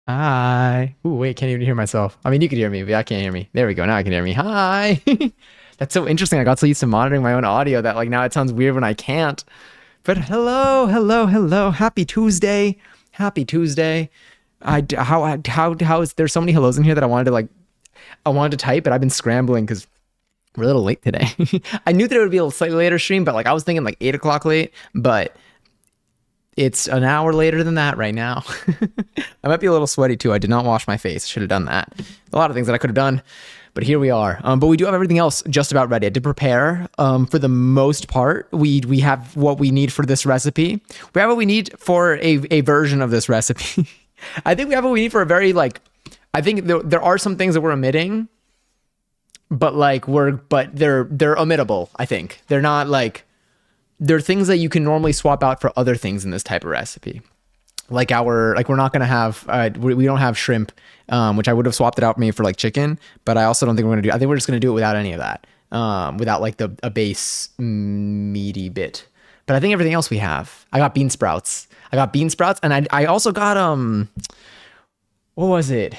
Hi. Ooh, wait, can't even hear myself. I mean, you could hear me, but I can't hear me. There we go. Now I can hear me. Hi. That's so interesting. I got so used to monitoring my own audio that like now it sounds weird when I can't. But hello, hello, hello. Happy Tuesday. Happy Tuesday. How is there's so many hellos in here that I wanted to type, but I've been scrambling because we're a little late today. I knew that it would be a slightly later stream, but like I was thinking like 8 o'clock late, but it's an hour later than that right now. I might be a little sweaty too. I did not wash my face. Should have done that. A lot of things that I could have done, but here we are. But we do have everything else just about ready. I did prepare for the most part. We have what we need for this recipe. We have what we need for a version of this recipe. I think we have what we need for a very like. I think there are some things that we're omitting, but they're omittable. I think they're not like they're things that you can normally swap out for other things in this type of recipe. We're not gonna have we don't have shrimp, which I would have swapped it out for me for like chicken, but I also don't think we're gonna do. I think we're just gonna do it without any of that, without like a base meaty bit. But I think everything else we have. I got bean sprouts. And I also got what was it?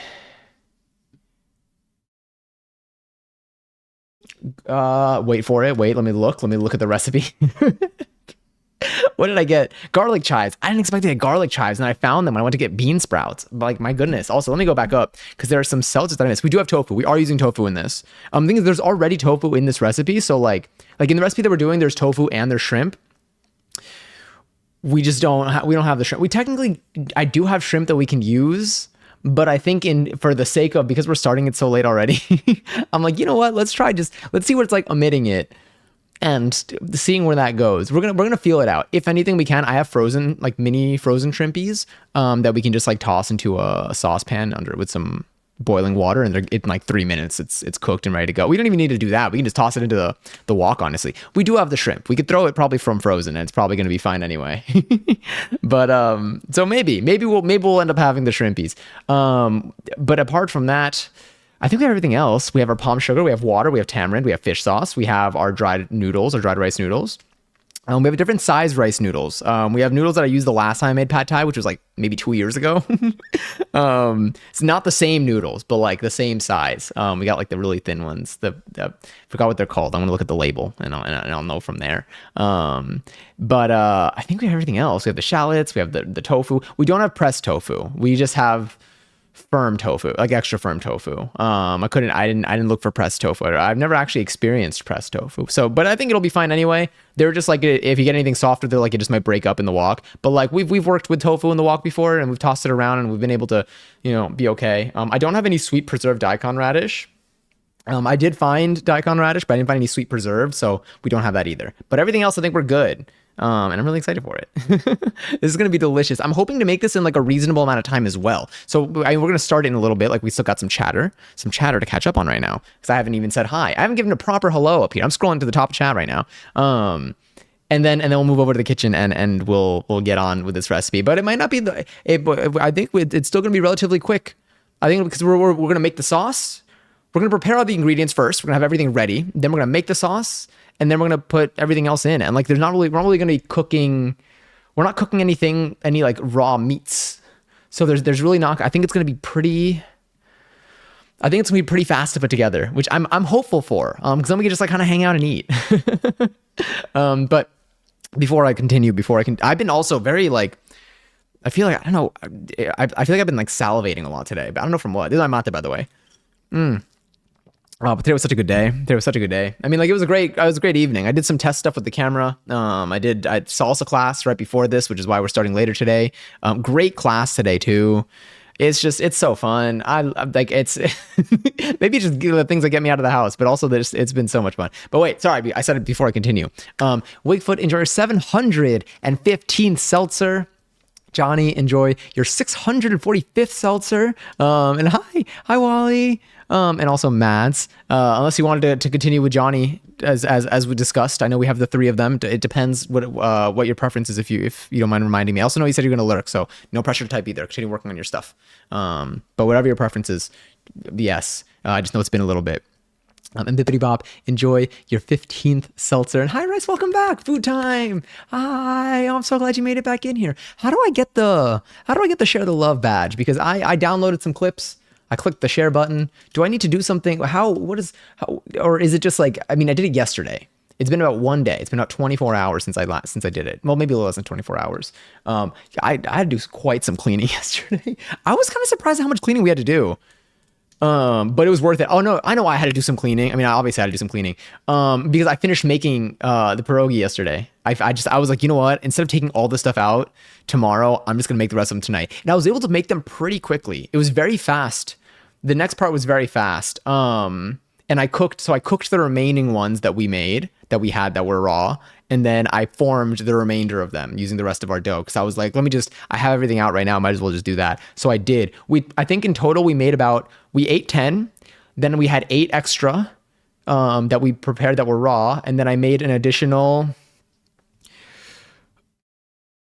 Wait for it. Wait, let me look. Let me look at the recipe. What did I get? Garlic chives. I didn't expect to get garlic chives, and I found them when I went to get bean sprouts. Like, my goodness. Also, let me go back up because there are some seltzers that I missed. We do have tofu. We are using tofu in this. The thing is, there's already tofu in this recipe. So, like in the recipe that we're doing, there's tofu and there's shrimp. We just we don't have the shrimp. We technically, I do have shrimp that we can use, but I think for the sake of, because we're starting it so late already, I'm like, you know what? Let's see what it's like omitting it and seeing where that goes. We're gonna feel it out. If anything, we can. I have frozen, like mini frozen shrimpies, that we can just like toss into a saucepan under with some boiling water, and in like 3 minutes it's cooked and ready to go. We don't even need to do that. We can just toss it into the wok. Honestly, we do have the shrimp. We could throw it probably from frozen, and it's probably gonna be fine anyway. But so maybe we'll end up having the shrimpies. But apart from that, I think we have everything else. We have our palm sugar, we have water, we have tamarind, we have fish sauce, we have our dried noodles, our dried rice noodles. We have a different size rice noodles. We have noodles that I used the last time I made pad thai, which was like maybe 2 years ago. It's not the same noodles, but like the same size. We got like the really thin ones. Forgot what they're called. I'm gonna look at the label and I'll know from there. But I think we have everything else. We have the shallots. We have the tofu. We don't have pressed tofu. We just have firm tofu, like extra firm tofu. I didn't look for pressed tofu. I've never actually experienced pressed tofu. So, but I think it'll be fine anyway. They're just like, if you get anything softer, they're like, it just might break up in the wok. But like we've worked with tofu in the wok before, and we've tossed it around, and we've been able to, be okay. I don't have any sweet preserved daikon radish. I did find daikon radish, but I didn't find any sweet preserved, so we don't have that either. But everything else, I think we're good. And I'm really excited for it. This is going to be delicious. I'm hoping to make this in like a reasonable amount of time as well. So we're going to start in a little bit. Like we still got some chatter to catch up on right now. Cause I haven't even said hi. I haven't given a proper hello up here. I'm scrolling to the top of chat right now. And then we'll move over to the kitchen and we'll get on with this recipe, but it might not be I think it's still going to be relatively quick. I think because we're going to make the sauce. We're going to prepare all the ingredients first. We're going to have everything ready. Then we're going to make the sauce, and then we're going to put everything else in. And like, we're not really going to be cooking. We're not cooking any like raw meats. So there's really not, I think it's going to be pretty fast to put together, which I'm hopeful for. Cause then we can just like kind of hang out and eat. But before I continue, I've been also very like, I feel like, I don't know. I feel like I've been like salivating a lot today, but I don't know from what. This is my mate, by the way. Oh, but today was such a good day. I mean, like it was a great evening. I did some test stuff with the camera. I had salsa class right before this, which is why we're starting later today. Great class today too. It's so fun. I like it's maybe just the things that get me out of the house, but also it's been so much fun. But wait, sorry, I said it before I continue. Wigfoot, enjoy your 715th seltzer. Johnny, enjoy your 645th seltzer. And hi Wally. And also Mads. Unless you wanted to continue with Johnny, as we discussed. I know we have the three of them. It depends what your preference is. If you don't mind reminding me. I also know you said you're going to lurk, so no pressure to type either. Continue working on your stuff. But whatever your preference is, yes. I just know it's been a little bit. And Bippity Bop, enjoy your 15th seltzer. And hi, Rice, welcome back. Food time. Hi, oh, I'm so glad you made it back in here. How do I get the share the love badge? Because I downloaded some clips. I clicked the share button. Do I need to do something? Or is it just like, I mean, I did it yesterday. It's been about one day. It's been about 24 hours since I did it. Well, maybe a little less than 24 hours. I had to do quite some cleaning yesterday. I was kind of surprised at how much cleaning we had to do. But it was worth it. Oh no, I know I had to do some cleaning. I mean, I obviously had to do some cleaning. Because I finished making the pierogi yesterday. I was like, you know what? Instead of taking all this stuff out tomorrow, I'm just gonna make the rest of them tonight. And I was able to make them pretty quickly. It was very fast. The next part was very fast. And I cooked the remaining ones that we had that were raw, and then I formed the remainder of them using the rest of our dough. Cause I was like, I have everything out right now. Might as well just do that. So I did. I think in total we ate 10, then we had 8 extra, that we prepared that were raw. And then I made an additional,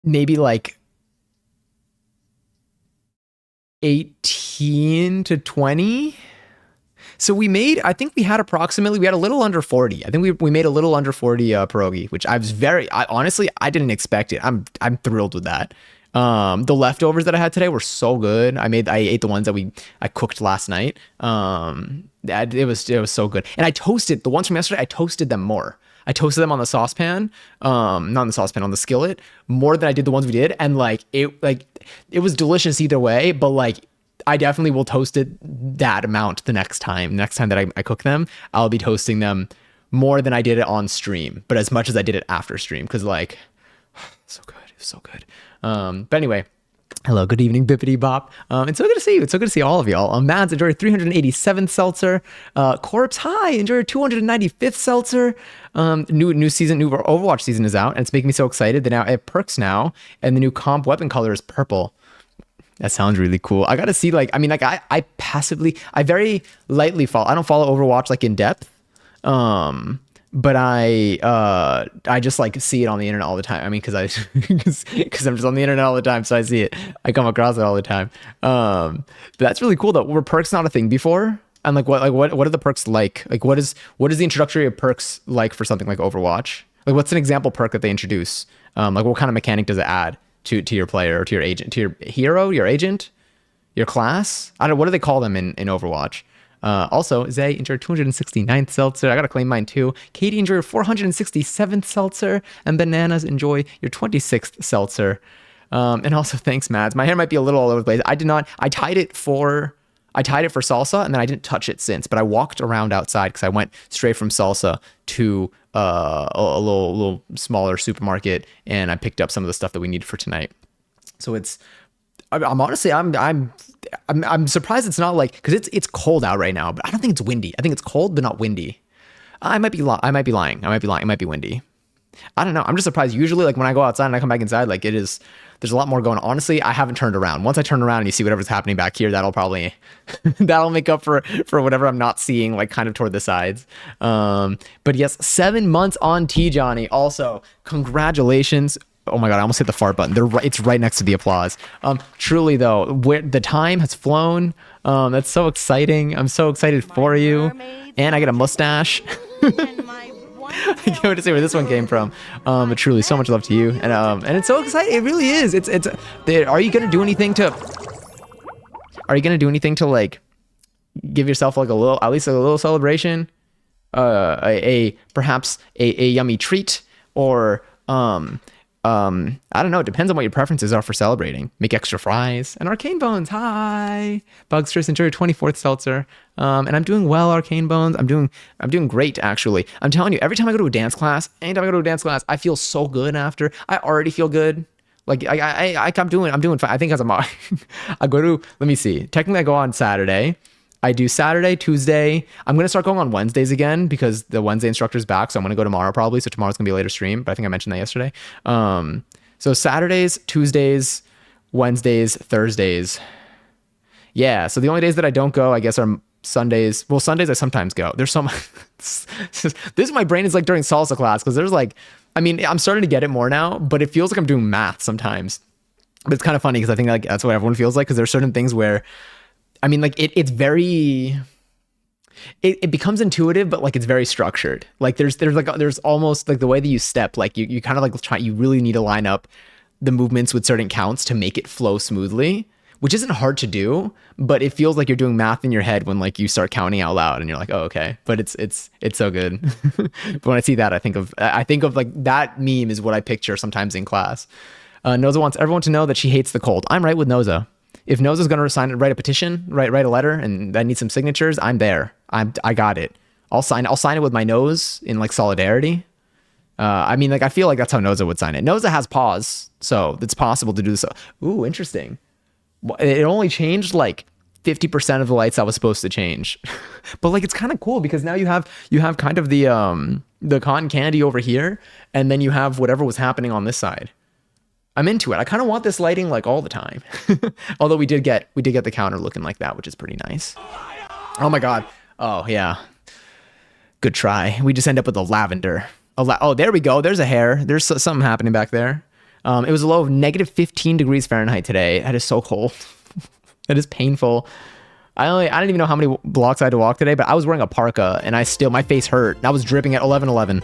maybe like 18 to 20. So I think we had a little under 40. I think we made a little under 40 pierogi, which honestly, I didn't expect it. I'm thrilled with that. The leftovers that I had today were so good. I ate the ones that I cooked last night. It was so good. And I toasted the ones from yesterday. I toasted them more. I toasted them on the saucepan, not on the saucepan, on the skillet, more than I did the ones we did. And it was delicious either way, but I definitely will toast it that amount the next time. Next time that I cook them, I'll be toasting them more than I did it on stream, but as much as I did it after stream, because so good. It was so good. But anyway, hello, good evening, Bippity Bop. It's so good to see you. It's so good to see all of y'all. Mads, enjoy your 387th seltzer. Corpse, hi, enjoy your 295th seltzer. New season, new Overwatch season is out, and it's making me so excited that now it perks now, and the new comp weapon color is purple. That sounds really cool. I gotta see, I very lightly follow. I don't follow Overwatch in depth, but I just see it on the internet all the time. I mean, because I'm just on the internet all the time, so I see it. I come across it all the time. But that's really cool. Were perks not a thing before? And what are the perks like? What is the introductory of perks like for something like Overwatch? What's an example perk that they introduce? What kind of mechanic does it add to your player, or to your agent, to your hero, your agent, your class? I don't know, what do they call them in Overwatch? Also, Zay, enjoy your 269th seltzer. I gotta claim mine too. Katie, enjoy your 467th seltzer. And Bananas, enjoy your 26th seltzer. And also, thanks, Mads. My hair might be a little all over the place. I tied it for salsa, and then I didn't touch it since, but I walked around outside because I went straight from salsa to a little smaller supermarket, and I picked up some of the stuff that we needed for tonight. So I'm honestly, I'm surprised it's not because it's cold out right now, but I don't think it's windy. I think it's cold, but not windy. I might be lying. It might be windy. I don't know. I'm just surprised. Usually, when I go outside and I come back inside, there's a lot more going on. Honestly, I haven't turned around. Once I turn around and you see whatever's happening back here, that'll make up for whatever I'm not seeing, kind of toward the sides. But yes, 7 months on T Johnny. Also, congratulations. Oh my God, I almost hit the fart button. It's right next to the applause. Truly though, the time has flown. That's so exciting. I'm so excited for you. And I get a mustache. I can't wait to see where this one came from. But truly, so much love to you, and it's so exciting. It really is. Are you gonna do anything to give yourself at least a little celebration? Perhaps a yummy treat, or I don't know. It depends on what your preferences are for celebrating. Make extra fries. And Arcane Bones, hi. Bugstress, enjoy your 24th seltzer. And I'm doing well, Arcane Bones. I'm doing great, actually. I'm telling you, anytime I go to a dance class, I feel so good after. I already feel good. I'm doing fine. I think let me see. Technically, I go on Saturday. I do Saturday, Tuesday. I'm going to start going on Wednesdays again because the Wednesday instructor's back. So I'm going to go tomorrow probably. So tomorrow's going to be a later stream, but I think I mentioned that yesterday. So Saturdays, Tuesdays, Wednesdays, Thursdays. Yeah. So the only days that I don't go, I guess, are Sundays. Well, Sundays I sometimes go. There's so much. My brain is during salsa class because I'm starting to get it more now, but it feels like I'm doing math sometimes. But it's kind of funny because I think that's what everyone feels like, because there's certain things where, it's very, it becomes intuitive, but like it's very structured. Like there's almost like the way that you step, like you kind of like try, you really need to line up the movements with certain counts to make it flow smoothly, which isn't hard to do, but it feels like you're doing math in your head when like you start counting out loud and you're like, oh, okay. But it's so good. But when I see that, I think of like that meme is what I picture sometimes in class. Noza wants everyone to know that she hates the cold. I'm right with Noza. If Noza's going to write a petition, write a letter, and that needs some signatures, I'm there. I got it. I'll sign it with my nose in like solidarity. I mean, like I feel like that's how Noza would sign it. Noza has paws, so it's possible to do this. Ooh, interesting. It only changed like 50% of the lights I was supposed to change, but like it's kind of cool because now you have kind of the cotton candy over here, and then you have whatever was happening on this side. I'm into it. I kind of want this lighting like all the time. Although we did get the counter looking like that, which is pretty nice. Oh my god. Oh yeah. Good try. We just end up with a lavender. Oh, there we go. There's a hair. There's something happening back there. It was a low of negative 15 degrees Fahrenheit today. That is so cold. That is painful. I didn't even know how many blocks I had to walk today, but I was wearing a parka and my face hurt. I was dripping at 11:11.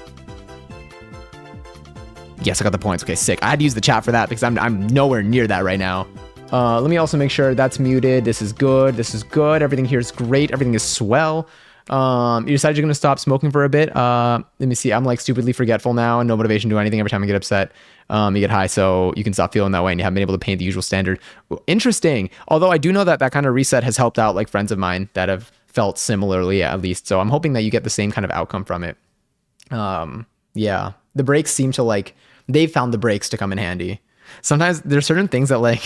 Yes, I got the points. Okay, sick. I had to use the chat for that because I'm nowhere near that right now. Let me also make sure that's muted. This is good. This is good. Everything here is great. Everything is swell. You decided you're going to stop smoking for a bit. Let me see. I'm like stupidly forgetful now and no motivation to do anything every time I get upset. You get high, so you can stop feeling that way and you haven't been able to paint the usual standard. Interesting. Although I do know that kind of reset has helped out like friends of mine that have felt similarly at least. So I'm hoping that you get the same kind of outcome from it. Yeah, the breaks seem to like, they've found the breaks to come in handy. Sometimes there's certain things that like,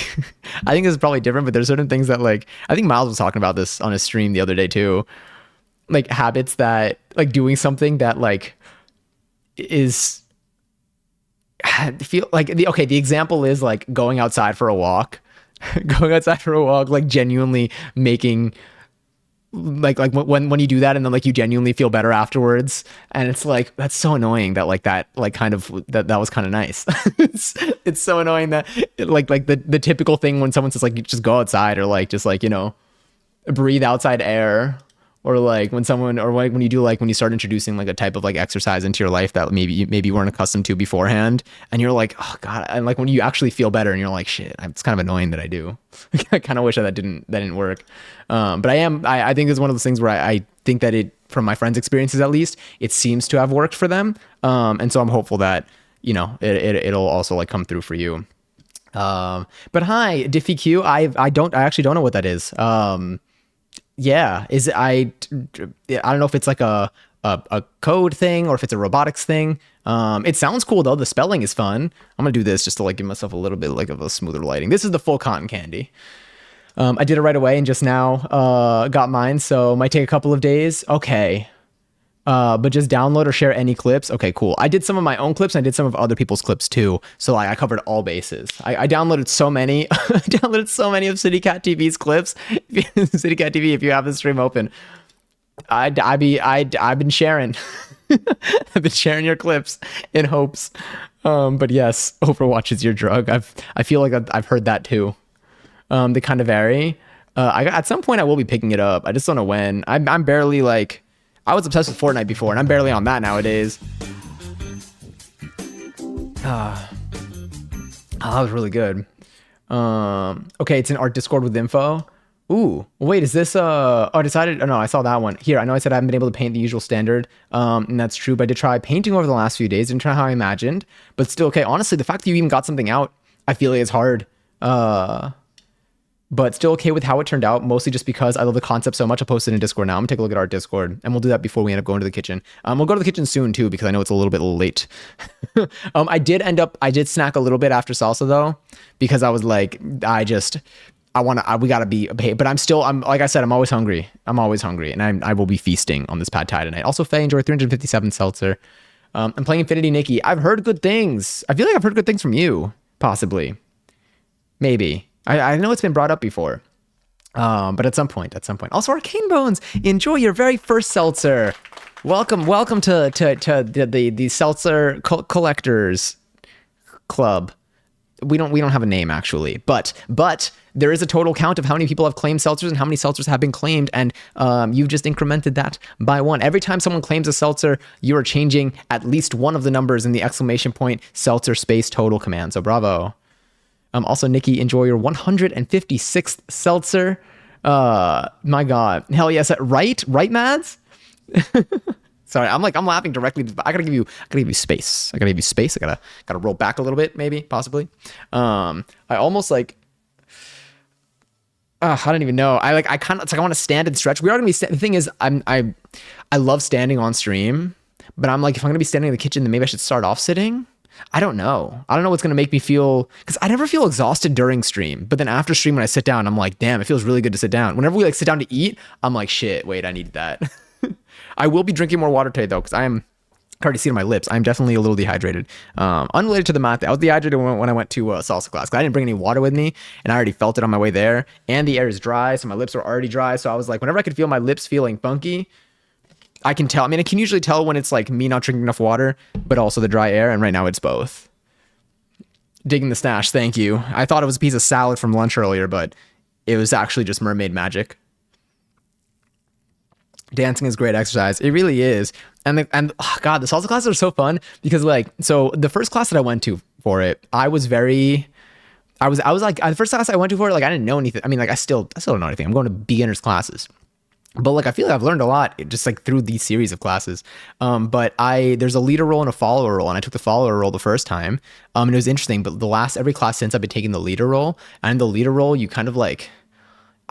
I think this is probably different, but there's certain things that like, I think Miles was talking about this on his stream the other day too. Like habits that like doing something that like is feel like the example is like going outside for a walk, like genuinely making like when you do that and then like you genuinely feel better afterwards, and it's like that's so annoying that like that like kind of that was kind of nice. It's so annoying that like the typical thing when someone says like you just go outside or like just like, you know, breathe outside air, or like when someone, or like when you do like when you start introducing like a type of like exercise into your life that maybe you weren't accustomed to beforehand, and you're like, oh god, and like when you actually feel better and you're like, shit, it's kind of annoying that I do. I kind of wish that didn't work. But I think it's one of those things where I think that it, from my friends' experiences at least, it seems to have worked for them. And so I'm hopeful that, you know, it'll also like come through for you. But hi, Diffie Q. I actually don't know what that is. Yeah, is it, I don't know if it's like a code thing or if it's a robotics thing. It sounds cool though. The spelling is fun. I'm gonna do this just to like give myself a little bit like of a smoother lighting. This is the full cotton candy. I did it right away and just now got mine, so it might take a couple of days. Okay. But just download or share any clips. Okay, cool. I did some of my own clips and I did some of other people's clips too. So I covered all bases. I downloaded so many. I downloaded so many of CityCat TV's clips. CityCat TV, if you have the stream open, I've been sharing. I've been sharing your clips in hopes. But yes, Overwatch is your drug. I feel like I've heard that too. They kind of vary. At some point I will be picking it up. I just don't know when. I'm barely like. I was obsessed with Fortnite before, and I'm barely on that nowadays. That was really good. Okay, it's in our Discord with info. Ooh, wait, is this I decided. Oh no, I saw that one. Here, I know I said I haven't been able to paint the usual standard. And that's true, but I did try painting over the last few days. Didn't try how I imagined, but still okay. Honestly, the fact that you even got something out, I feel like it's hard. But still okay with how it turned out, mostly just because I love the concept so much. I'll post it in Discord now. I'm gonna take a look at our Discord, and we'll do that before we end up going to the kitchen. We'll go to the kitchen soon too, because I know it's a little bit late. I did snack a little bit after salsa though, because I was like, we gotta be paid. But I'm like I said, I'm always hungry. And I will be feasting on this pad thai tonight. Also, Faye, enjoy 357 seltzer. I'm playing Infinity Nikki. I've heard good things. I feel like I've heard good things from you, possibly, maybe. I know it's been brought up before, but at some point. Also, Arcane Bones, enjoy your very first seltzer. Welcome to the seltzer collectors club. we don't have a name actually, but there is a total count of how many people have claimed seltzers and how many seltzers have been claimed, and you've just incremented that by 1. Every time someone claims a seltzer, you are changing at least one of the numbers in the exclamation point seltzer space total command. So bravo. Also, Nikki, enjoy your 156th seltzer. My God, hell yes, right, Mads. Sorry, I'm laughing directly. I gotta give you space. I gotta roll back a little bit, maybe, possibly. I almost like, I don't even know. I kind of, it's like I want to stand and stretch. We are gonna be. The thing is, I love standing on stream, but I'm like, if I'm gonna be standing in the kitchen, then maybe I should start off sitting. I don't know what's gonna make me feel, because I never feel exhausted during stream, but then after stream when I sit down, I'm like, damn, it feels really good to sit down. Whenever we like sit down to eat, I'm like, shit, wait, I need that. I will be drinking more water today though, because I am already seeing my lips. I'm definitely a little dehydrated. Unrelated to the math, I was dehydrated when I went to salsa class, because I didn't bring any water with me, and I already felt it on my way there. And the air is dry, so my lips are already dry. So I was like, whenever I could feel my lips feeling funky, I can tell. I mean, I can usually tell when it's like me not drinking enough water, but also the dry air. And right now it's both. Digging the stash. Thank you. I thought it was a piece of salad from lunch earlier, but it was actually just mermaid magic. Dancing is great exercise. It really is. And oh God, the salsa classes are so fun because so the first class that I went to for it, I was like, the first class I went to for it, I didn't know anything. I mean, I still don't know anything. I'm going to beginners classes. But I feel like I've learned a lot just through these series of classes. But there's a leader role and a follower role, and I took the follower role the first time. And it was interesting, but every class since I've been taking the leader role, and the leader role, you kind of I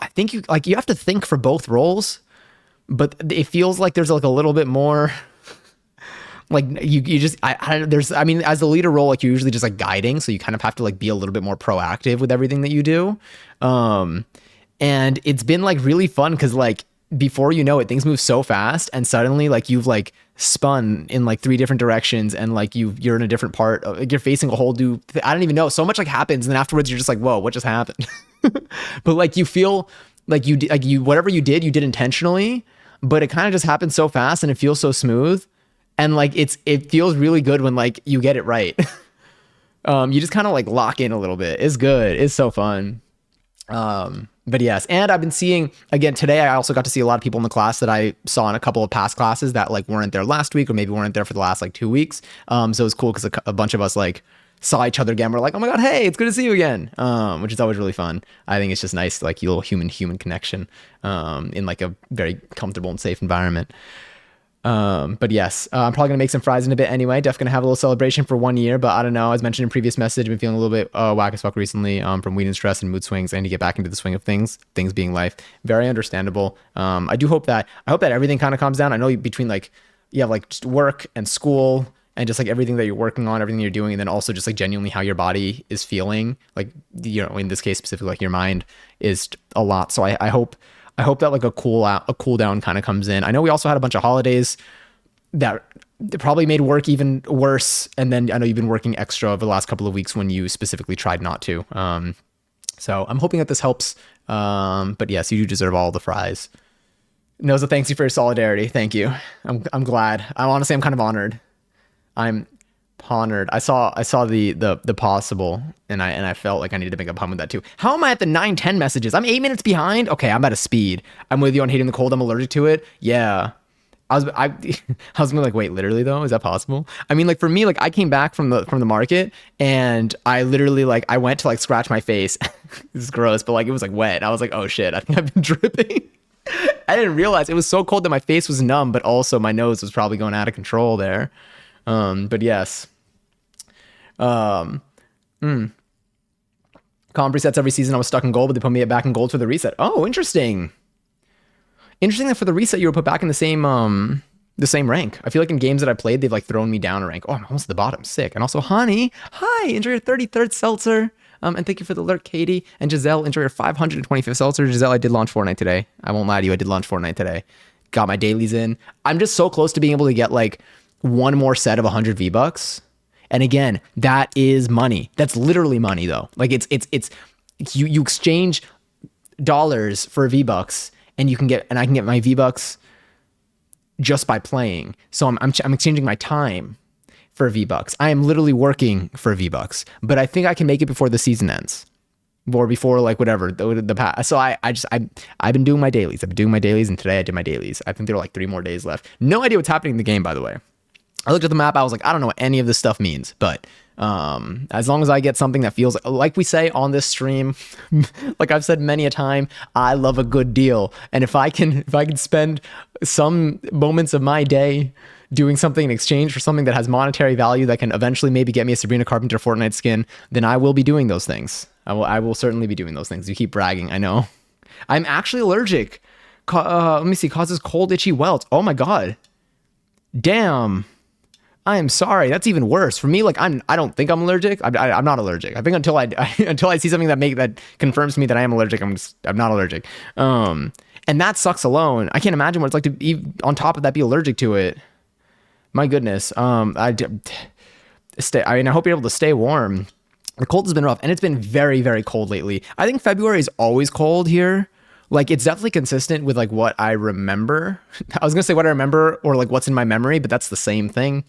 think you have to think for both roles, but it feels like there's a little bit more you just, as the leader role, you're usually just guiding. So you kind of have to be a little bit more proactive with everything that you do. And it's been really fun because before you know it, things move so fast, and suddenly you've spun in 3 different directions, and you're in a different part of, you're facing a whole new I don't even know, so much happens, and then afterwards you're just whoa, what just happened? But you feel you whatever you did intentionally, but it kind of just happens so fast and it feels so smooth, and it feels really good when you get it right. You just kind of lock in a little bit. It's good. It's so fun. But yes, and I've been seeing, again, today I also got to see a lot of people in the class that I saw in a couple of past classes that weren't there last week, or maybe weren't there for the last 2 weeks. So it was cool because a bunch of us saw each other again. We're like, oh my God, hey, it's good to see you again. Which is always really fun. I think it's just nice, your little human connection, in a very comfortable and safe environment. But yes, I'm probably gonna make some fries in a bit anyway. Definitely gonna have a little celebration for 1 year, but I don't know. As mentioned in previous message, I've been feeling a little bit whack as fuck recently, from weed and stress and mood swings. I need to get back into the swing of things being life. Very understandable. I hope that everything kind of calms down. I know between you have just work and school and just everything that you're working on, everything you're doing, and then also just genuinely how your body is feeling. In this case specifically, your mind is a lot. So I hope that a cool down kind of comes in. I know we also had a bunch of holidays that probably made work even worse. And then I know you've been working extra over the last couple of weeks when you specifically tried not to. So I'm hoping that this helps. But yes, you do deserve all the fries. Noza, thanks you for your solidarity. Thank you. I'm glad. I'm kind of honored. I'm honored. I saw the possible, and I felt like I needed to make a pun with that too. How am I at the 9:10 messages? I'm 8 minutes behind. Okay, I'm at a speed. I'm with you on hating the cold. I'm allergic to it. Yeah. I was gonna wait, literally though, is that possible? I mean, for me, I came back from the market, and I literally I went to scratch my face. This is gross, but it was wet. I was like, oh shit, I think I've been dripping. I didn't realize it was so cold that my face was numb, but also my nose was probably going out of control there. But yes. Calm resets every season. I was stuck in gold, but they put me back in gold for the reset. Oh, interesting. Interesting that for the reset you were put back in the same rank. I feel in games that I played, they've thrown me down a rank. Oh, I'm almost at the bottom. Sick. And also, Honey, hi, enjoy your 33rd seltzer. And thank you for the alert, Katie. And Giselle, enjoy your 525th seltzer. Giselle, I did launch Fortnite today. I won't lie to you, I did launch Fortnite today. Got my dailies in. I'm just so close to being able to get one more set of 100 V-Bucks. And again, that is money. That's literally money though. It's you exchange dollars for V-Bucks, and I can get my V-Bucks just by playing. So I'm exchanging my time for V-Bucks. I am literally working for V-Bucks, but I think I can make it before the season ends. Or before like whatever the past. So I've been doing my dailies. I've been doing my dailies, and today I did my dailies. I think there are like 3 more days left. No idea what's happening in the game, by the way. I looked at the map. I was like, I don't know what any of this stuff means, but as long as I get something that feels like we say on this stream, like I've said many a time, I love a good deal. And if I can spend some moments of my day doing something in exchange for something that has monetary value that can eventually maybe get me a Sabrina Carpenter Fortnite skin, then I will be doing those things. I will certainly be doing those things. You keep bragging. I know. I'm actually allergic. Let me see. Causes cold, itchy welts. Oh my God. Damn. I am sorry. That's even worse for me. Like I don't think I'm allergic. I'm not allergic. I think until I see something that confirms to me that I am allergic, I'm not allergic. And that sucks alone. I can't imagine what it's like to on top of that be allergic to it. My goodness. I hope you're able to stay warm. The cold has been rough, and it's been very, very cold lately. I think February is always cold here. Like it's definitely consistent with like what I remember. I was gonna say what I remember or like what's in my memory, but that's the same thing.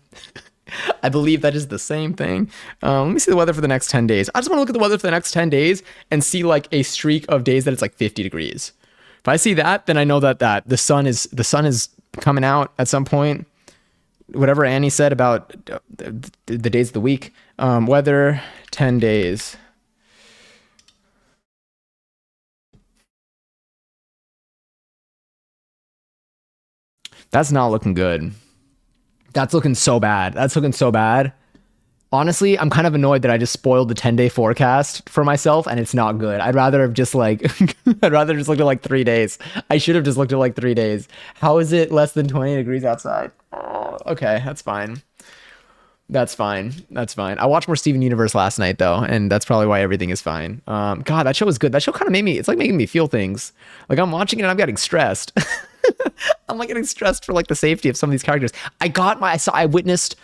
I believe that is the same thing. Let me see the weather for the next 10 days. I just want to look at the weather for the next 10 days and see like a streak of days that it's like 50 degrees. If I see that, then I know that the sun is coming out at some point. Whatever Annie said about the days of the week. Weather 10 days. That's not looking good. That's looking so bad. That's looking so bad. Honestly, I'm kind of annoyed that I just spoiled the 10-day forecast for myself and it's not good. I'd rather have just like, I'd rather just looked at like 3 days. I should have just looked at like 3 days. How is it less than 20 degrees outside? Oh, okay, that's fine. That's fine. That's fine. I watched more Steven Universe last night though, and that's probably why everything is fine. God, that show was good. That show kind of it's like making me feel things. Like I'm watching it and I'm getting stressed. I'm like getting stressed for like the safety of some of these characters. I witnessed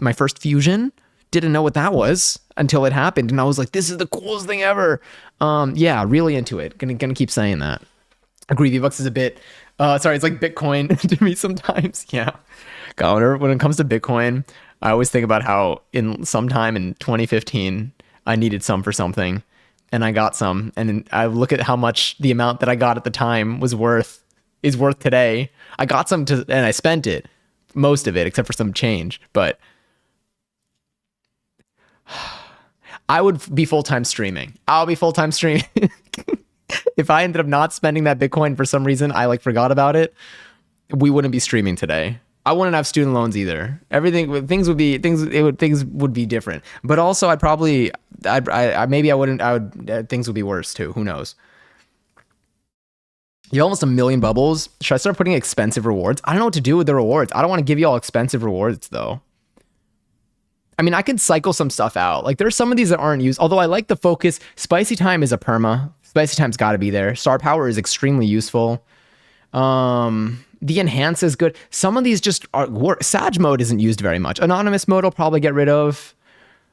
my first fusion. Didn't know what that was until it happened, and I was like, "This is the coolest thing ever." Yeah, really into it. Gonna keep saying that. Agree, V-Bucks is a bit. Sorry, it's like Bitcoin to me sometimes. Yeah, God, when it comes to Bitcoin, I always think about how sometime in 2015 I needed some for something, and I got some, and I look at how much the amount that I got at the time is worth today. I got some and I spent it, most of it, except for some change. But I would be full-time streaming. I'll be full-time streaming. If I ended up not spending that Bitcoin for some reason, I like forgot about it, we wouldn't be streaming today. I wouldn't have student loans either. Things would be different. But also things would be worse too. Who knows? You have almost 1 million bubbles. Should I start putting expensive rewards? I don't know what to do with the rewards. I don't want to give you all expensive rewards though. I mean, I could cycle some stuff out. Like there's some of these that aren't used. Although I like the focus. Spicy time is a perma. Spicy time's got to be there. Star power is extremely useful. The enhance is good. Some of these just work. Sag mode isn't used very much. Anonymous mode I'll probably get rid of.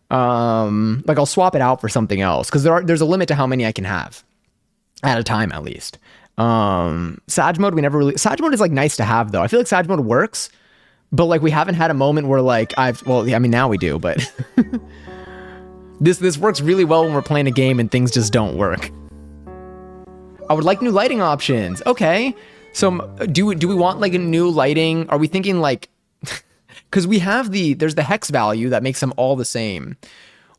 Like I'll swap it out for something else because there's a limit to how many I can have at a time at least. Sag mode Sag mode is like nice to have though. I feel like Sag mode works, but like we haven't had a moment where like now we do, but this works really well when we're playing a game and things just don't work. I would like new lighting options. Okay. So do we want like a new lighting? Are we thinking like, cause there's the hex value that makes them all the same.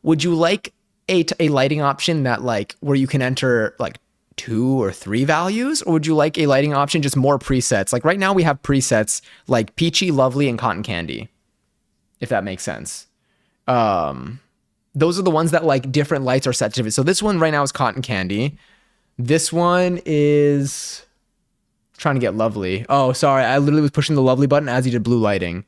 Would you like a lighting option that like, where you can enter like 2 or 3 values, or would you like a lighting option just more presets? Like right now we have presets like Peachy, Lovely, and Cotton Candy, if that makes sense. Those are the ones that like different lights are set to it. So this one right now is Cotton Candy. This one is trying to get Lovely. Oh, sorry. I literally was pushing the Lovely button as you did Blue Lighting.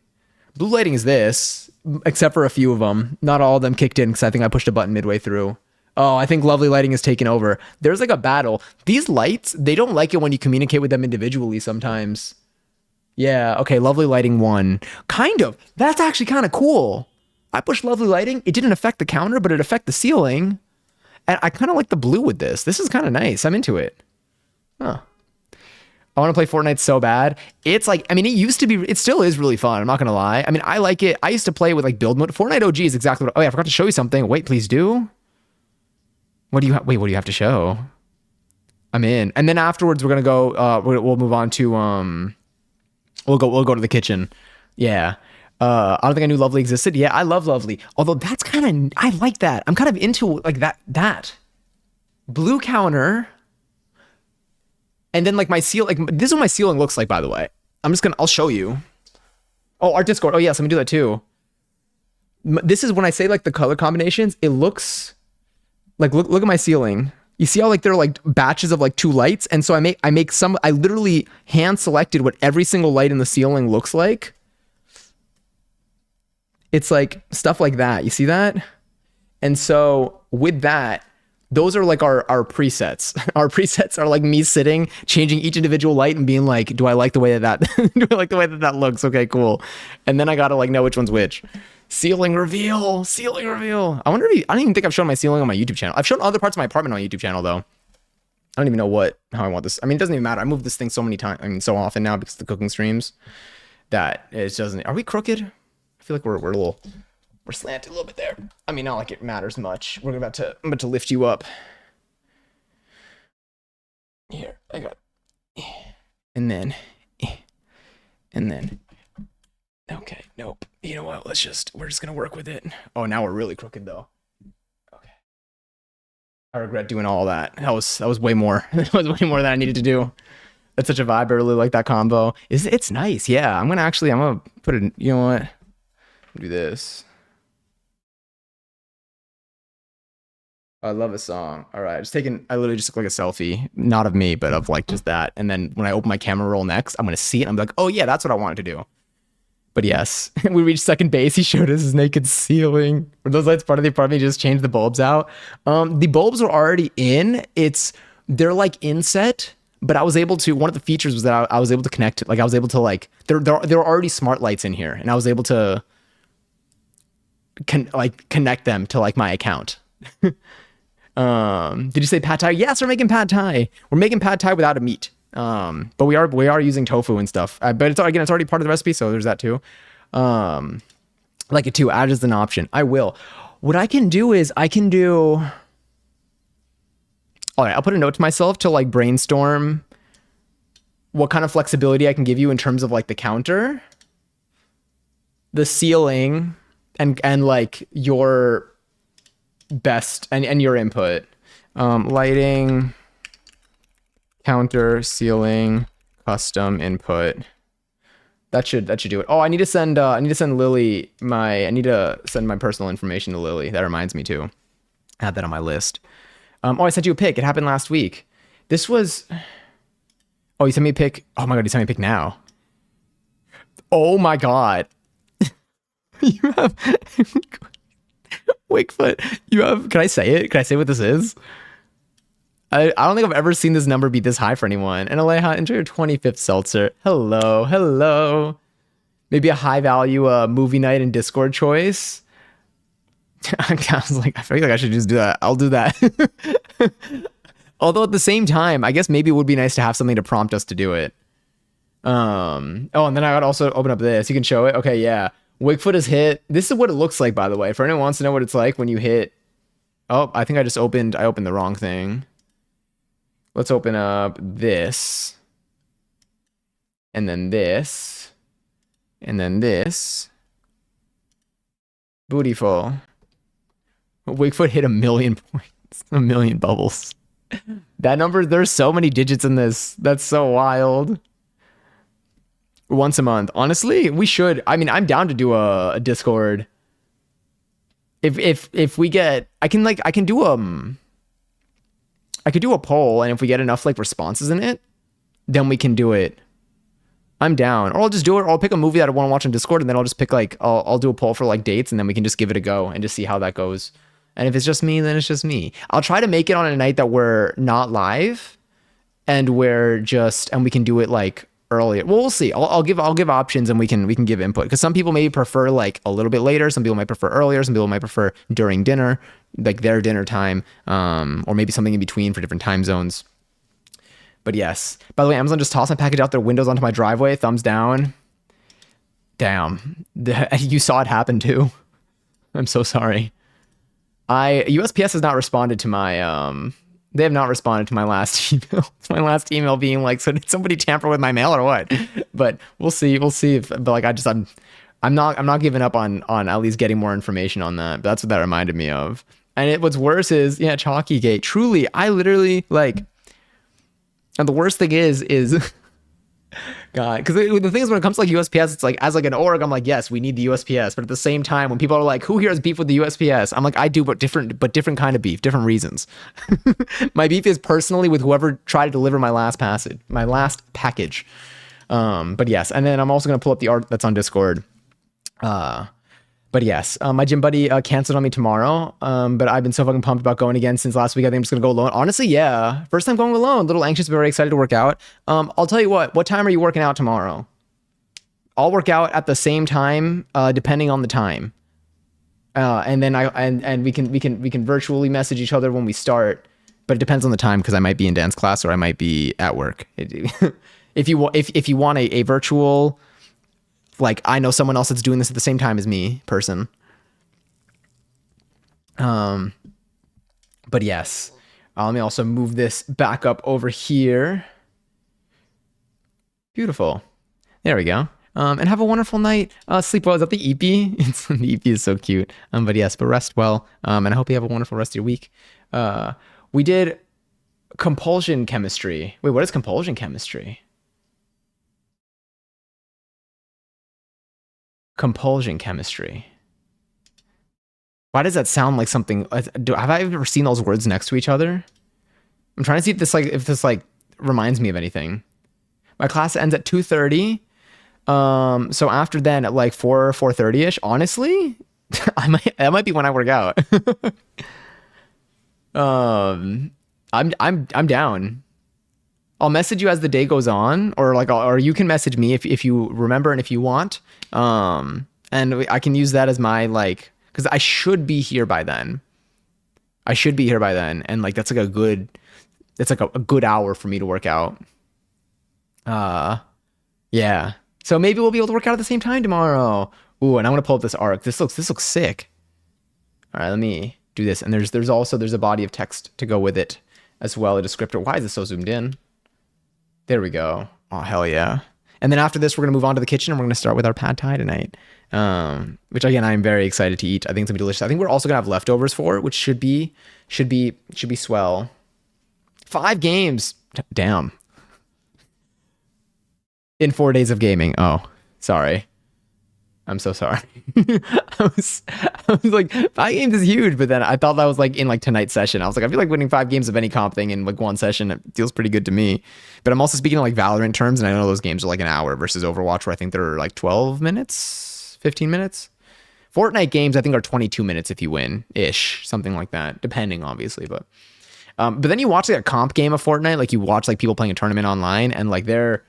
Blue Lighting is this, except for a few of them. Not all of them kicked in because I think I pushed a button midway through. Oh, I think Lovely Lighting has taken over. There's like a battle. These lights, they don't like it when you communicate with them individually sometimes. Yeah, okay, Lovely Lighting 1. Kind of. That's actually kind of cool. I pushed Lovely Lighting. It didn't affect the counter, but it affected the ceiling. And I kind of like the blue with this. This is kind of nice. I'm into it. Huh. I want to play Fortnite so bad. It's like, I mean, it used to be, it still is really fun. I'm not going to lie. I mean, I like it. I used to play with like build mode. Fortnite OG is exactly what, oh yeah, I forgot to show you something. Wait, please do. What do you, wait, what do you have to show? I'm in. And then afterwards, we're going to go, we'll move on to, we'll go to the kitchen. Yeah. I don't think I knew Lovely existed. Yeah, I love Lovely. Although that's kind of, I like that. I'm kind of into like that. Blue counter. And then like my seal, like this is what my ceiling looks like, by the way. I'll show you. Oh, our Discord. Oh yes, let me do that too. This is when I say like the color combinations, it looks like, look at my ceiling. You see how like there are like batches of like 2 lights? And so I literally hand selected what every single light in the ceiling looks like. It's like stuff like that. You see that? And so with that, those are like our presets. Our presets are like me sitting, changing each individual light and being like, do I like the way that do I like the way that looks? Okay, cool. And then I gotta like know which one's which. Ceiling reveal. I wonder if I don't even think I've shown my ceiling on my YouTube channel. I've shown other parts of my apartment on my YouTube channel though. I don't even know how I want this. I mean, it doesn't even matter. I move this thing so many times. I mean, so often now because of the cooking streams that it doesn't. Are we crooked? I feel like we're slanted a little bit there. I mean, not like it matters much. I'm about to lift you up. Here, I got, and then, okay, nope. You know what? We're just gonna work with it. Oh, now we're really crooked though. Okay. I regret doing all that. That was way more. That was way more than I needed to do. That's such a vibe. I really like that combo. It's nice. Yeah, I'm gonna put it. You know what? Do this. I love a song. All right, I literally just took like a selfie, not of me, but of like just that. And then when I open my camera roll next, I'm gonna see it. I'm like, oh yeah, that's what I wanted to do. But yes, we reached second base. He showed us his naked ceiling. Were those lights part of the apartment? He just changed the bulbs out. The bulbs were already in. They're like inset. But I was able to, one of the features was that I was able to connect, like I was able to like, there were already smart lights in here, and I was able to connect them to like my account. Did you say pad thai? Yes, we're making pad thai. We're making pad thai without a meat. But we are using tofu and stuff. But it's already part of the recipe, so there's that too. Like it too, add as an option. I will. What I can do is all right, I'll put a note to myself to like brainstorm what kind of flexibility I can give you in terms of like the counter, the ceiling, and like your best and your input. Lighting, counter, ceiling, custom input. That should do it. Oh, I need to send Lily my personal information to Lily. That reminds me too. Add that on my list. Oh, I sent you a pic. It happened last week. This was... Oh, you sent me a pic. Oh my God, you sent me a pic now. Oh my God. You have... Wakefoot. You have... Can I say it? Can I say what this is? I don't think I've ever seen this number be this high for anyone. And Aleja, enjoy your 25th seltzer. Hello. Maybe a high value movie night and Discord choice. I was like, I feel like I should just do that. I'll do that. Although at the same time, I guess maybe it would be nice to have something to prompt us to do it. Oh, and then I would also open up this. You can show it. Okay, yeah. Wakefoot is hit. This is what it looks like, by the way. For anyone who wants to know what it's like when you hit. Oh, I think I opened the wrong thing. Let's open up this. And then this. And then this. Bootyful. Wakefoot hit 1 million points. 1 million bubbles. That number, there's so many digits in this. That's so wild. Once a month. Honestly, we should. I mean, I'm down to do a Discord. If we get, I could do a poll, and if we get enough like responses in it, then we can do it. I'm down. Or I'll just do it, or I'll pick a movie that I want to watch on Discord, and then I'll just pick like, I'll do a poll for like dates, and then we can just give it a go and just see how that goes. And if it's just me, then it's just me. I'll try to make it on a night that we're not live, and we can do it like earlier. Well, we'll see. I'll give options, and we can give input, because some people maybe prefer like a little bit later. Some people might prefer earlier. Some people might prefer during dinner, like their dinner time, or maybe something in between for different time zones. But yes. By the way, Amazon just tossed my package out their windows onto my driveway. Thumbs down. Damn. You saw it happen too. I'm so sorry. USPS has not responded to my they have not responded to my last email. My last email being like, so did somebody tamper with my mail or what? But we'll see. We'll see if, but like I'm not giving up on at least getting more information on that. But that's what that reminded me of. And what's worse is, yeah, Chalky Gate. Truly, I literally like, and the worst thing is God, because the thing is, when it comes to like USPS, it's like, as like an org, I'm like, yes, we need the USPS. But at the same time, when people are like, who here has beef with the USPS? I'm like, I do, but different kind of beef, different reasons. My beef is personally with whoever tried to deliver my last package. But yes, and then I'm also gonna pull up the art that's on Discord. But yes, my gym buddy canceled on me tomorrow. But I've been so fucking pumped about going again since last week. I think I'm just gonna go alone. Honestly, yeah, first time going alone. A little anxious, but very excited to work out. I'll tell you what. What time are you working out tomorrow? I'll work out at the same time, depending on the time. And then we can virtually message each other when we start. But it depends on the time, because I might be in dance class or I might be at work. If you want a virtual, like, I know someone else that's doing this at the same time as me person. But yes, let me also move this back up over here. Beautiful. There we go. And have a wonderful night. Sleep well. Is that the EP? The EP is so cute. But yes, but rest well. And I hope you have a wonderful rest of your week. We did compulsion chemistry. Wait, what is compulsion chemistry? Compulsion chemistry. Why does that sound like something? Have I ever seen those words next to each other? I'm trying to see if this reminds me of anything. My class ends at 2:30. So after then at like 4:30 ish. Honestly, that might be when I work out. I'm down. I'll message you as the day goes on, or you can message me if you remember and if you want. And I can use that as my, like, because I should be here by then. And like that's like a good hour for me to work out. Yeah. So maybe we'll be able to work out at the same time tomorrow. Ooh, and I'm gonna pull up this arc. This looks sick. All right, let me do this. And there's a body of text to go with it as well, a descriptor. Why is this so zoomed in? There we go. Oh, hell yeah. And then after this, we're going to move on to the kitchen and we're going to start with our pad thai tonight. Which again, I'm very excited to eat. I think it's going to be delicious. I think we're also going to have leftovers for it, which should be swell. 5 games. Damn. In 4 days of gaming. Oh, sorry. I'm so sorry. I was like, 5 games is huge, but then I thought that was like in like tonight's session. I was like, I feel like winning 5 games of any comp thing in like one session, it feels pretty good to me. But I'm also speaking in like Valorant terms, and I know those games are like an hour versus Overwatch, where I think they're like 12 minutes, 15 minutes. Fortnite games, I think, are 22 minutes if you win ish, something like that, depending obviously. But then you watch like a comp game of Fortnite, like you watch like people playing a tournament online, and like they're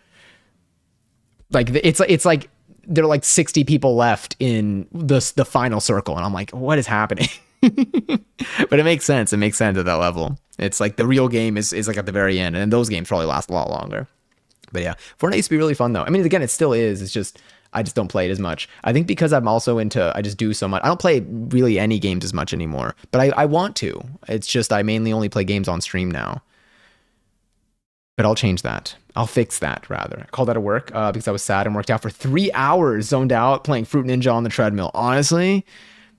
like it's like there are like 60 people left in the final circle, and I'm like, what is happening? But it makes sense. It makes sense at that level. It's like the real game is like at the very end, and those games probably last a lot longer. But yeah, Fortnite used to be really fun though. I mean, again, it still is. It's just I just don't play it as much. I think because I'm also into, I just do so much. I don't play really any games as much anymore, but I want to. It's just I mainly only play games on stream now. But I'll change that. I'll fix that, rather. I called that a work because I was sad and worked out for 3 hours, zoned out, playing Fruit Ninja on the treadmill. Honestly,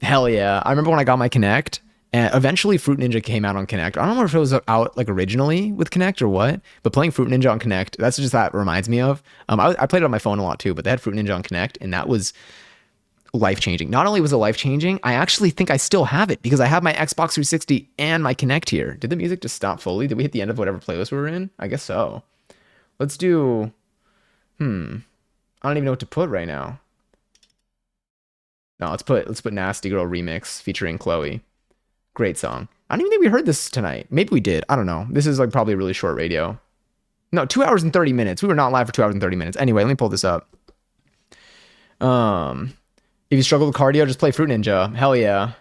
hell yeah. I remember when I got my Kinect, and eventually Fruit Ninja came out on Kinect. I don't know if it was out like originally with Kinect or what, but playing Fruit Ninja on Kinect, that's just that reminds me of. I played it on my phone a lot too, but they had Fruit Ninja on Kinect, and that was life-changing. Not only was it life-changing, I actually think I still have it because I have my Xbox 360 and my Kinect here. Did the music just stop fully? Did we hit the end of whatever playlist we were in? I guess so. Let's do, I don't even know what to put right now. No, let's put Nasty Girl Remix featuring Chloe. Great song. I don't even think we heard this tonight. Maybe we did. I don't know. This is like probably a really short radio. No, 2 hours and 30 minutes. We were not live for 2 hours and 30 minutes. Anyway, let me pull this up. If you struggle with cardio, just play Fruit Ninja. Hell yeah.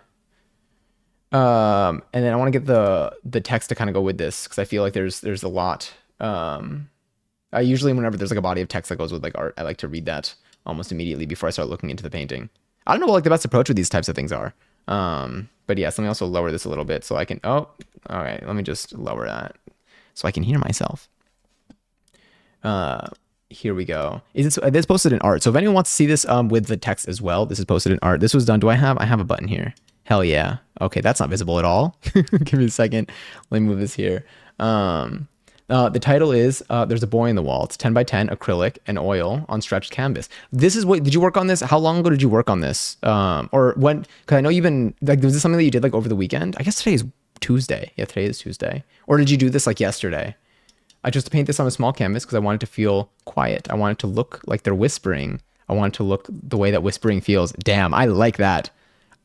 And then I want to get the text to kind of go with this because I feel like there's a lot I usually, whenever there's like a body of text that goes with like art, I like to read that almost immediately before I start looking into the painting. I don't know what like the best approach with these types of things are. But yes, let me also lower this a little bit so I can, oh, all right, let me just lower that so I can hear myself. Here we go. This posted in art. So if anyone wants to see this with the text as well, this is posted in art. This was done. I have a button here. Hell yeah. Okay, that's not visible at all. Give me a second. Let me move this here. The title is There's a Boy in the Wall. It's 10 by 10 acrylic and oil on stretched canvas. This is what, did you work on this? How long ago did you work on this? Or when, because I know you've been, like, was this something that you did like over the weekend? I guess today is Tuesday. Yeah, today is Tuesday. Or did you do this like yesterday? I chose to paint this on a small canvas because I wanted to feel quiet. I wanted to look like they're whispering. I wanted to look the way that whispering feels. Damn, I like that.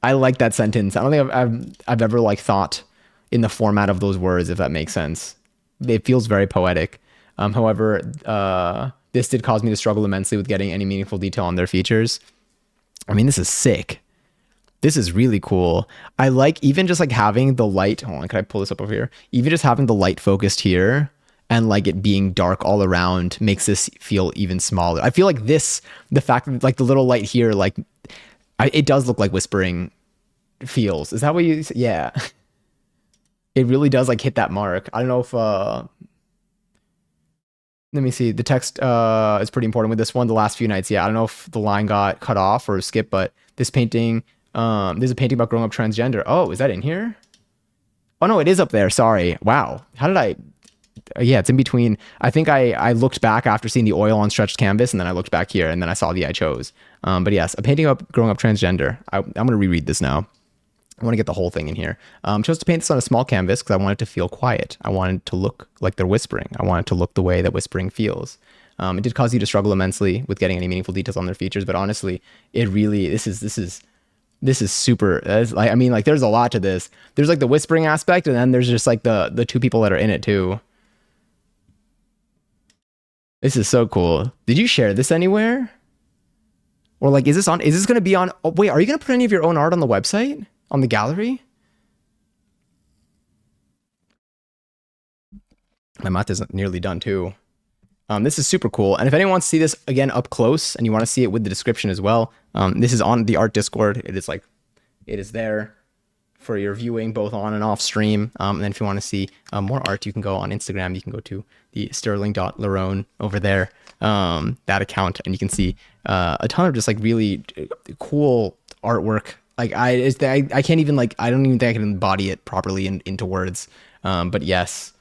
I like that sentence. I don't think I've ever like thought in the format of those words, if that makes sense. It feels very poetic. However, this did cause me to struggle immensely with getting any meaningful detail on their features. I mean, this is sick. This is really cool. I like even just like having the light. Hold on, can I pull this up over here? Even just having the light focused here and like it being dark all around makes this feel even smaller. I feel like this, the fact that like the little light here, like it does look like whispering feels. Is that what you, yeah. It really does like hit that mark. I don't know if, let me see. The text is pretty important with this one. The last few nights. Yeah. I don't know if the line got cut off or skipped, but this painting, there's a painting about growing up transgender. Oh, is that in here? Oh no, it is up there. Sorry. Wow. How did I, yeah, it's in between. I think I looked back after seeing the oil on stretched canvas, and then I looked back here, and then I saw the I chose. But yes, a painting about growing up transgender. I'm going to reread this now. I want to get the whole thing in here. Chose to paint this on a small canvas because I wanted to feel quiet. I wanted to look like they're whispering. I wanted to look the way that whispering feels. It did cause you to struggle immensely with getting any meaningful details on their features, but honestly, it really, this is super. I mean, like, there's a lot to this. There's like the whispering aspect, and then there's just like the two people that are in it too. This is so cool. Did you share this anywhere? Or like, is this going to be on, oh, wait, are you going to put any of your own art on the website? On the gallery? My math is nearly done too. This is super cool. And if anyone wants to see this again up close and you want to see it with the description as well, this is on the art Discord. It is there for your viewing both on and off stream. And then if you want to see more art, you can go on Instagram. You can go to the sterling.larone over there, that account, and you can see a ton of just like really cool artwork. Like I can't even like, I don't even think I can embody it properly into words. But yes,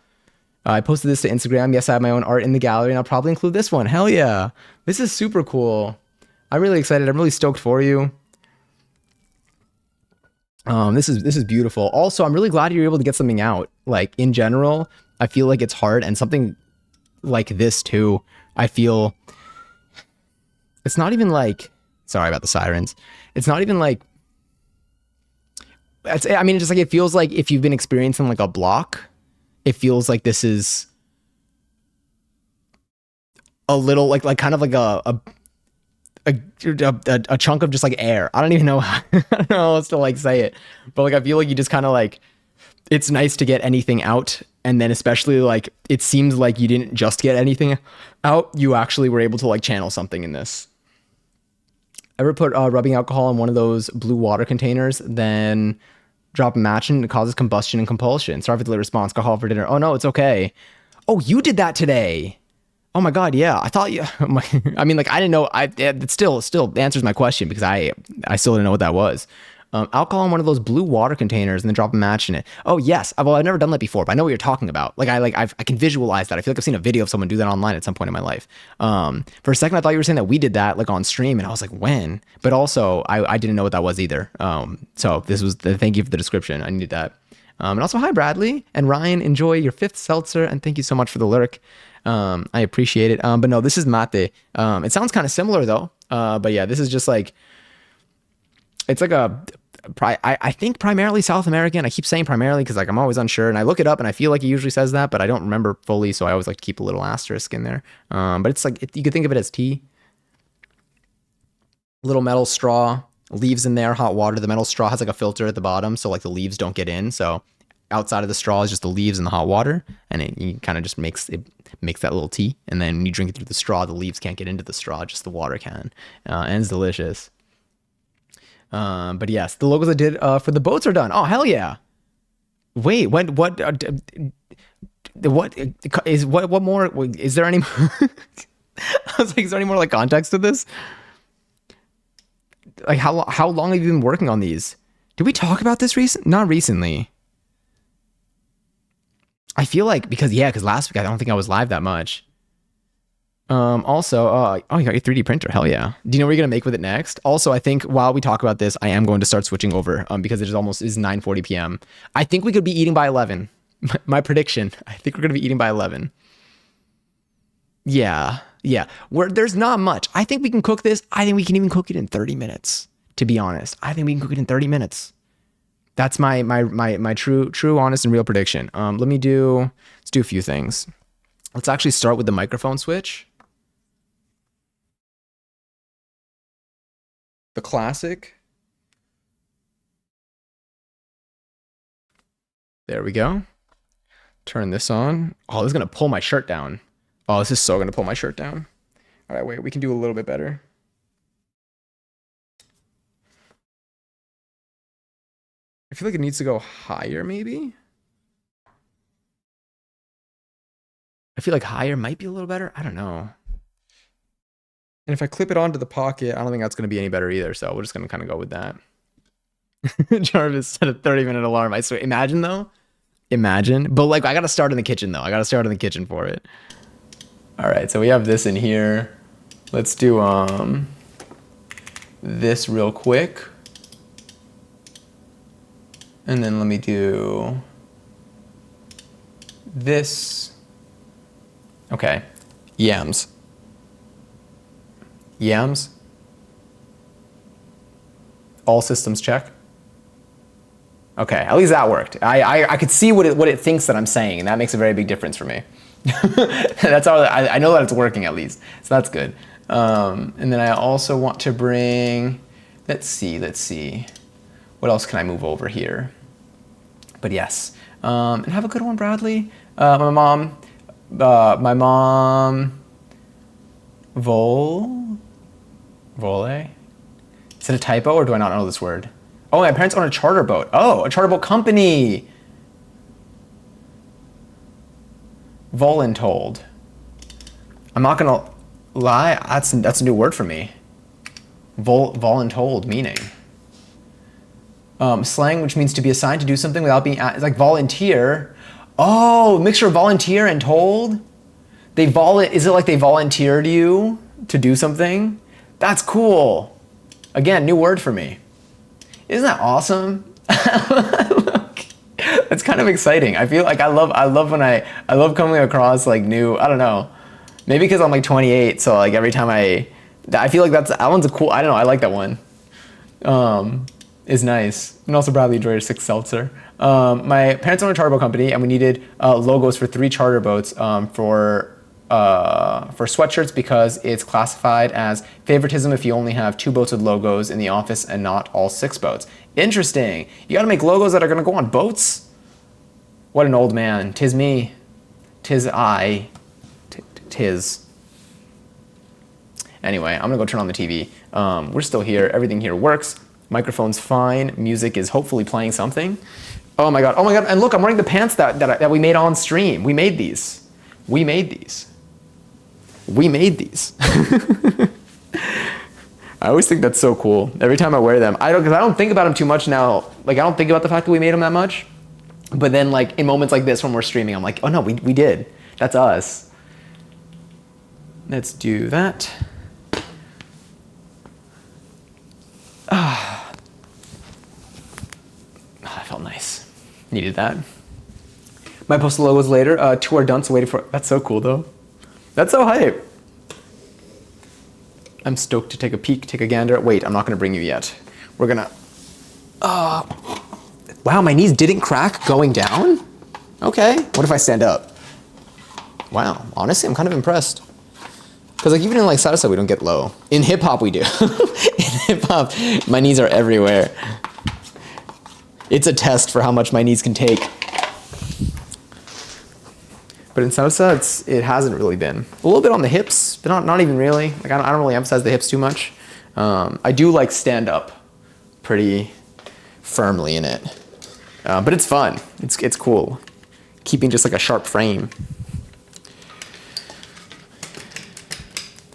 I posted this to Instagram. Yes, I have my own art in the gallery, and I'll probably include this one. Hell yeah. This is super cool. I'm really excited. I'm really stoked for you. This is beautiful. Also, I'm really glad you're able to get something out. Like in general, I feel like it's hard, and something like this too. I feel it's not even like, sorry about the sirens. It's not even like, I mean, it's just like, it feels like if you've been experiencing like a block, it feels like this is a little like kind of like a chunk of just like air. I don't even know how, I don't know how else to like say it, but like I feel like you just kind of like, it's nice to get anything out, and then especially like it seems like you didn't just get anything out, you actually were able to like channel something in this. Ever put rubbing alcohol in one of those blue water containers, then drop a match in, it causes combustion and compulsion. Sorry for the late response. Alcohol for dinner. Oh no, it's okay. Oh, you did that today. Oh my God, yeah. I thought you, I mean, like, I didn't know, it still answers my question because I still didn't know what that was. Alcohol in one of those blue water containers and then drop a match in it. Oh yes. Well, I've never done that before, but I know what you're talking about. Like I can visualize that. I feel like I've seen a video of someone do that online at some point in my life. For a second, I thought you were saying that we did that like on stream, and I was like, when? But also I didn't know what that was either. So this was thank you for the description. I needed that. And also, hi Bradley and Ryan, enjoy your 5th seltzer, and thank you so much for the lyric. I appreciate it. But no, this is mate. It sounds kind of similar though. But yeah, this is just like, it's like I think primarily South American. I keep saying primarily because like I'm always unsure, and I look it up and I feel like he usually says that, but I don't remember fully, so I always like to keep a little asterisk in there. But it's like, you could think of it as tea. Little metal straw, leaves in there, hot water. The metal straw has like a filter at the bottom, so like the leaves don't get in. So outside of the straw is just the leaves and the hot water, and it kind of just makes that little tea. And then when you drink it through the straw, the leaves can't get into the straw, just the water can, and it's delicious. But yes, the logos I did for the boats are done. Oh hell yeah! Wait, what more? Is there any? I was like, is there any more like context to this? Like how long have you been working on these? Did we talk about this not recently? I feel like because last week I don't think I was live that much. Also, oh, you got your 3D printer. Hell yeah. Do you know what you're going to make with it next? Also, I think while we talk about this, I am going to start switching over because it is 9:40 p.m. I think we could be eating by 11. My prediction. I think we're going to be eating by 11. Yeah. There's not much. I think we can cook this. I think we can even cook it in 30 minutes, to be honest. I think we can cook it in 30 minutes. That's my true, honest, and real prediction. Let's do a few things. Let's actually start with the microphone switch. The classic. There we go. Turn this on. Oh, this is gonna pull my shirt down. Oh, this is so gonna pull my shirt down. All right, wait, we can do a little bit better. I feel like it needs to go higher, maybe. I feel like higher might be a little better. I don't know. And if I clip it onto the pocket, I don't think that's going to be any better either. So we're just going to kind of go with that. Jarvis set a 30-minute alarm. I swear. Imagine though. Imagine. But like, I got to start in the kitchen though. I got to start in the kitchen for it. All right. So we have this in here. Let's do this real quick. And then let me do this. Okay. Yams. All systems check. Okay, at least that worked. I could see what it thinks that I'm saying, and that makes a very big difference for me. That's all. I know that it's working at least, so that's good. And then I also want to bring. Let's see. What else can I move over here? But yes, and have a good one, Bradley. My mom. Vole? Is it a typo or do I not know this word? Oh, my parents own a charter boat. Oh, a charter boat company. Voluntold. I'm not gonna lie, that's a new word for me. Voluntold meaning. Slang which means to be assigned to do something without being it's like volunteer. Oh, mixture of volunteer and told? Is it like they volunteered you to do something? That's cool. Again, new word for me. Isn't that awesome? It's kind of exciting. I feel like I love coming across like new, I don't know. Maybe because I'm like 28, so like every time I feel like that one's a cool, I don't know, I like that one. Is nice. And also Bradley enjoyed a 6 seltzer. My parents own a charter boat company and we needed logos for 3 charter boats for sweatshirts because it's classified as favoritism if you only have 2 boats with logos in the office and not all 6 boats. Interesting. You gotta make logos that are gonna go on boats? What an old man. 'Tis me. 'Tis I. 'Tis. Anyway, I'm gonna go turn on the TV. We're still here. Everything here works. Microphone's fine. Music is hopefully playing something. Oh my god. And look, I'm wearing the pants that we made on stream. We made these. I always think that's so cool. Every time I wear them, because I don't think about them too much now. Like I don't think about the fact that we made them that much. But then like in moments like this when we're streaming, I'm like, oh no, we did. That's us. Let's do that. That felt nice. Needed that. Might post the logos later. 2 are done, so waiting for. That's so cool though. That's so hype. I'm stoked to take a peek, take a gander. Wait, I'm not gonna bring you yet. We're gonna. Wow, my knees didn't crack going down? Okay. What if I stand up? Wow, honestly, I'm kind of impressed. Because like even in like salsa, we don't get low. In hip hop, we do. In hip hop, my knees are everywhere. It's a test for how much my knees can take. But in salsa, it hasn't really been. A little bit on the hips, but not even really. Like I don't really emphasize the hips too much. I do like stand up pretty firmly in it. But it's fun. It's cool. Keeping just like a sharp frame.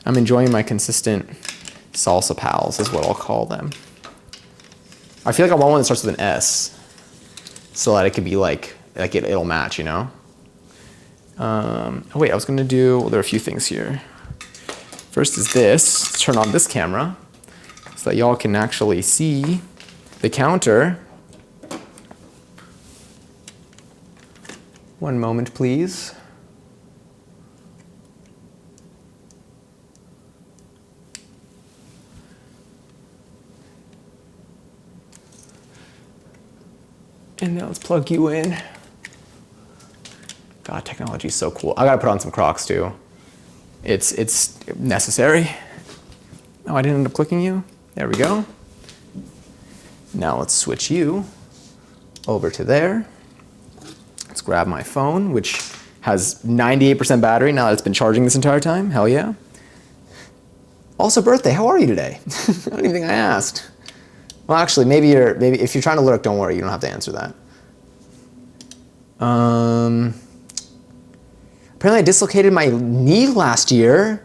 I'm enjoying my consistent salsa pals is what I'll call them. I feel like I want one that starts with an S so that it could be like it'll match, you know? Oh wait, I was gonna do, well, there are a few things here. First is this, let's turn on this camera so that y'all can actually see the counter. One moment, please. And now let's plug you in. God, technology is so cool. I gotta put on some Crocs too. It's necessary. Oh, I didn't end up clicking you. There we go. Now let's switch you over to there. Let's grab my phone, which has 98% battery now that it's been charging this entire time. Hell yeah. Also birthday, how are you today? I don't even think I asked. Well, actually, maybe if you're trying to look, don't worry, you don't have to answer that. Apparently I dislocated my knee last year.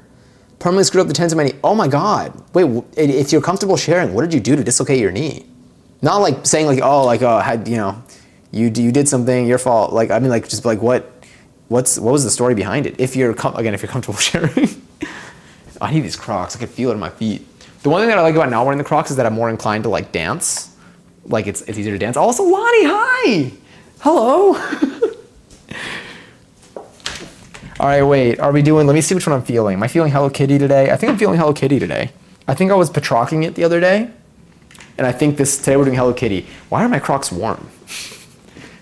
Permanently screwed up the tendons of my knee. Oh my God. Wait, if you're comfortable sharing, what did you do to dislocate your knee? Not like saying like, oh, like, you know, you did something, your fault. Like, I mean, like, just like what was the story behind it? If you're comfortable sharing. I need these Crocs. I can feel it in my feet. The one thing that I like about not wearing the Crocs is that I'm more inclined to like dance. Like it's easier to dance. Also, Lonnie, hi. Hello. All right, wait, let me see which one I'm feeling. Am I feeling Hello Kitty today? I think I'm feeling Hello Kitty today. I think I was Petrocking it the other day. And I think today we're doing Hello Kitty. Why are my Crocs warm?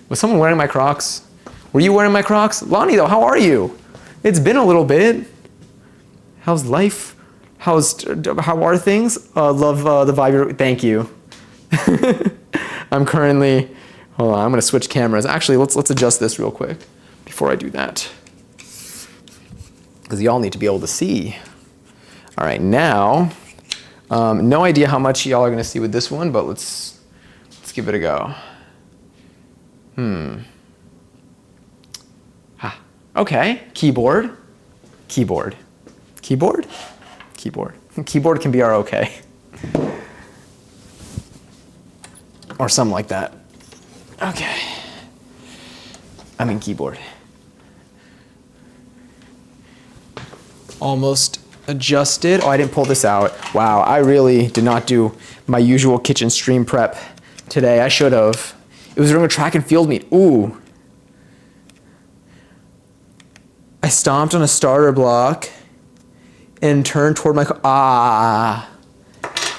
Was someone wearing my Crocs? Were you wearing my Crocs? Lonnie though, how are you? It's been a little bit. How's life? How are things? Love the vibe. Thank you. I'm currently, hold on, I'm gonna switch cameras. Actually, let's adjust this real quick before I do that. Because y'all need to be able to see. All right, now, no idea how much y'all are gonna see with this one, but let's give it a go. Okay, keyboard. Keyboard can be our okay. Or something like that. Okay. I mean keyboard. Almost adjusted. Oh, I didn't pull this out. Wow, I really did not do my usual kitchen stream prep today. I should have. It was during a track and field meet. Ooh. I stomped on a starter block and turned toward my,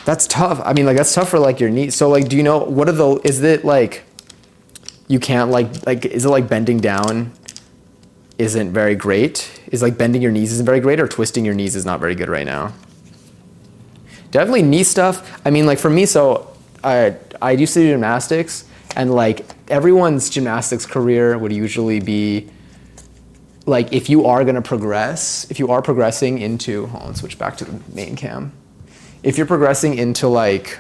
that's tough. I mean, like, that's tough for, like, your knee. So, like, do you know, is it, like, you can't, is it, like, bending down isn't very great? Is, like, bending your knees isn't very great, or twisting your knees is not very good right now? Definitely knee stuff. I mean, like, for me, so I used to do gymnastics, and, like, everyone's gymnastics career would usually be, like, if you are progressing into, hold on, switch back to the main cam. If you're progressing into like,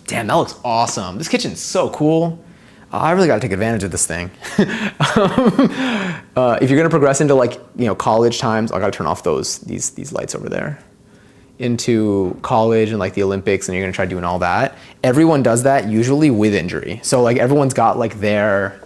damn, that looks awesome. This kitchen's so cool. I really gotta take advantage of this thing. If you're gonna progress into like, you know, college times, I gotta turn off these lights over there. Into college and like the Olympics, and you're gonna try doing all that. Everyone does that usually with injury. So like everyone's got like their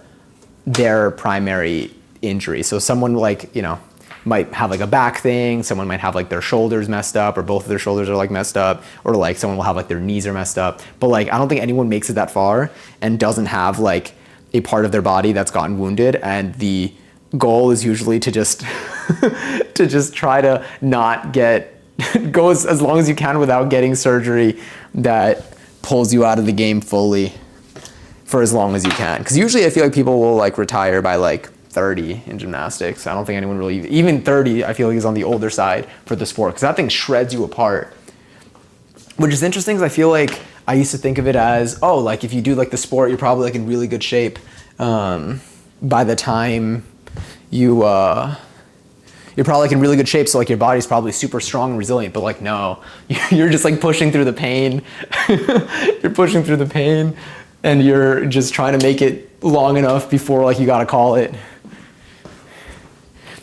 primary injury. So someone like, you know, might have like a back thing, someone might have like their shoulders messed up, or both of their shoulders are like messed up, or like someone will have like their knees are messed up. But like, I don't think anyone makes it that far and doesn't have like a part of their body that's gotten wounded. And the goal is usually to just, to just try to not go as long as you can without getting surgery that pulls you out of the game fully for as long as you can. Because usually I feel like people will like retire by like 30 in gymnastics. I don't think anyone really, even 30, I feel like is on the older side for the sport, because that thing shreds you apart. Which is interesting, because I feel like I used to think of it as, oh, like if you do like the sport, you're probably like in really good shape by the time you're probably like in really good shape, so like your body's probably super strong and resilient, but like no, you're just like pushing through the pain. You're pushing through the pain and you're just trying to make it long enough before like you gotta call it.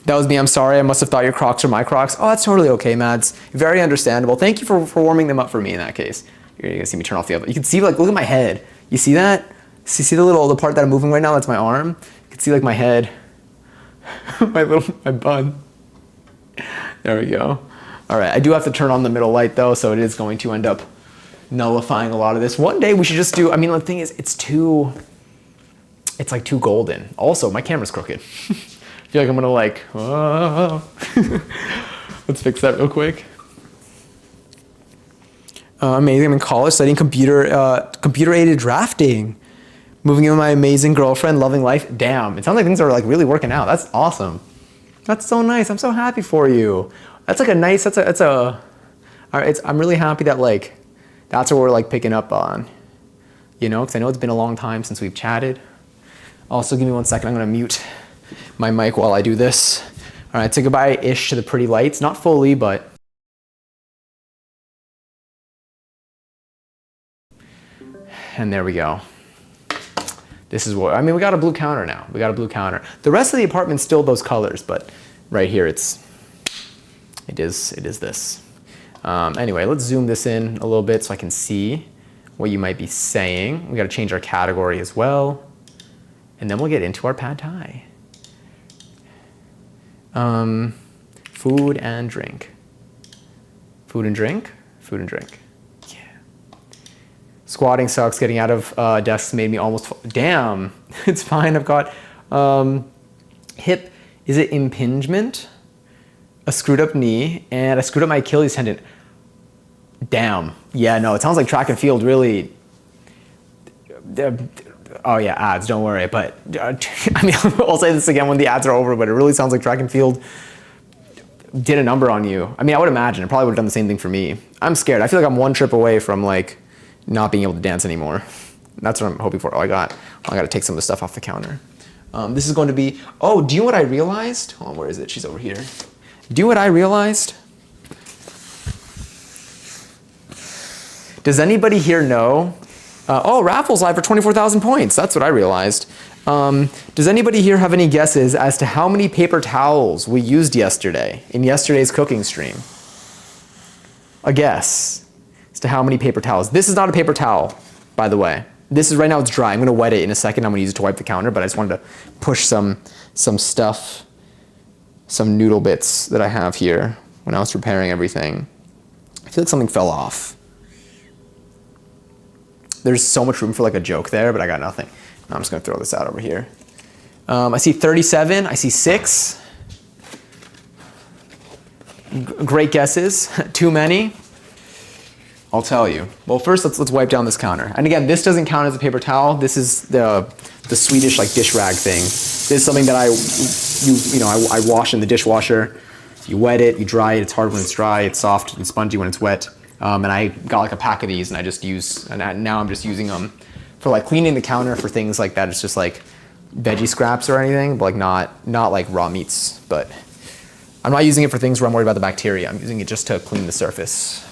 That was me, I'm sorry, I must have thought your Crocs were my Crocs. Oh, that's totally okay, Mads. Very understandable. Thank you for warming them up for me in that case. You're gonna see me turn off the oven. You can see, like, look at my head. You see that? See the part that I'm moving right now? That's my arm. You can see like my head, my bun. There we go. All right, I do have to turn on the middle light though, so it is going to end up nullifying a lot of this. One day we should just do, I mean, the thing is, it's like too golden. Also, my camera's crooked. I feel like I'm gonna like, oh. Let's fix that real quick. Amazing, I'm in college studying computer-aided drafting. Moving in with my amazing girlfriend, loving life. Damn, it sounds like things are like really working out. That's awesome. That's so nice. I'm so happy for you. That's like a nice, all right, I'm really happy that like, that's what we're like picking up on, you know, because I know it's been a long time since we've chatted. Also, give me 1 second. I'm gonna mute my mic while I do this. All right, say goodbye-ish to the pretty lights. Not fully, but. And there we go. This is what, I mean, we got a blue counter now. We got a blue counter. The rest of the apartment's still those colors, but right here it is this. Anyway, let's zoom this in a little bit so I can see what you might be saying. We got to change our category as well. And then we'll get into our pad thai. Food and drink. Food and drink? Food and drink. Yeah. Squatting sucks. Getting out of desks made me almost fall. Damn. It's fine. I've got hip, is it impingement? A screwed up knee, and I screwed up my Achilles tendon. Damn. Yeah, no, it sounds like track and field really. Oh yeah, ads, don't worry. But I mean, I'll say this again when the ads are over, but it really sounds like track and field did a number on you. I mean, I would imagine it probably would have done the same thing for me. I'm scared. I feel like I'm one trip away from like not being able to dance anymore. That's what I'm hoping for. I got to take some of the stuff off the counter. This is going to be, oh, do you know what I realized? Hold on, where is it? She's over here. Do you know what I realized? Does anybody here know? Oh, Raffles live for 24,000 points. That's what I realized. Does anybody here have any guesses as to how many paper towels we used yesterday in yesterday's cooking stream? A guess as to how many paper towels. This is not a paper towel, by the way. This is, right now it's dry. I'm gonna wet it in a second. I'm gonna use it to wipe the counter, but I just wanted to push some stuff, some noodle bits that I have here when I was preparing everything. I feel like something fell off. There's so much room for like a joke there, but I got nothing. I'm just gonna throw this out over here. I see 37, I see 6. Great guesses, too many. I'll tell you. Well, first let's wipe down this counter. And again, this doesn't count as a paper towel. This is the Swedish like dish rag thing. This is something that I wash in the dishwasher. You wet it, you dry it. It's hard when it's dry. It's soft and spongy when it's wet. And I got like a pack of these, and I just use. And now I'm just using them for like cleaning the counter for things like that. It's just like veggie scraps or anything, but like not like raw meats. But I'm not using it for things where I'm worried about the bacteria. I'm using it just to clean the surface.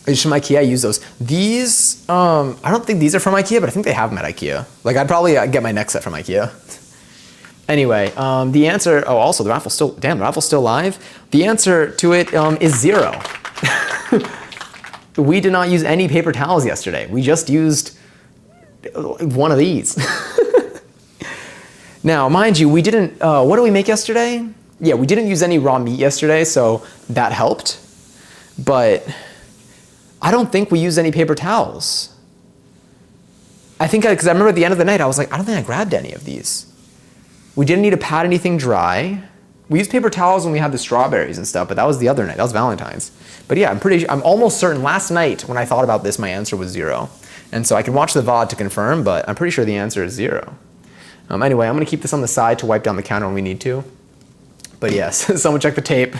It's from IKEA, I use those. These, I don't think these are from IKEA, but I think they have them at IKEA. Like I'd probably get my next set from IKEA. Anyway, the answer, oh also the raffle's still live. The answer to it is 0. We did not use any paper towels yesterday. We just used one of these. Now, mind you, we didn't, what did we make yesterday? Yeah, we didn't use any raw meat yesterday, so that helped. But I don't think we used any paper towels. I think, because I remember at the end of the night, I was like, I don't think I grabbed any of these. We didn't need to pat anything dry. We used paper towels when we had the strawberries and stuff, but that was the other night. That was Valentine's. But yeah, I'm almost certain last night when I thought about this, my answer was 0. And so I can watch the VOD to confirm, but I'm pretty sure the answer is 0. Anyway, I'm gonna keep this on the side to wipe down the counter when we need to. But yes, someone check the tape.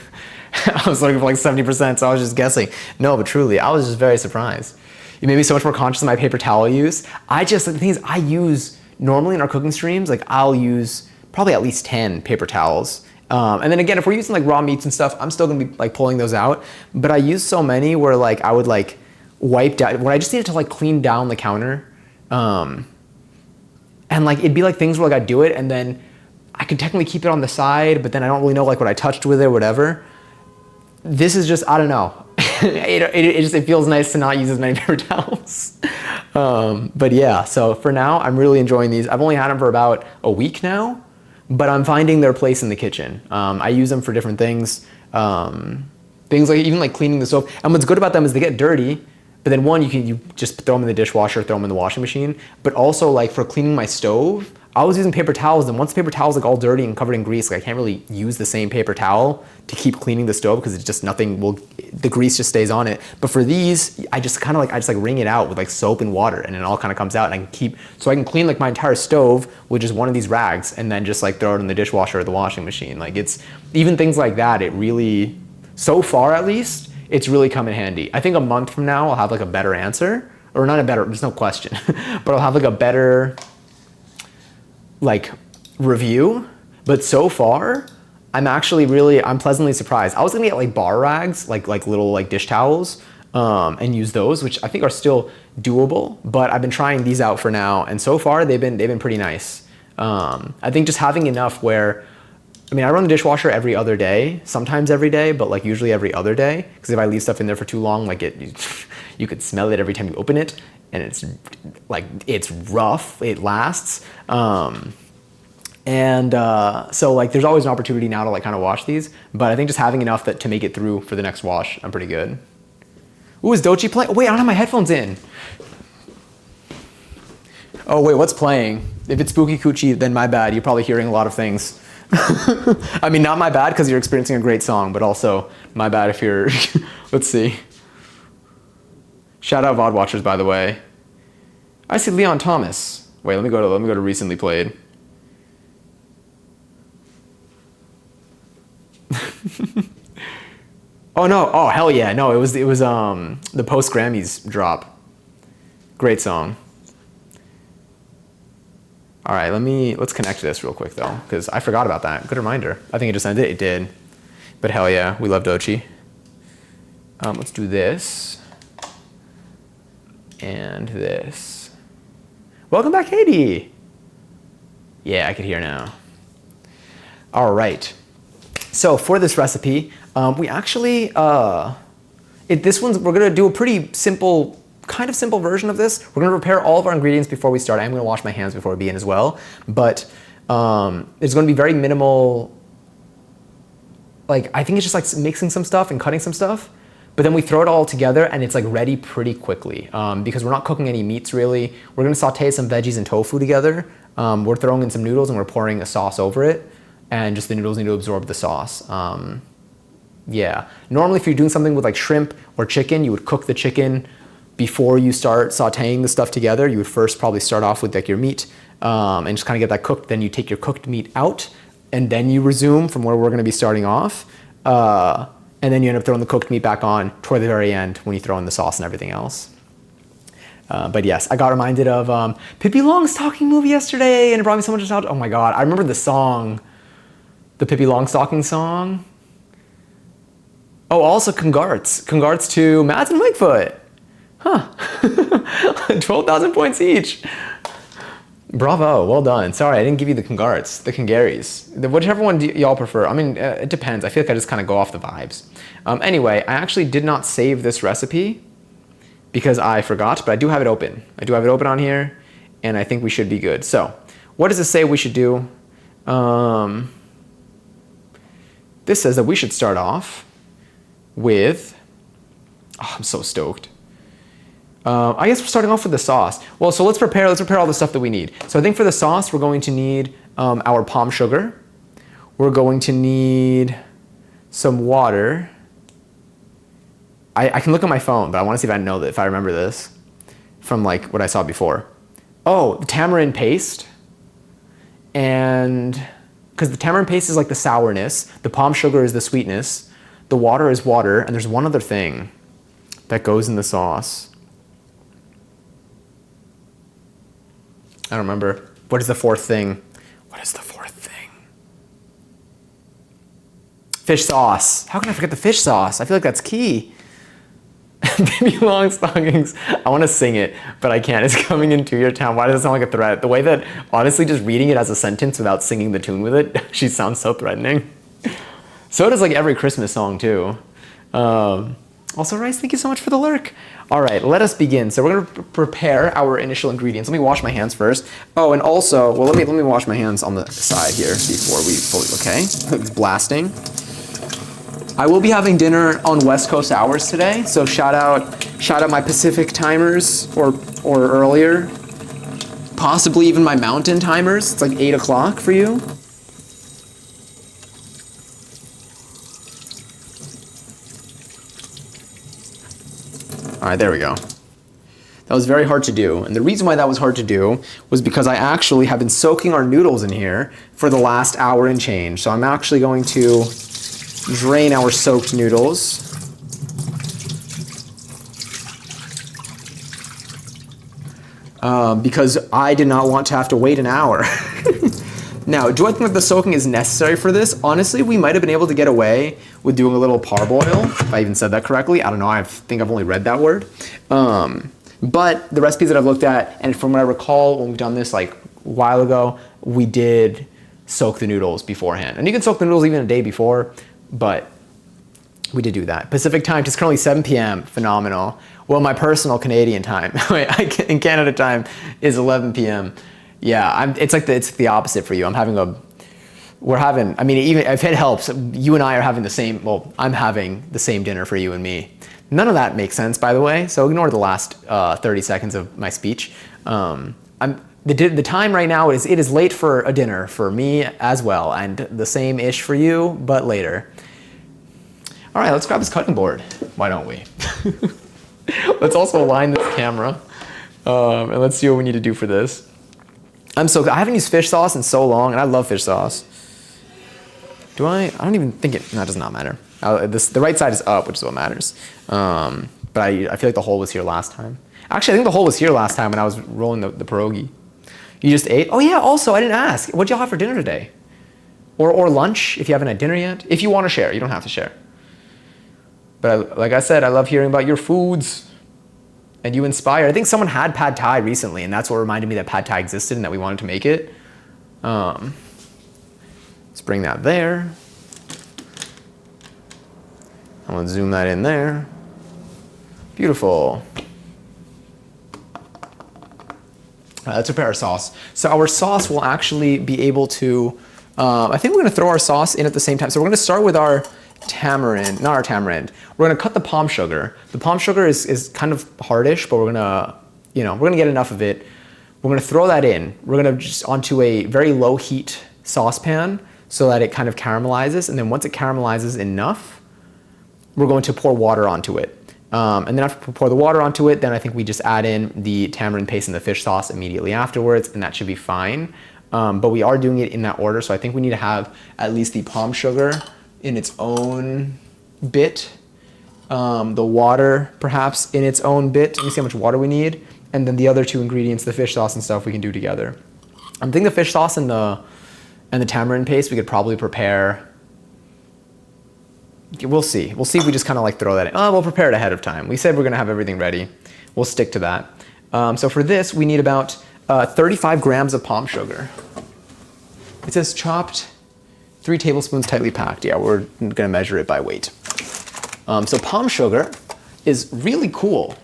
I was looking for like 70%, so I was just guessing. No, but truly, I was just very surprised. You made me so much more conscious of my paper towel use. The thing is, I use, normally in our cooking streams, like I'll use probably at least 10 paper towels. And then again, if we're using like raw meats and stuff, I'm still gonna be like pulling those out. But I use so many where like I would like wipe down when I just needed to like clean down the counter. And like it'd be like things where like I do it and then I could technically keep it on the side, but then I don't really know like what I touched with it or whatever. This is just, I don't know. it feels nice to not use as many paper towels. But yeah, so for now, I'm really enjoying these. I've only had them for about a week now, but I'm finding their place in the kitchen. I use them for different things. Things like even like cleaning the stove. And what's good about them is they get dirty, but then one, you just throw them in the dishwasher, throw them in the washing machine. But also like for cleaning my stove, I was using paper towels, and once the paper towel's like all dirty and covered in grease, like I can't really use the same paper towel to keep cleaning the stove because it's just the grease just stays on it. But for these, I just wring it out with like soap and water, and it all kind of comes out, and I can clean like my entire stove with just one of these rags and then just like throw it in the dishwasher or the washing machine. Like it's even things like that, it really, so far at least, it's really come in handy. I think a month from now, I'll have like a better answer, or not a better, there's no question, but I'll have like a better like review. But so far I'm pleasantly surprised. I was gonna get like bar rags, like little like dish towels, and use those, which I think are still doable, but I've been trying these out for now, and so far they've been pretty nice. I think just having enough where, I mean, I run the dishwasher every other day, sometimes every day, but like usually every other day, because if I leave stuff in there for too long, like you could smell it every time you open it, and it's rough, it lasts. So like there's always an opportunity now to like kind of wash these, but I think just having enough to make it through for the next wash, I'm pretty good. Ooh, is Doechii playing? Oh, wait, I don't have my headphones in. Oh wait, what's playing? If it's Spooky Coochie, then my bad. You're probably hearing a lot of things. I mean, not my bad because you're experiencing a great song, but also my bad if you're, let's see. Shout out VOD watchers, by the way. I see Leon Thomas. Wait, let me go to recently played. Oh no! Oh hell yeah! No, it was the post Grammys drop. Great song. All right, let's connect to this real quick though, because I forgot about that. Good reminder. I think it just ended. It did. But hell yeah, we love Doechii. Let's do this. And this. Welcome back, Katie. Yeah, I can hear now. All right. So for this recipe, we actually, we're gonna do a pretty simple, kind of simple version of this. We're gonna prepare all of our ingredients before we start. I'm gonna wash my hands before we begin as well. But it's gonna be very minimal. Like, I think it's just like mixing some stuff and cutting some stuff. But then we throw it all together and it's like ready pretty quickly because we're not cooking any meats really. We're gonna saute some veggies and tofu together. We're throwing in some noodles and we're pouring a sauce over it. And just the noodles need to absorb the sauce. Yeah, normally if you're doing something with like shrimp or chicken, you would cook the chicken before you start sauteing the stuff together. You would first probably start off with like your meat and just kind of get that cooked. Then you take your cooked meat out and then you resume from where we're gonna be starting off. And then you end up throwing the cooked meat back on toward the very end when you throw in the sauce and everything else. But yes, I got reminded of Pippi Longstocking movie yesterday, and it brought me so much nostalgia. Oh my God, I remember the song, the Pippi Longstocking song. Oh, also Congarts to Mads and Wigfoot. Huh, 12,000 points each. Bravo, well done. Sorry, I didn't give you the Congarts, the Congaries. Whichever one y'all prefer. I mean, it depends. I feel like I just kind of go off the vibes. Anyway, I actually did not save this recipe because I forgot, but I do have it open. I do have it open on here, and I think we should be good. So, what does it say we should do? This says that we should start off with, oh, I'm so stoked. I guess we're starting off with the sauce. Well, so let's prepare all the stuff that we need. So I think for the sauce, we're going to need our palm sugar. We're going to need some water. I can look at my phone, but I want to see if I remember this from like what I saw before. Oh, the tamarind paste. And because the tamarind paste is like the sourness, the palm sugar is the sweetness, the water is water, and there's one other thing that goes in the sauce. I don't remember. What is the fourth thing? What is the fourth thing? Fish sauce. How can I forget the fish sauce? I feel like that's key. Baby long stockings. I want to sing it, but I can't. It's coming into your town. Why does it sound like a threat? The way that, honestly, just reading it as a sentence without singing the tune with it, she sounds so threatening. So does like every Christmas song too. Also, Rice, thank you so much for the lurk. All right, let us begin. So we're gonna prepare our initial ingredients. Let me wash my hands first. Oh, and also, well, let me wash my hands on the side here before we fully, okay? Blasting. I will be having dinner on West Coast hours today, so shout out my Pacific timers or earlier, possibly even my mountain timers. It's like 8 o'clock for you. All right, there we go. That was very hard to do, and the reason why that was hard to do was because I actually have been soaking our noodles in here for the last hour and change. So I'm actually going to drain our soaked noodles. Because I did not want to have to wait an hour. Now, do I think that the soaking is necessary for this? Honestly, we might have been able to get away with doing a little parboil, if I even said that correctly. I don't know, I think I've only read that word. But the recipes that I've looked at, and from what I recall when we've done this like a while ago, we did soak the noodles beforehand. And you can soak the noodles even a day before, but we did do that. Pacific time, it's currently 7 p.m., phenomenal. Well, my personal Canadian time, in Canada time, is 11 p.m. Yeah, it's the opposite for you. I mean, even if it helps, you and I are having the same, well, I'm having the same dinner for you and me. None of that makes sense, by the way, so ignore the last 30 seconds of my speech. The time right now it is late for a dinner for me as well, and the same-ish for you, but later. All right, let's grab this cutting board. Why don't we? Let's also align this camera, and let's see what we need to do for this. I haven't used fish sauce in so long, and I love fish sauce. Do I? I don't even think it, no, it does not matter. The right side is up, which is what matters. But I feel like the hole was here last time. Actually, I think the hole was here last time when I was rolling the pierogi. You just ate? Oh yeah, also, I didn't ask. What'd y'all have for dinner today? Or lunch, if you haven't had dinner yet. If you want to share, you don't have to share. But like I said, I love hearing about your foods. And you inspire. I think someone had pad thai recently, and that's what reminded me that pad thai existed and that we wanted to make it. Let's bring that there. I'm gonna zoom that in there. Beautiful. All right, let's prepare our sauce. So our sauce will actually be able to, I think we're gonna throw our sauce in at the same time. So we're gonna start with our tamarind, not our tamarind. We're gonna cut the palm sugar. The palm sugar is kind of hardish, but we're gonna get enough of it. We're gonna throw that in. We're gonna just onto a very low heat saucepan so that it kind of caramelizes. And then once it caramelizes enough, we're going to pour water onto it. And then after we pour the water onto it, then I think we just add in the tamarind paste and the fish sauce immediately afterwards, and that should be fine. But we are doing it in that order, so I think we need to have at least the palm sugar in its own bit, the water perhaps in its own bit. Let me see how much water we need, and then the other two ingredients, the fish sauce and stuff, we can do together. I'm thinking the fish sauce and the tamarind paste we could probably prepare. We'll see. We'll see if we just kind of like throw that in. Oh, we'll prepare it ahead of time. We said we're gonna have everything ready. We'll stick to that. So for this, we need about 35 grams of palm sugar. It says chopped, 3 tablespoons tightly packed. Yeah, we're gonna measure it by weight. So palm sugar is really cool.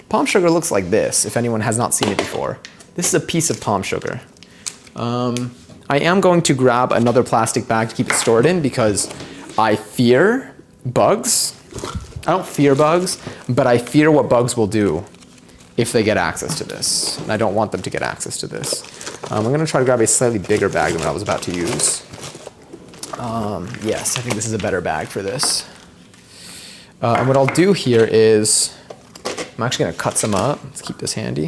Palm sugar looks like this, if anyone has not seen it before. This is a piece of palm sugar. I am going to grab another plastic bag to keep it stored in because I fear bugs. I don't fear bugs, but I fear what bugs will do if they get access to this. And I don't want them to get access to this. I'm gonna try to grab a slightly bigger bag than what I was about to use. Yes, I think this is a better bag for this. And what I'll do here is, I'm actually gonna cut some up. Let's keep this handy.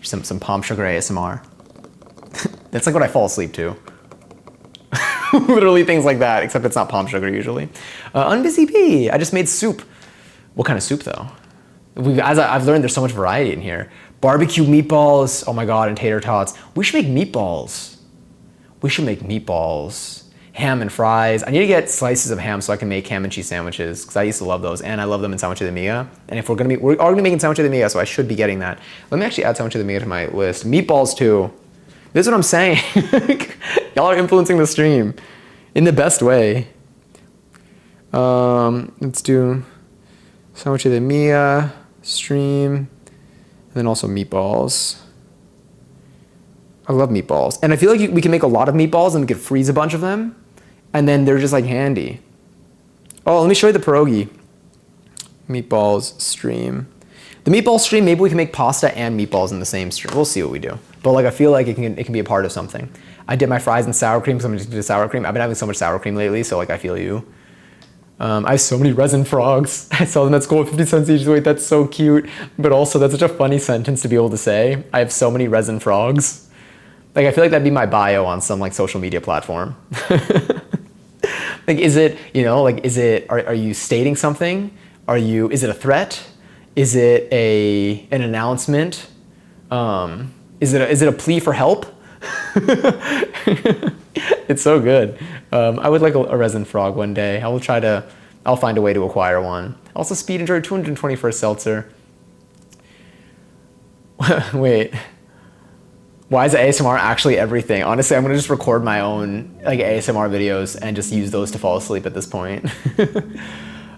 Some palm sugar ASMR. That's like what I fall asleep to. Literally things like that, except it's not palm sugar usually. Unbusy bee, I just made soup. What kind of soup though? As I've learned, there's so much variety in here. Barbecue meatballs, oh my God, and tater tots. We should make meatballs. We should make meatballs, ham and fries. I need to get slices of ham so I can make ham and cheese sandwiches because I used to love those and I love them in Sandwich de Mia. And if we're already making Sandwich de Mia, so I should be getting that. Let me actually add Sandwich de Mia to my list. Meatballs too. This is what I'm saying. Y'all are influencing the stream in the best way. Let's do Sandwich de Mia, stream, and then also meatballs. I love meatballs. And I feel like we can make a lot of meatballs and we could freeze a bunch of them. And then they're just like handy. Oh, let me show you the pierogi. Meatballs stream. The meatball stream, maybe we can make pasta and meatballs in the same stream. We'll see what we do. But like I feel like it can be a part of something. I did my fries in sour cream because I'm addicted to sour cream. I've been having so much sour cream lately, so like I feel you. I have so many resin frogs. I sell them at school at 50 cents each. Wait, that's so cute. But also that's such a funny sentence to be able to say. I have so many resin frogs. Like, I feel like that'd be my bio on some, like, social media platform. Like, is it, you know, like, are you stating something? Is it a threat? Is it an announcement? Is it a plea for help? It's so good. I would like a resin frog one day. I'll find a way to acquire one. Also, Speed enjoyed 221st seltzer. Wait. Why is ASMR actually everything? Honestly, I'm gonna just record my own like ASMR videos and just use those to fall asleep at this point.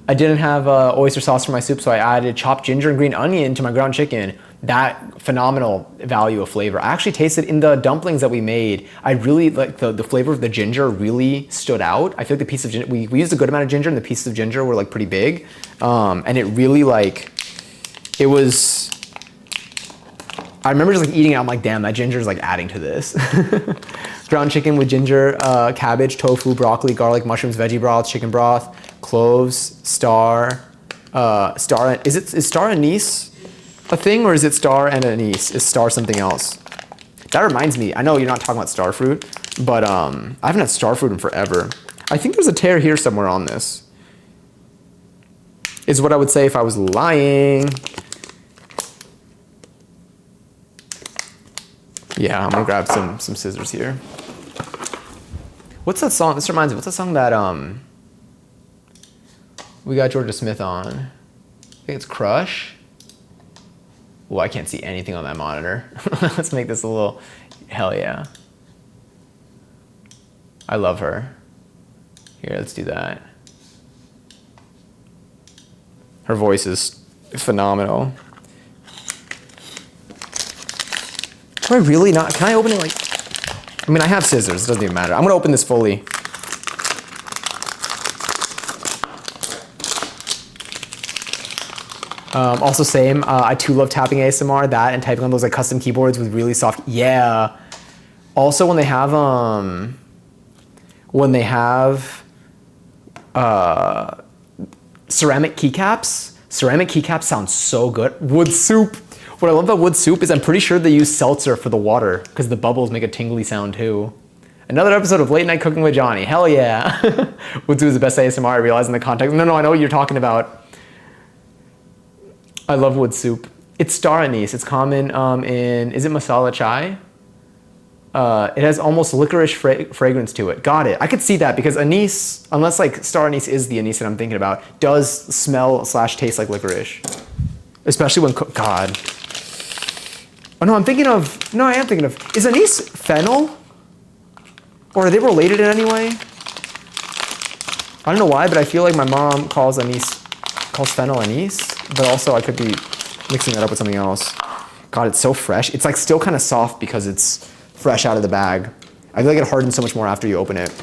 I didn't have oyster sauce for my soup, so I added chopped ginger and green onion to my ground chicken. That phenomenal value of flavor. I actually tasted in the dumplings that we made. I really like the flavor of the ginger really stood out. I feel like the piece of ginger, we used a good amount of ginger and the pieces of ginger were like pretty big. And it really it was, I remember just like eating it, I'm like, damn, that ginger is like adding to this. Ground chicken with ginger, cabbage, tofu, broccoli, garlic, mushrooms, veggie broth, chicken broth, cloves, is star anise a thing, or is it star and anise? Is star something else? That reminds me, I know you're not talking about star fruit, but I haven't had star fruit in forever. I think there's a tear here somewhere on this, is what I would say if I was lying. Yeah, I'm gonna grab some scissors here. What's that song? This reminds me, what's that song that we got Georgia Smith on? I think it's Crush. Oh, I can't see anything on that monitor. Let's make this a little, hell yeah. I love her. Here, let's do that. Her voice is phenomenal. Do I really not? Can I open it like? I mean, I have scissors. It doesn't even matter. I'm gonna open this fully. Also, same. I too love tapping ASMR. That and typing on those like custom keyboards with really soft. Yeah. Also, when they have ceramic keycaps. Ceramic keycaps sound so good. Wood soup. What I love about wood soup is I'm pretty sure they use seltzer for the water because the bubbles make a tingly sound too. Another episode of Late Night Cooking with Johnny. Hell yeah. Wood soup is the best ASMR, I realize in the context. No, I know what you're talking about. I love wood soup. It's star anise. It's common is it masala chai? It has almost licorice fragrance to it. Got it. I could see that because anise, unless like star anise is the anise that I'm thinking about, does smell / taste like licorice. Especially when cooked. God. Oh no, I am thinking of, is anise fennel? Or are they related in any way? I don't know why, but I feel like my mom calls fennel anise, but also I could be mixing that up with something else. God, it's so fresh. It's like still kind of soft because it's fresh out of the bag. I feel like it hardens so much more after you open it.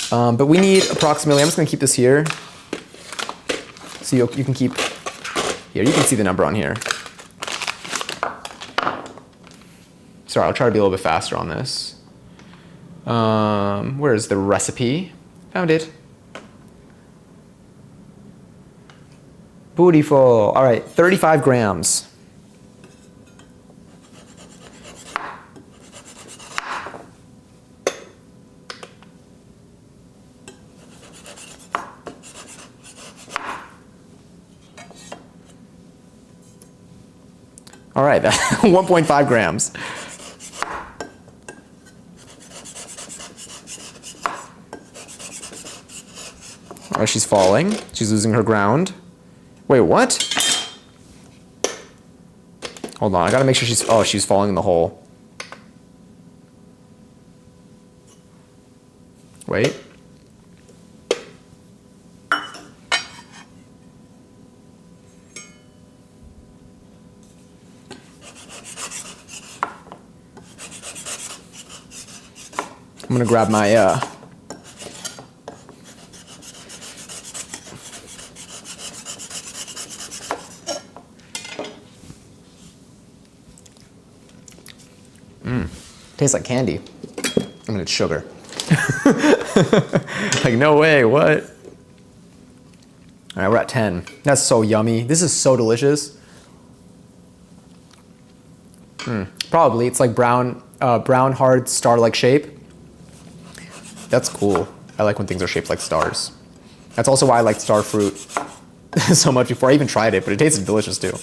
But we need approximately, I'm just gonna keep this here. So you can keep, here, you can see the number on here. Sorry, I'll try to be a little bit faster on this. Where is the recipe? Found it. Beautiful. All right, 35 grams. All right, 1.5 grams. Oh, she's falling. She's losing her ground. Wait, what? Hold on, I gotta make sure she's... Oh, she's falling in the hole. Wait. I'm gonna grab my tastes like candy. I mean, it's sugar. Like, no way, what? All right, we're at 10. That's so yummy. This is so delicious. Probably, it's like brown, hard star-like shape. That's cool. I like when things are shaped like stars. That's also why I liked star fruit so much before I even tried it, but it tasted delicious too.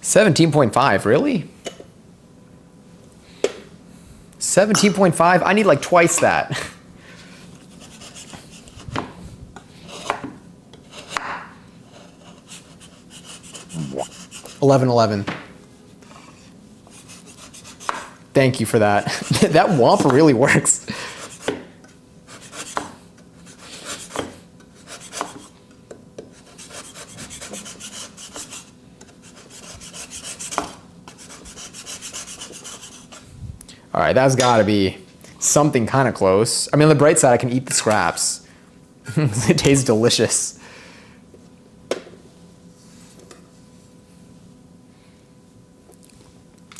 $17.5, really? 17.5? I need like twice that. $11.11. Thank you for that. That Whomp really works. All right, that's gotta be something kind of close. I mean, on the bright side, I can eat the scraps. It tastes delicious.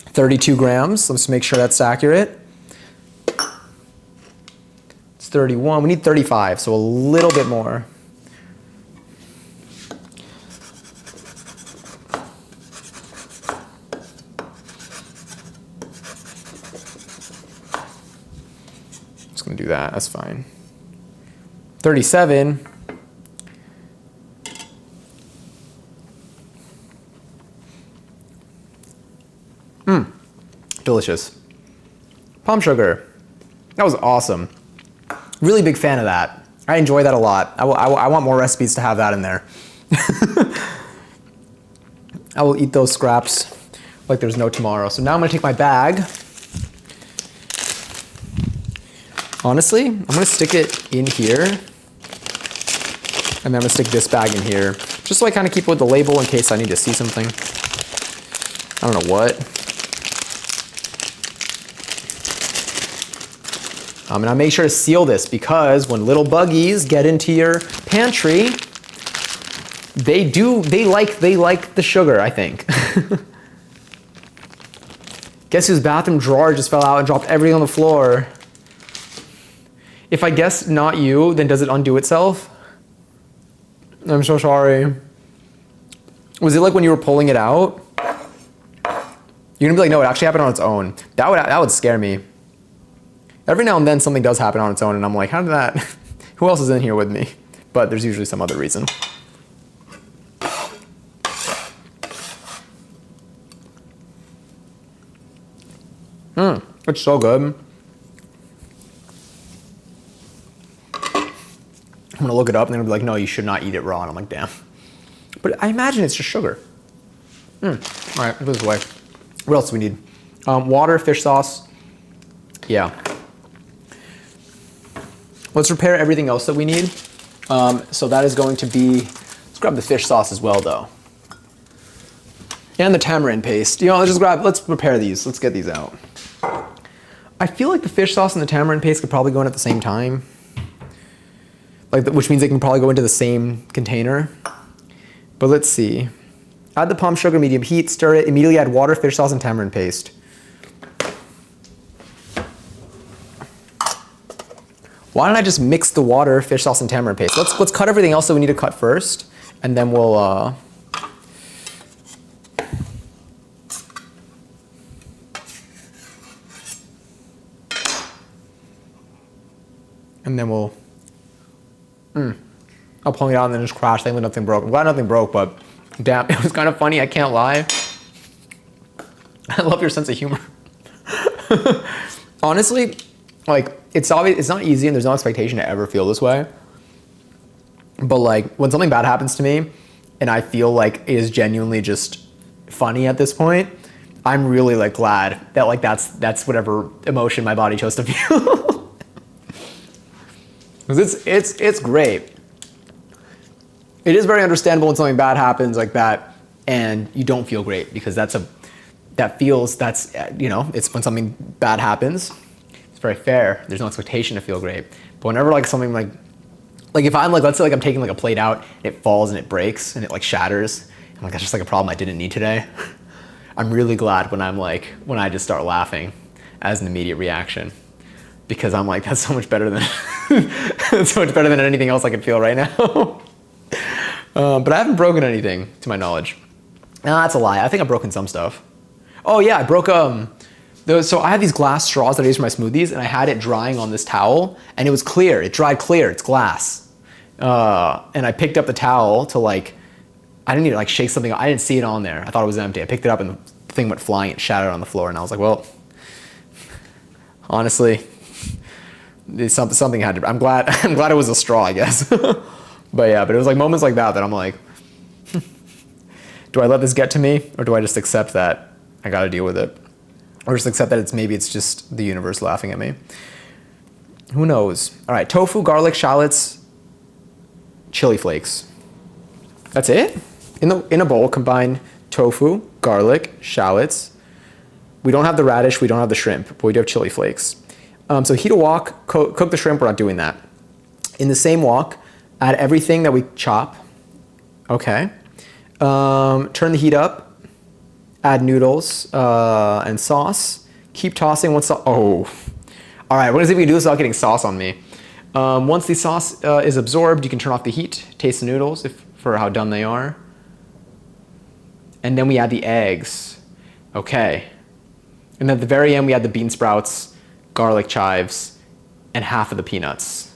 $32 grams. Let's make sure that's accurate. It's 31. We need 35, so a little bit more. Just gonna do that. That's fine. 37. Delicious. Palm sugar. That was awesome. Really big fan of that. I enjoy that a lot. I want more recipes to have that in there. I will eat those scraps like there's no tomorrow. So now I'm gonna take my bag. Honestly, I'm gonna stick it in here. And then I'm gonna stick this bag in here. Just so I kind of keep it with the label in case I need to see something. I don't know what. And I make sure to seal this because when little buggies get into your pantry, they like the sugar, I think. Guess whose bathroom drawer just fell out and dropped everything on the floor? If I guess not you, then does it undo itself? I'm so sorry. Was it like when you were pulling it out? You're gonna be like, no, it actually happened on its own. That would scare me. Every now and then something does happen on its own and I'm like, how did that, who else is in here with me? But there's usually some other reason. It's so good. I'm gonna look it up and they're gonna be like, no, you should not eat it raw. And I'm like, damn. But I imagine it's just sugar. All right, put this away. What else do we need? Water, fish sauce. Yeah. Let's prepare everything else that we need. So that is going to be, let's grab the fish sauce as well though. And the tamarind paste. You know, let's prepare these. Let's get these out. I feel like the fish sauce and the tamarind paste could probably go in at the same time. Which means they can probably go into the same container. But let's see. Add the palm sugar, medium heat, stir it, immediately add water, fish sauce, and tamarind paste. Why don't I just mix the water, fish sauce, and tamarind paste? Let's cut everything else that we need to cut first, and then we'll And then I'll pull it out and then just crash. Thankfully nothing broke. I'm glad nothing broke, but damn, it was kind of funny. I can't lie. I love your sense of humor. Honestly, like it's not easy and there's no expectation to ever feel this way. But like when something bad happens to me and I feel like it is genuinely just funny at this point, I'm really like glad that like that's whatever emotion my body chose to feel. Because it's great. It is very understandable when something bad happens like that and you don't feel great, because it's when something bad happens, it's very fair. There's no expectation to feel great. But whenever like something like if I'm like, let's say like I'm taking like a plate out, it falls and it breaks and it like shatters, I'm like, that's just like a problem I didn't need today. I'm really glad when I just start laughing as an immediate reaction, because I'm like, that's so much better than anything else I could feel right now. But I haven't broken anything to my knowledge. No, that's a lie. I think I've broken some stuff. Oh yeah, I broke so I have these glass straws that I use for my smoothies, and I had it drying on this towel, and it was clear. It dried clear. It's glass. And I picked up the towel to like, I didn't need to like shake something. I didn't see it on there. I thought it was empty. I picked it up and the thing went flying. It shattered on the floor, and I was like, well, honestly, something had to. I'm glad it was a straw, I guess. But yeah, but it was like moments like that I'm like, do I let this get to me, or do I just accept that I got to deal with it, or just accept that maybe it's just the universe laughing at me? Who knows? All right, tofu, garlic, shallots, chili flakes. That's it. In a bowl, combine tofu, garlic, shallots. We don't have the radish, we don't have the shrimp, but we do have chili flakes. So heat a wok, cook the shrimp. We're not doing that. In the same wok, add everything that we chop. Okay. Turn the heat up. Add noodles and sauce. Keep tossing once. Oh, all right. We're gonna see if we can do this without getting sauce on me. Once the sauce is absorbed, you can turn off the heat. Taste the noodles for how done they are. And then we add the eggs. Okay. And then at the very end, we add the bean sprouts, garlic chives, and half of the peanuts.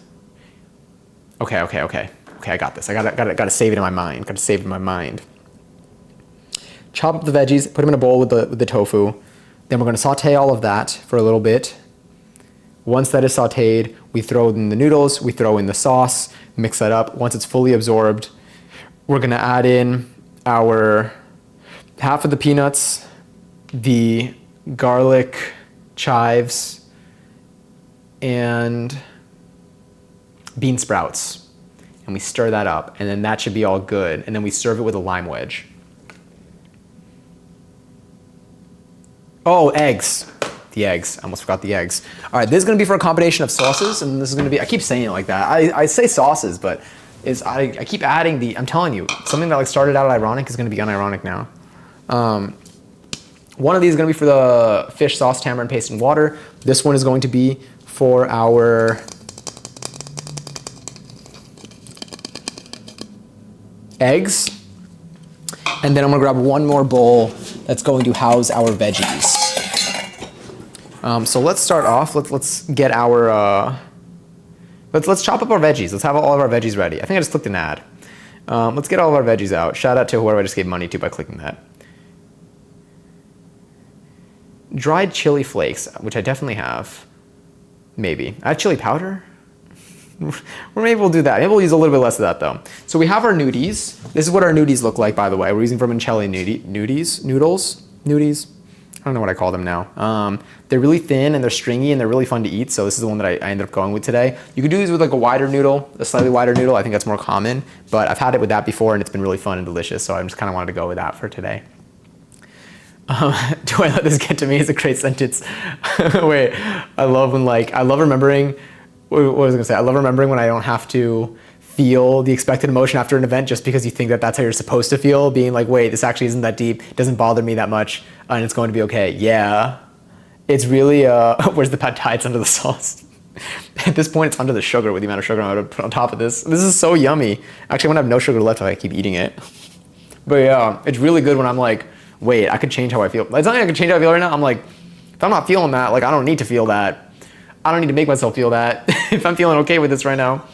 Okay, I got this. I gotta save it in my mind. Chop up the veggies, put them in a bowl with the tofu. Then we're gonna saute all of that for a little bit. Once that is sauteed, we throw in the noodles, we throw in the sauce, mix that up. Once it's fully absorbed, we're gonna add in our half of the peanuts, the garlic chives, and bean sprouts. And we stir that up, and then that should be all good. And then we serve it with a lime wedge. Oh, eggs. The eggs. I almost forgot the eggs. All right, this is gonna be for a combination of sauces, and this is gonna be, I keep saying it like that. I say sauces, but I keep adding I'm telling you, something that like started out ironic is gonna be unironic now. One of these is gonna be for the fish sauce, tamarind paste, and water. This one is going to be for our eggs. And then I'm gonna grab one more bowl that's going to house our veggies. So let's start off. Let's get our let's chop up our veggies. Let's have all of our veggies ready. I think I just clicked an ad. Let's get all of our veggies out. Shout out to whoever I just gave money to by clicking that. Dried chili flakes, which I definitely have. Maybe I have chili powder. Or maybe we'll do that. Maybe we'll use a little bit less of that though. So we have our nudis. This is what our nudis look like, by the way. We're using vermicelli noodles. I don't know what I call them now. They're really thin and they're stringy and they're really fun to eat. So this is the one that I ended up going with today. You could do these with like a wider noodle, a slightly wider noodle. I think that's more common, but I've had it with that before and it's been really fun and delicious. So I just kind of wanted to go with that for today. Do I let this get to me? Is a great sentence. Wait, I love remembering. What was I gonna say? I love remembering when I don't have to feel the expected emotion after an event just because you think that that's how you're supposed to feel. Being like, wait, this actually isn't that deep. It doesn't bother me that much, and it's going to be okay. Yeah, it's really. Where's the pad thai? It's under the sauce. At this point, it's under the sugar with the amount of sugar I'm gonna put on top of this. This is so yummy. Actually, I'm gonna have no sugar left if I keep eating it. But yeah, it's really good when I'm like, wait, I could change how I feel. It's not like I could change how I feel right now. I'm like, if I'm not feeling that, like I don't need to feel that. I don't need to make myself feel that. if I'm feeling okay with this right now.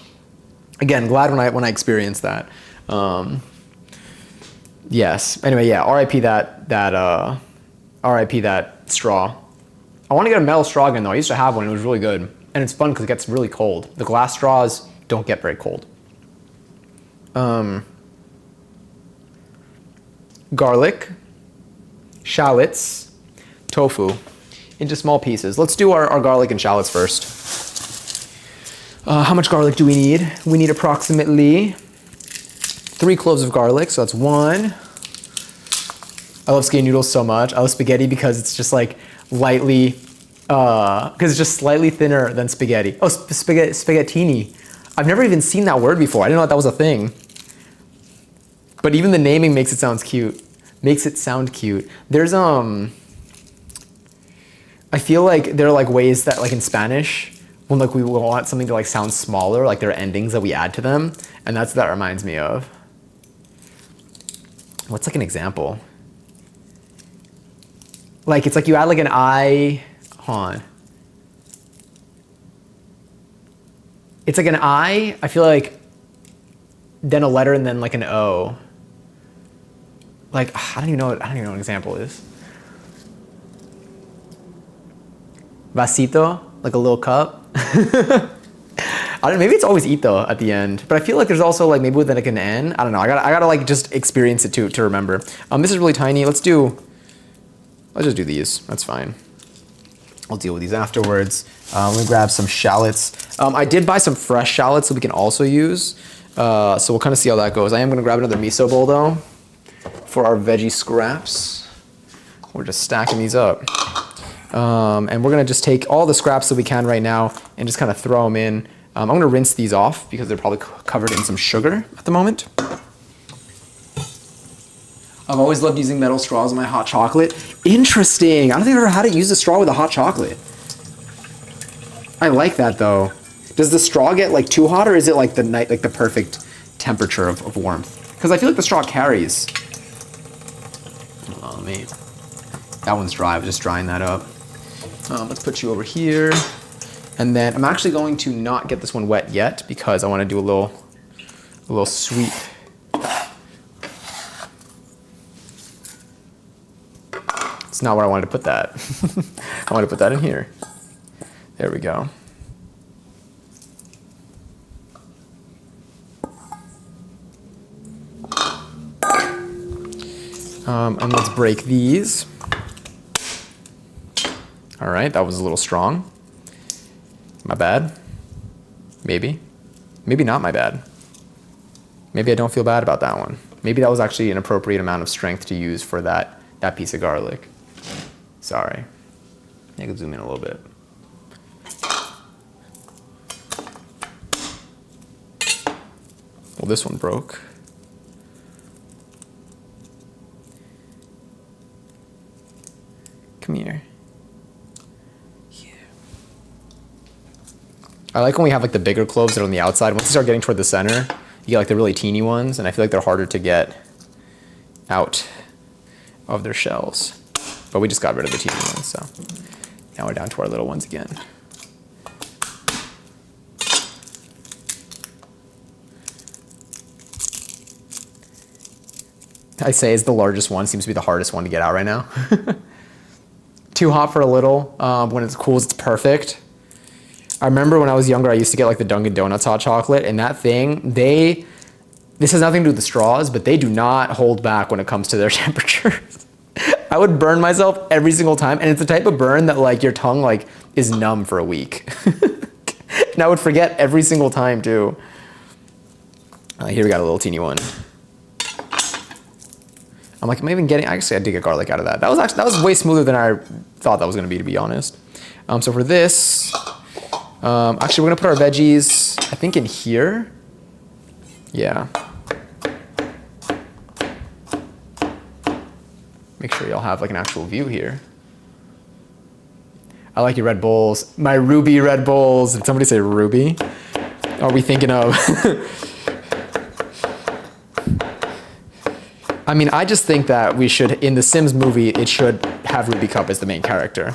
Again, glad when I experienced that. Yes. Anyway, yeah. R.I.P. R.I.P. that straw. I want to get a metal straw again though. I used to have one. It was really good, and it's fun because it gets really cold. The glass straws don't get very cold. Garlic, shallots, tofu into small pieces. Let's do our garlic and shallots first. How much garlic do we need? We need approximately 3 cloves of garlic, so that's 1. I love spaghetti noodles so much. I love spaghetti because it's just like lightly, because it's just slightly thinner than spaghetti. Oh, spaghettini. I've never even seen that word before. I didn't know that was a thing. But even the naming makes it sound cute. There's I feel like there are like ways that like in Spanish, when like we want something to like sound smaller, like there are endings that we add to them, and that's what that reminds me of. What's like an example? Like it's like you add like an I, hold on. It's like an I feel like, then a letter and then like an O. Like, I don't even know what an example is. Vasito, like a little cup. I don't know, maybe it's always ito at the end, but I feel like there's also like maybe with like an N. I don't know. I gotta like just experience it to remember. This is really tiny. Let's just do these. That's fine. I'll deal with these afterwards. Let me grab some shallots. I did buy some fresh shallots that we can also use. So we'll kind of see how that goes. I am gonna grab another miso bowl though for our veggie scraps. We're just stacking these up. And we're gonna just take all the scraps that we can right now and just kind of throw them in. I'm gonna rinse these off because they're probably covered in some sugar at the moment. I've always loved using metal straws in my hot chocolate. Interesting. I don't think I've ever had to use a straw with a hot chocolate. I like that though. Does the straw get like too hot, or is it like the perfect temperature of warmth? Because I feel like the straw carries. Oh, me. That one's dry. I was just drying that up. Let's put you over here. And then I'm actually going to not get this one wet yet because I want to do a little sweep. It's not where I wanted to put that. I want to put that in here. There we go. And let's break these. All right, that was a little strong. My bad. Maybe. Maybe not my bad. Maybe I don't feel bad about that one. Maybe that was actually an appropriate amount of strength to use for that piece of garlic. Sorry. I could zoom in a little bit. Well, this one broke. Come here. Yeah. I like when we have like the bigger cloves that are on the outside. Once you start getting toward the center, you get like the really teeny ones, and I feel like they're harder to get out of their shells. But we just got rid of the teeny ones, so now we're down to our little ones again. I say is the largest one, seems to be the hardest one to get out right now. Too hot for a little. When it's cool, it's perfect. I remember when I was younger, I used to get like the Dunkin' Donuts hot chocolate, and that thing, this has nothing to do with the straws, but they do not hold back when it comes to their temperatures. I would burn myself every single time, and it's the type of burn that like your tongue like is numb for a week. And I would forget every single time too. Here we got a little teeny one. I'm like, am I even getting? Actually, I did get garlic out of that. That was way smoother than I thought that was gonna be, to be honest. So for this, actually, we're gonna put our veggies, I think, in here. Yeah. Make sure y'all have like an actual view here. I like your Red Bulls. My Ruby Red Bulls. Did somebody say Ruby? Are we thinking of? I mean, I just think that we should, in the Sims movie, it should have Ruby Cup as the main character.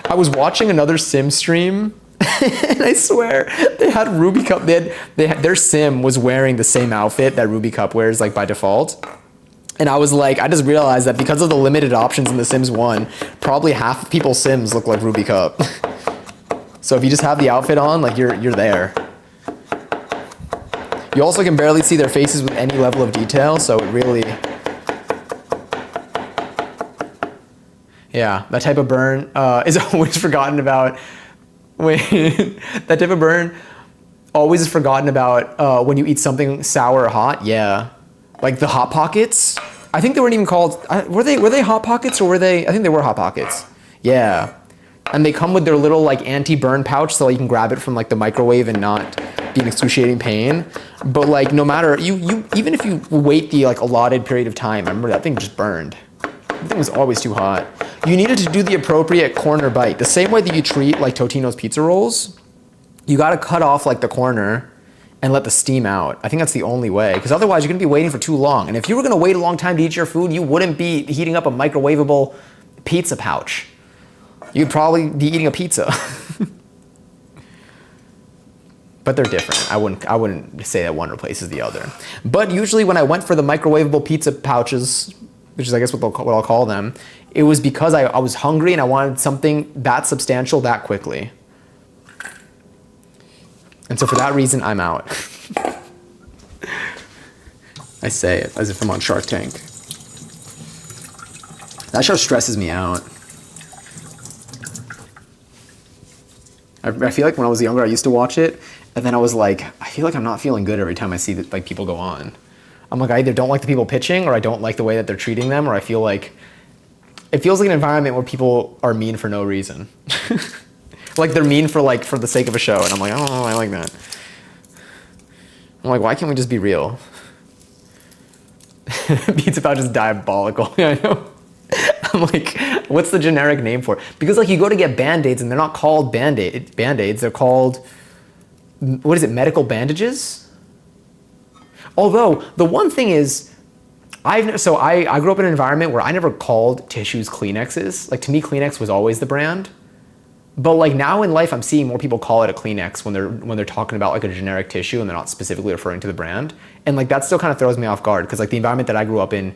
I was watching another Sims stream And I swear they had Ruby Cup. Their sim was wearing the same outfit that Ruby Cup wears like by default. And I was like, I just realized that because of the limited options in The Sims 1, probably half of people's Sims look like Ruby Cup. So if you just have the outfit on, like you're there. You also can barely see their faces with any level of detail, so it really... Yeah, that type of burn is always forgotten about. That type of burn always is forgotten about when you eat something sour or hot. Yeah, like the Hot Pockets. I think they weren't even called. Were they Hot Pockets or were they? I think they were Hot Pockets. Yeah, and they come with their little like anti-burn pouch, so you can grab it from like the microwave and not be in excruciating pain. But like no matter you even if you wait the like allotted period of time, I remember that thing just burned. The thing was always too hot. You needed to do the appropriate corner bite. The same way that you treat like Totino's pizza rolls, you gotta cut off like the corner and let the steam out. I think that's the only way, because otherwise you're gonna be waiting for too long. And if you were gonna wait a long time to eat your food, you wouldn't be heating up a microwavable pizza pouch. You'd probably be eating a pizza. But they're different. I wouldn't say that one replaces the other. But usually when I went for the microwavable pizza pouches, which is I guess what I'll call them, it was because I was hungry and I wanted something that substantial that quickly. And so for that reason, I'm out. I say it as if I'm on Shark Tank. That show stresses me out. I feel like when I was younger, I used to watch it, and then I was like, I feel like I'm not feeling good every time I see that like people go on. I'm like, I either don't like the people pitching, or I don't like the way that they're treating them, or I feel like it feels like an environment where people are mean for no reason. Like they're mean for the sake of a show, and I'm like, I don't know, I like that. I'm like, why can't we just be real? Pizza pouch is diabolical. Yeah, I know. I'm like, what's the generic name for it? Because like you go to get Band-Aids and they're not called Band-Aids, they're called, what is it, medical bandages? Although the one thing is, I grew up in an environment where I never called tissues Kleenexes. Like to me, Kleenex was always the brand. But like now in life, I'm seeing more people call it a Kleenex when they're talking about like a generic tissue and they're not specifically referring to the brand. And like that still kind of throws me off guard, because like the environment that I grew up in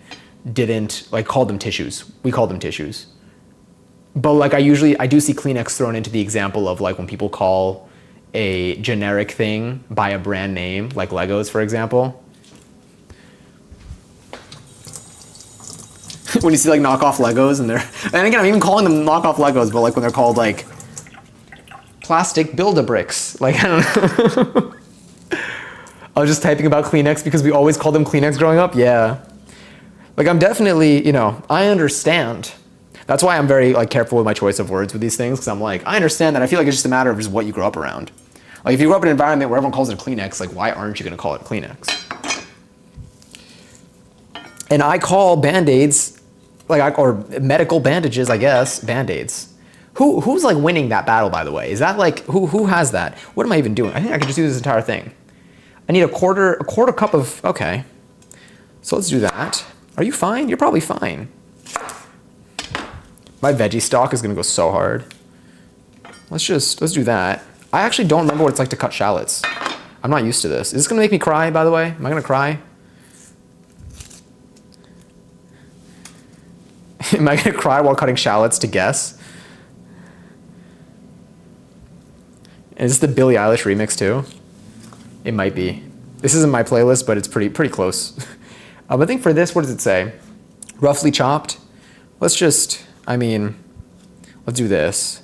didn't like call them tissues. We called them tissues. But like I do see Kleenex thrown into the example of like when people call a generic thing by a brand name, like Legos, for example. When you see like knockoff Legos and and again, I'm even calling them knockoff Legos, but like when they're called like plastic Build-A-Bricks. Like, I don't know. I was just typing about Kleenex because we always called them Kleenex growing up. Yeah. Like I'm definitely, I understand. That's why I'm very like careful with my choice of words with these things, because I'm like, I understand that. I feel like it's just a matter of just what you grew up around. Like if you grew up in an environment where everyone calls it a Kleenex, like why aren't you going to call it a Kleenex? And I call Band-Aids, or medical bandages, I guess, Band-Aids. Who's like winning that battle, by the way? Is that like, who has that? What am I even doing? I think I could just do this entire thing. I need a quarter cup of, okay. So let's do that. Are you fine? You're probably fine. My veggie stock is gonna go so hard. Let's do that. I actually don't remember what it's like to cut shallots. I'm not used to this. Is this gonna make me cry, by the way? Am I gonna cry? Am I gonna cry while cutting shallots to guess? Is this the Billie Eilish remix too? It might be. This isn't my playlist, but it's pretty close. I think for this, what does it say? Roughly chopped. Let's do this.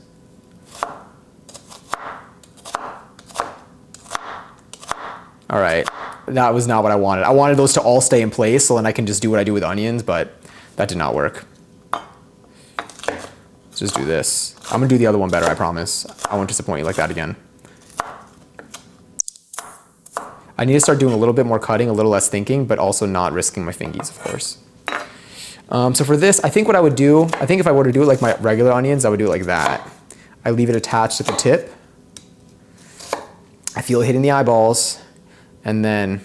All right, that was not what I wanted. I wanted those to all stay in place so then I can just do what I do with onions, but that did not work. Let's just do this. I'm gonna do the other one better, I promise. I won't disappoint you like that again. I need to start doing a little bit more cutting, a little less thinking, but also not risking my fingies, of course. So for this, I think what I would do, if I were to do it like my regular onions, I would do it like that. I leave it attached at the tip. I feel it hitting the eyeballs, and then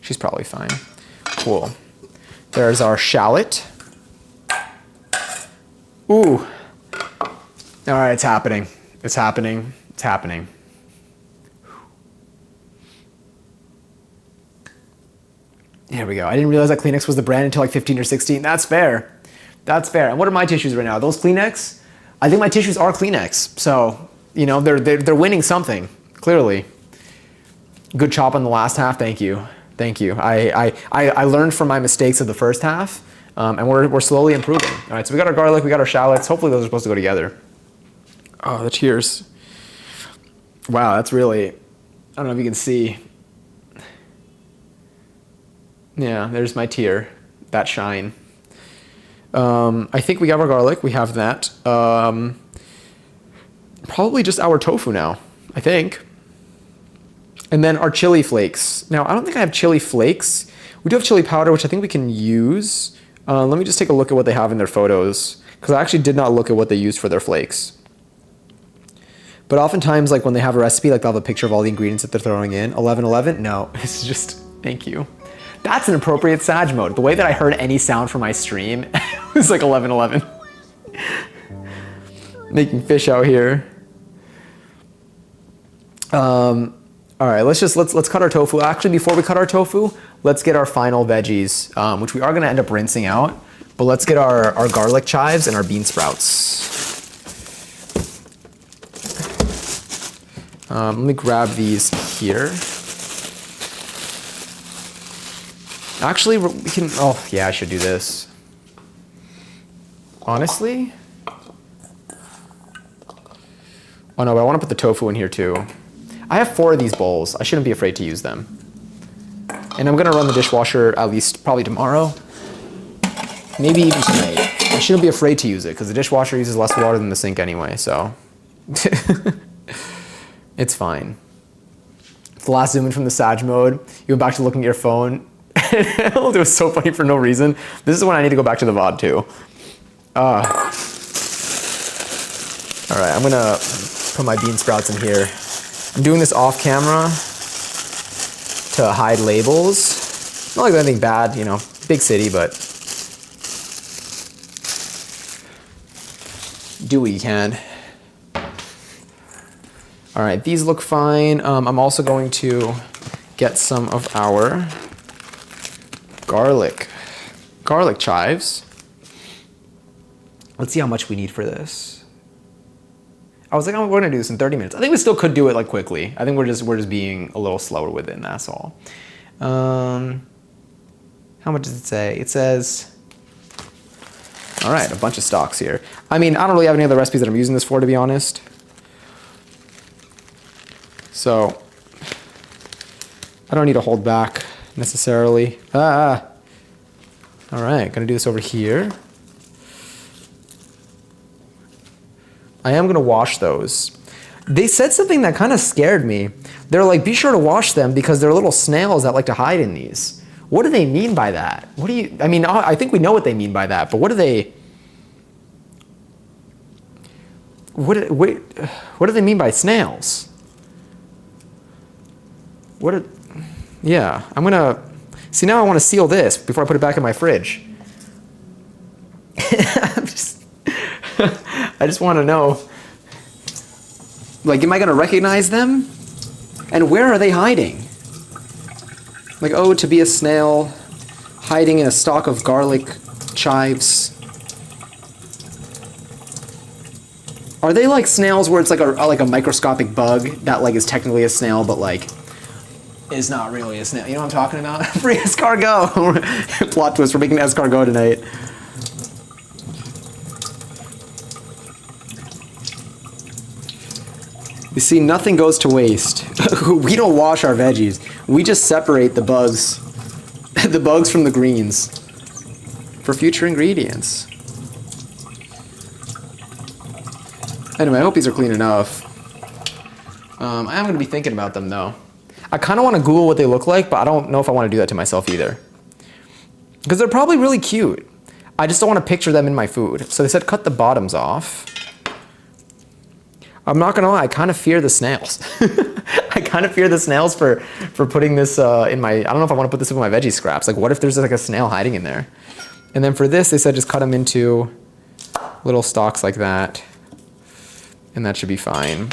she's probably fine. Cool. There's our shallot. Ooh. All right, it's happening. It's happening. It's happening. There we go. I didn't realize that Kleenex was the brand until like 15 or 16. That's fair. That's fair. And what are my tissues right now? Are those Kleenex? I think my tissues are Kleenex. So, you know, they're winning something, clearly. Good chop on the last half. Thank you. Thank you. I learned from my mistakes of the first half, and we're slowly improving. All right, so we got our garlic, we got our shallots. Hopefully those are supposed to go together. Oh, the tears. Wow, that's really, I don't know if you can see. Yeah, there's my tear, that shine. I think we have our garlic, we have that. Probably just our tofu now, I think. And then our chili flakes. Now, I don't think I have chili flakes. We do have chili powder, which I think we can use. Let me just take a look at what they have in their photos, because I actually did not look at what they used for their flakes. But oftentimes, like when they have a recipe, like they'll have a picture of all the ingredients that they're throwing in. 1111? No, it's just, thank you. That's an appropriate Sag mode. The way that I heard any sound from my stream was like 1111. Making fish out here. All right, let's cut our tofu. Actually, before we cut our tofu, let's get our final veggies, which we are gonna end up rinsing out. But let's get our garlic chives and our bean sprouts. Let me grab these here. Actually, we can, oh yeah, I should do this. Honestly? Oh no, but I wanna put the tofu in here too. I have 4 of these bowls. I shouldn't be afraid to use them. And I'm gonna run the dishwasher at least probably tomorrow. Maybe even tonight. I shouldn't be afraid to use it because the dishwasher uses less water than the sink anyway, so. It's fine. It's the last zoom in from the Sag mode. You went back to looking at your phone. It was so funny for no reason. This is when I need to go back to the VOD too. All right, I'm gonna put my bean sprouts in here. I'm doing this off camera to hide labels. Not like anything bad, you know, big city, but do what you can. All right, these look fine. I'm also going to get some of our garlic chives. Let's see how much we need for this. I was like, oh, we're gonna do this in 30 minutes. I think we still could do it like quickly. I think we're just being a little slower with it, and that's all. How much does it say? It says, all right, a bunch of stocks here. I mean, I don't really have any other recipes that I'm using this for, to be honest. So, I don't need to hold back necessarily. All right, gonna do this over here. I am gonna wash those. They said something that kind of scared me. They're like, be sure to wash them because they're little snails that like to hide in these. What do they mean by that? What do you, I mean, I think we know what they mean by that, but what do they, what do they mean by snails? Yeah, I'm gonna, see now I wanna seal this before I put it back in my fridge. I just wanna know, like, am I gonna recognize them? And where are they hiding? Like, oh, to be a snail hiding in a stalk of garlic chives. Are they like snails where it's like a microscopic bug that like is technically a snail but like is not really a snail? You know what I'm talking about? Free escargot! Plot twist, we're making escargot tonight. You see, nothing goes to waste. We don't wash our veggies. We just separate the bugs, the bugs from the greens for future ingredients. Anyway, I hope these are clean enough. I am going to be thinking about them though. I kind of want to Google what they look like, but I don't know if I want to do that to myself either. Because they're probably really cute. I just don't want to picture them in my food. So they said cut the bottoms off. I'm not gonna lie, I kind of fear the snails. I kind of fear the snails for putting this in my, I don't know if I want to put this in my veggie scraps. Like what if there's like a snail hiding in there? And then for this, they said just cut them into little stalks like that. And that should be fine.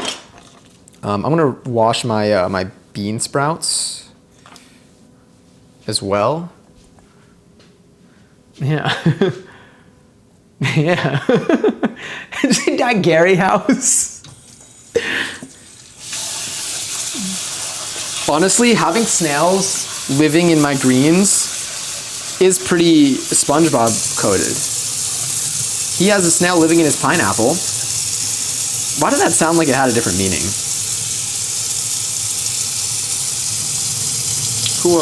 I'm gonna wash my, my bean sprouts as well. Yeah. Yeah. That Gary house. Honestly, having snails living in my greens is pretty SpongeBob coded. He has a snail living in his pineapple. Why did that sound like it had a different meaning? Who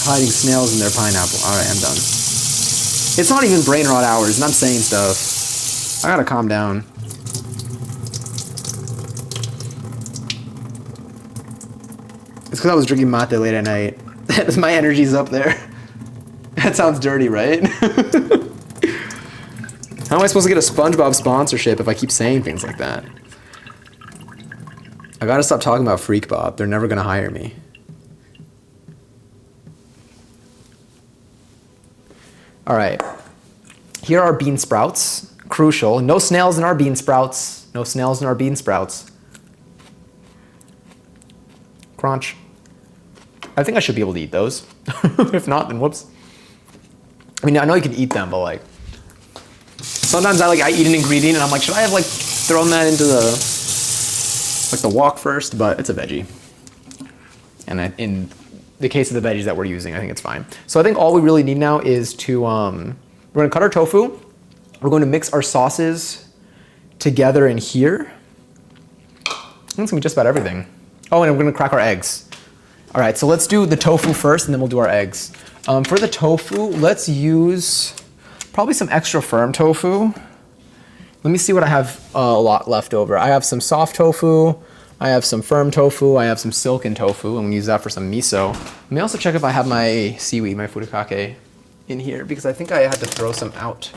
hiding snails in their pineapple? All right, I'm done. It's not even brain rot hours, and I'm saying stuff. I gotta calm down. It's because I was drinking mate late at night. My energy's up there. That sounds dirty, right? How am I supposed to get a SpongeBob sponsorship if I keep saying things like that? I gotta stop talking about Freak Bob. They're never gonna hire me. All right, here are bean sprouts. Crucial, no snails in our bean sprouts. No snails in our bean sprouts. Crunch. I think I should be able to eat those. If not, then whoops. I mean, I know you can eat them, but like, sometimes I eat an ingredient and I'm like, should I have like thrown that into the wok first? But it's a veggie. And in the case of the veggies that we're using, I think it's fine. So I think all we really need now is to, we're gonna cut our tofu. We're going to mix our sauces together in here. I think it's gonna be just about everything. Oh, and we're gonna crack our eggs. All right, so let's do the tofu first and then we'll do our eggs. For the tofu, let's use probably some extra firm tofu. Let me see what I have a lot left over. I have some soft tofu. I have some firm tofu, I have some silken tofu. I'm gonna use that for some miso. Let me also check if I have my seaweed, my furikake in here because I think I had to throw some out.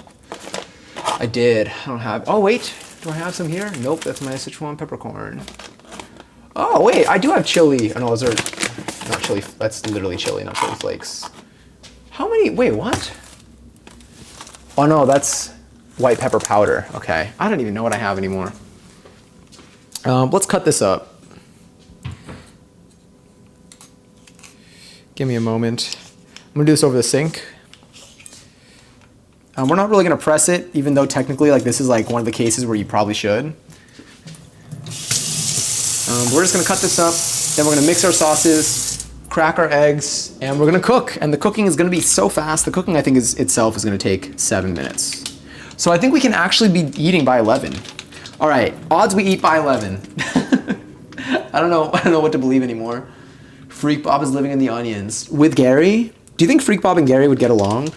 I did, I don't have, oh wait, do I have some here? Nope, that's my Sichuan peppercorn. Oh wait, I do have chili. Oh no, those are not chili, that's literally chili, not chili flakes. How many, wait, what? Oh no, that's white pepper powder, okay. I don't even know what I have anymore. Let's cut this up. Give me a moment. I'm gonna do this over the sink. We're not really gonna press it, even though technically like this is like one of the cases where you probably should. We're just gonna cut this up, then we're gonna mix our sauces, crack our eggs, and we're gonna cook. And the cooking is gonna be so fast. The cooking I think itself is gonna take 7 minutes. So I think we can actually be eating by 11. All right, odds we eat by 11. I don't know what to believe anymore. Freak Bob is living in the onions. With Gary? Do you think Freak Bob and Gary would get along?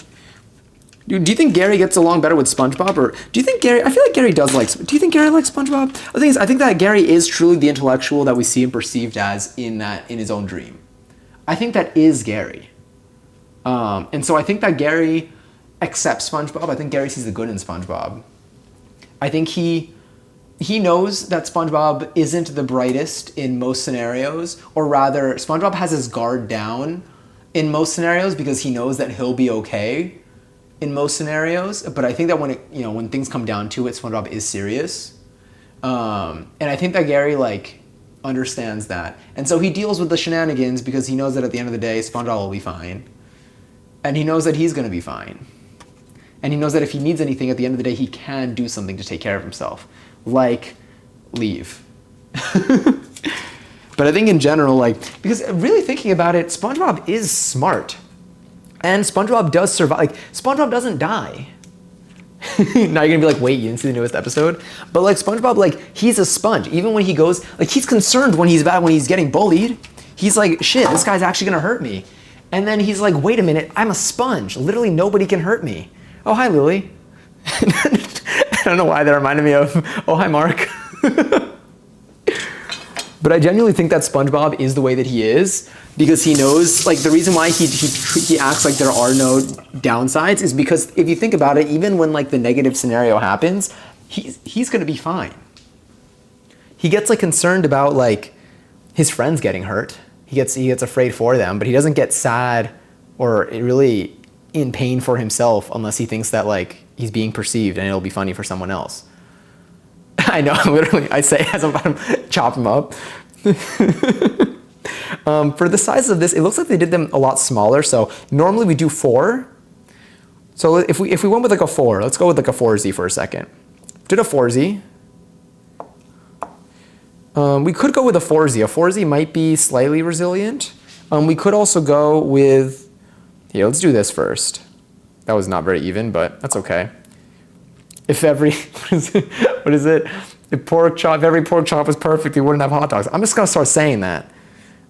Do you think Gary gets along better with SpongeBob? Or do you think Gary, I feel like Gary does like, do you think Gary likes SpongeBob? The thing is, I think that Gary is truly the intellectual that we see him perceived as in his own dream. I think that is Gary. And so I think that Gary accepts SpongeBob. I think Gary sees the good in SpongeBob. I think he knows that SpongeBob isn't the brightest in most scenarios, or rather, SpongeBob has his guard down in most scenarios because he knows that he'll be okay in most scenarios. But I think that when things come down to it, SpongeBob is serious, and I think that Gary understands that, and so he deals with the shenanigans because he knows that at the end of the day, SpongeBob will be fine, and he knows that he's gonna be fine, and he knows that if he needs anything at the end of the day, he can do something to take care of himself. Like, leave. But I think in general, because really thinking about it, SpongeBob is smart. And SpongeBob does survive. SpongeBob doesn't die. Now you're gonna be like, wait, you didn't see the newest episode? But SpongeBob, he's a sponge. Even when he goes, he's concerned when he's getting bullied. He's like, shit, this guy's actually gonna hurt me. And then he's like, wait a minute, I'm a sponge. Literally nobody can hurt me. Oh, hi, Lily. I don't know why that reminded me of, oh, hi, Mark. But I genuinely think that SpongeBob is the way that he is because he knows, the reason why he acts like there are no downsides is because if you think about it, even when the negative scenario happens, he's gonna be fine. he gets like concerned about like his friends getting hurt. He gets afraid for them, but he doesn't get sad or really in pain for himself unless he thinks that like he's being perceived and it'll be funny for someone else. I know, literally, I say as I'm about to chop him up. For the size of this, it looks like they did them a lot smaller. So normally we do 4. So if we went with like a 4, let's go with like a 4Z for a second. Did a 4Z. We could go with a 4Z. A 4Z might be slightly resilient. We could also go with, here, let's do this first. That was not very even, but that's okay. If every, what is it? If every pork chop was perfect, we wouldn't have hot dogs. I'm just gonna start saying that.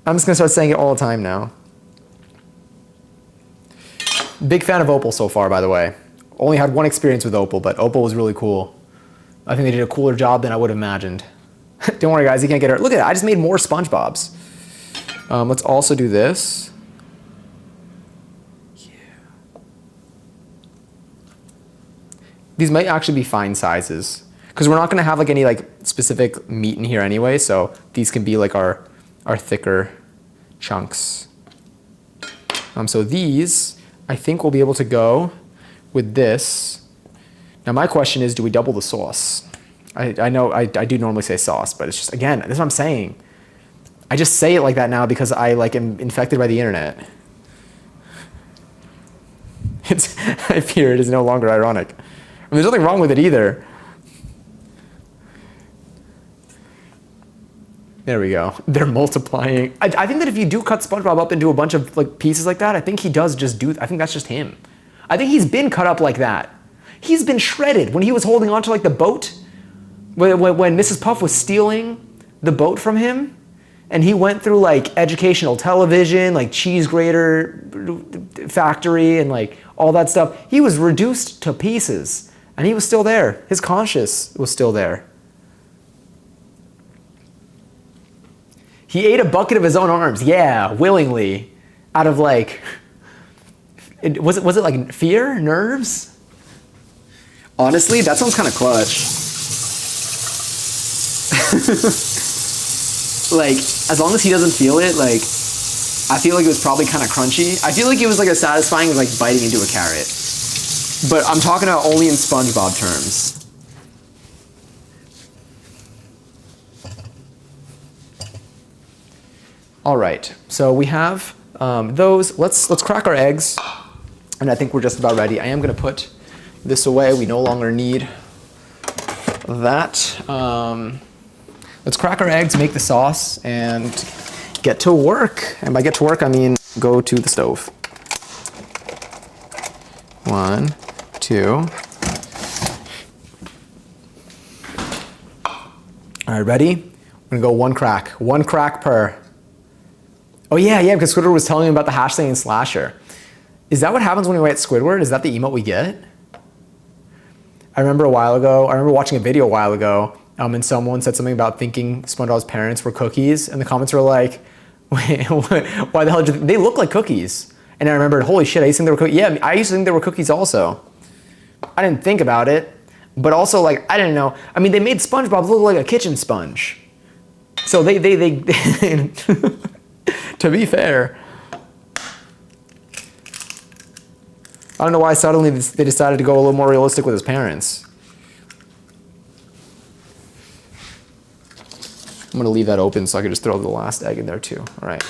I'm just gonna start saying it all the time now. Big fan of Opal so far, by the way. Only had one experience with Opal, but Opal was really cool. I think they did a cooler job than I would have imagined. Don't worry guys, you can't get hurt. Look at that, I just made more SpongeBob's. Let's also do this. Yeah. These might actually be fine sizes because we're not gonna have like any like specific meat in here anyway, so these can be like our thicker chunks. So these, I think we'll be able to go with this. Now my question is, do we double the sauce? I know I do normally say sauce, but it's just, again, this is what I'm saying. I just say it like that now because I like am infected by the internet. I fear it is no longer ironic. I mean, there's nothing wrong with it either. There we go. They're multiplying. I think that if you do cut SpongeBob up into a bunch of like pieces like that, I think he does just do, I think that's just him. I think he's been cut up like that. He's been shredded when he was holding on to like the boat. When Mrs. Puff was stealing the boat from him, and he went through like educational television, like cheese grater factory and like all that stuff. He was reduced to pieces and he was still there. His conscience was still there. He ate a bucket of his own arms. Yeah, willingly. Out of like, was it like fear, nerves? Honestly, that sounds kind of clutch. Like, as long as he doesn't feel it, like, I feel like it was probably kind of crunchy. I feel like it was like as satisfying as like biting into a carrot. But I'm talking about only in SpongeBob terms. All right, so we have those. Let's crack our eggs, and I think we're just about ready. I am gonna put this away. We no longer need that. Let's crack our eggs, make the sauce, and get to work. And by get to work, I mean go to the stove. 1, 2. All right, ready? We're gonna go one crack per. Oh yeah, because Squidward was telling me about the hash slinging slasher. Is that what happens when we write Squidward? Is that the emote we get? I remember watching a video a while ago, and someone said something about thinking SpongeBob's parents were cookies, and the comments were like, wait, why the hell did they look like cookies? And I remembered, holy shit, I used to think they were cookies. Yeah, I used to think they were cookies also. I didn't think about it, but also like, I didn't know. I mean, they made SpongeBob look like a kitchen sponge. So they to be fair, I don't know why suddenly they decided to go a little more realistic with his parents. I'm gonna leave that open so I can just throw the last egg in there too. All right.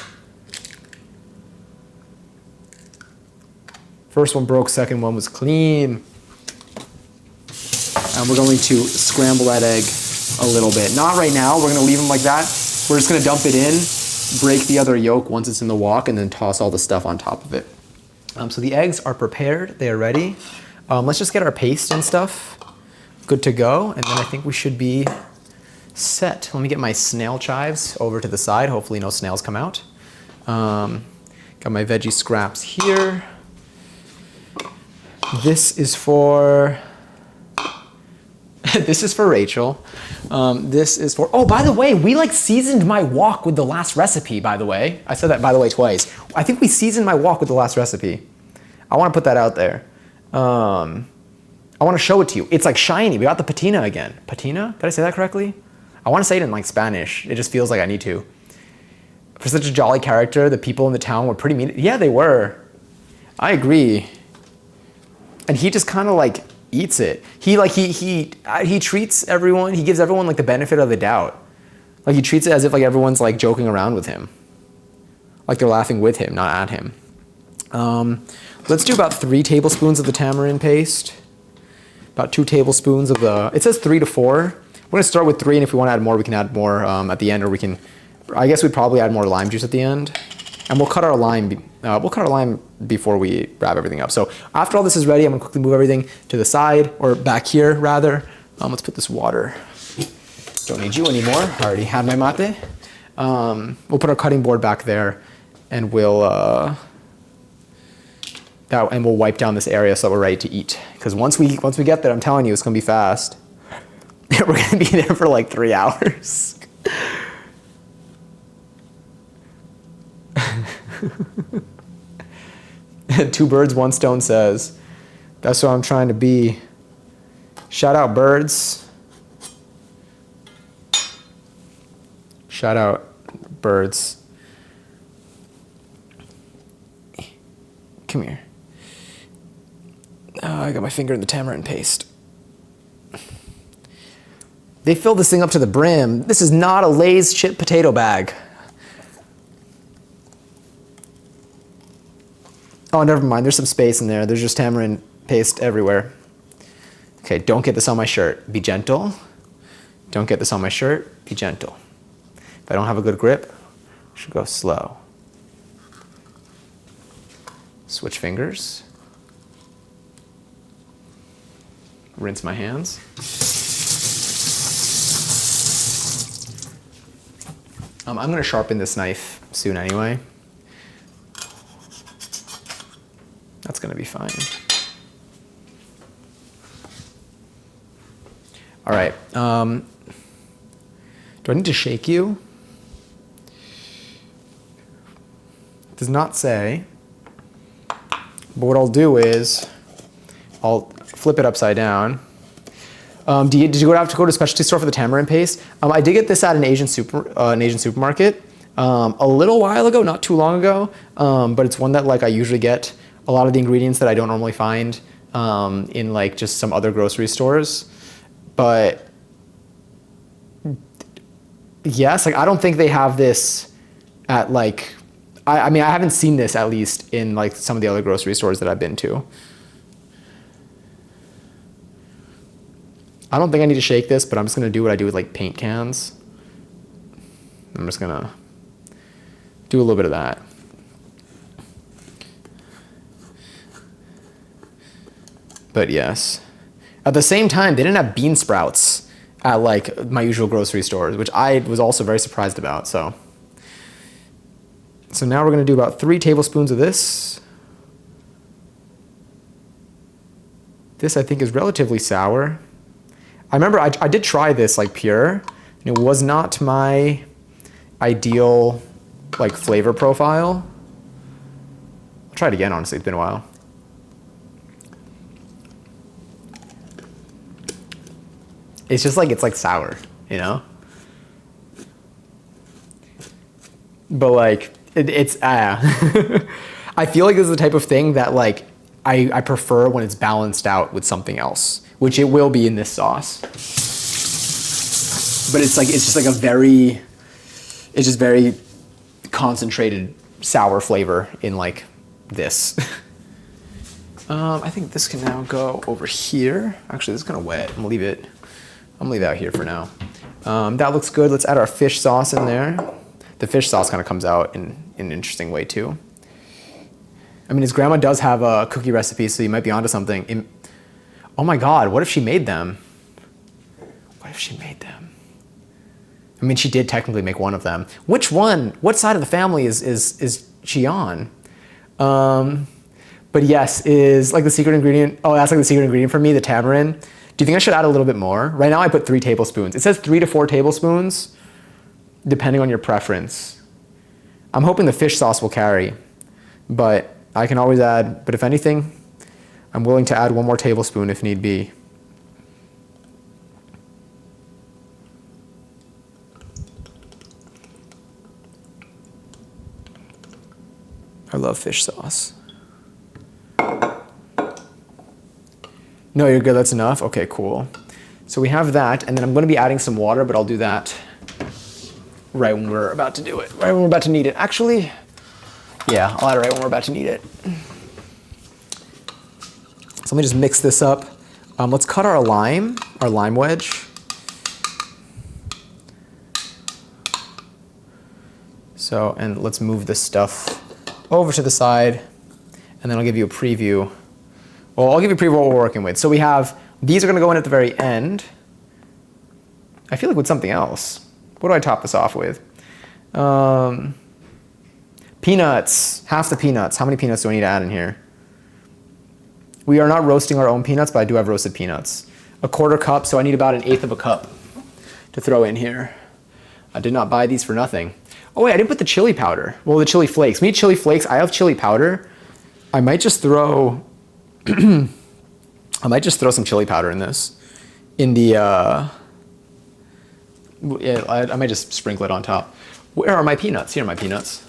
First one broke, second one was clean. And we're going to scramble that egg a little bit. Not right now, we're gonna leave them like that. We're just gonna dump it in, break the other yolk once it's in the wok, and then toss all the stuff on top of it. So the eggs are prepared, they are ready. Let's just get our paste and stuff good to go, and then I think we should be set. Let me get my snail chives over to the side. Hopefully no snails come out. Got my veggie scraps here. This is for this is for Rachel. This is for, oh, by the way, we like seasoned my wok with the last recipe, by the way. I said that, by the way, twice. I think we seasoned my wok with the last recipe. I want to put that out there. I want to show it to you. It's like shiny. We got the patina again. Patina? Did I say that correctly? I want to say it in like Spanish. It just feels like I need to. For such a jolly character, the people in the town were pretty mean. Yeah, they were. I agree. And he just kind of like eats it. He treats everyone, he gives everyone like the benefit of the doubt. Like he treats it as if like everyone's like joking around with him. Like they're laughing with him, not at him. Let's do about 3 tablespoons of the tamarind paste. About 2 tablespoons of the, it says 3 to 4. We're gonna start with 3, and if we wanna add more, we can add more at the end, or we can, I guess we'd probably add more lime juice at the end. And we'll cut our lime before we wrap everything up. So after all this is ready, I'm gonna quickly move everything to the side, or back here rather. Let's put this water. Don't need you anymore, I already had my mate. We'll put our cutting board back there, and we'll wipe down this area so that we're ready to eat. Because once we get there, I'm telling you, it's gonna be fast. We're gonna be there for like 3 hours. Two birds, one stone says. That's what I'm trying to be. Shout out birds. Shout out birds. Come here. Oh, I got my finger in the tamarind paste. They filled this thing up to the brim. This is not a Lay's chip potato bag. Oh, never mind. There's some space in there. There's just tamarind paste everywhere. Okay, don't get this on my shirt. Be gentle. Don't get this on my shirt. Be gentle. If I don't have a good grip, I should go slow. Switch fingers. Rinse my hands. I'm going to sharpen this knife soon anyway. That's going to be fine. All right. Do I need to shake you? It does not say. But what I'll do is I'll flip it upside down. Did you have to go to a specialty store for the tamarind paste? I did get this at an Asian supermarket a little while ago, not too long ago. But it's one that like I usually get a lot of the ingredients that I don't normally find in like just some other grocery stores. But yes, like I don't think they have this at like, I mean, I haven't seen this at least in like some of the other grocery stores that I've been to. I don't think I need to shake this, but I'm just gonna do what I do with like paint cans. I'm just gonna do a little bit of that. But yes, at the same time, they didn't have bean sprouts at like my usual grocery stores, which I was also very surprised about. So now we're gonna do about 3 tablespoons of this. This I think is relatively sour. I remember I did try this like pure, and it was not my ideal like flavor profile. I'll try it again, honestly, it's been a while. It's just like, it's like sour, you know? But like, it's, I feel like this is the type of thing that like, I prefer when it's balanced out with something else, which it will be in this sauce. But it's just like a very, it's just very concentrated sour flavor in like this. I think this can now go over here. Actually, this is kind of wet. I'm gonna leave it out here for now. That looks good. Let's add our fish sauce in there. The fish sauce kind of comes out in an interesting way too. I mean, his grandma does have a cookie recipe, so you might be onto something. Oh my God, what if she made them? What if she made them? I mean, she did technically make one of them. Which one? What side of the family is she on? But yes, is like the secret ingredient. Oh, that's like the secret ingredient for me, the tamarind. Do you think I should add a little bit more? Right now I put 3 tablespoons. It says 3 to 4 tablespoons, depending on your preference. I'm hoping the fish sauce will carry, but I can always add, but if anything, I'm willing to add 1 more tablespoon if need be. I love fish sauce. No, you're good. That's enough. Okay, cool. So we have that, and then I'm going to be adding some water, but I'll do that right when we're about to do it. Right when we're about to need it. Actually, yeah, I'll add it right when we're about to need it. So let me just mix this up. Let's cut our lime wedge. So, and let's move this stuff over to the side, and then I'll give you a preview. Well, I'll give you a preview of what we're working with. So we have, these are gonna go in at the very end. I feel like with something else. What do I top this off with? Peanuts, half the peanuts. How many peanuts do I need to add in here? We are not roasting our own peanuts, but I do have roasted peanuts. A 1/4 cup, so I need about 1/8 of a cup to throw in here. I did not buy these for nothing. Oh wait, I didn't put the chili powder. Well, the chili flakes. We need chili flakes. I have chili powder. I might just throw, I might just throw some chili powder in this. In the, yeah, I might just sprinkle it on top. Where are my peanuts? Here are my peanuts.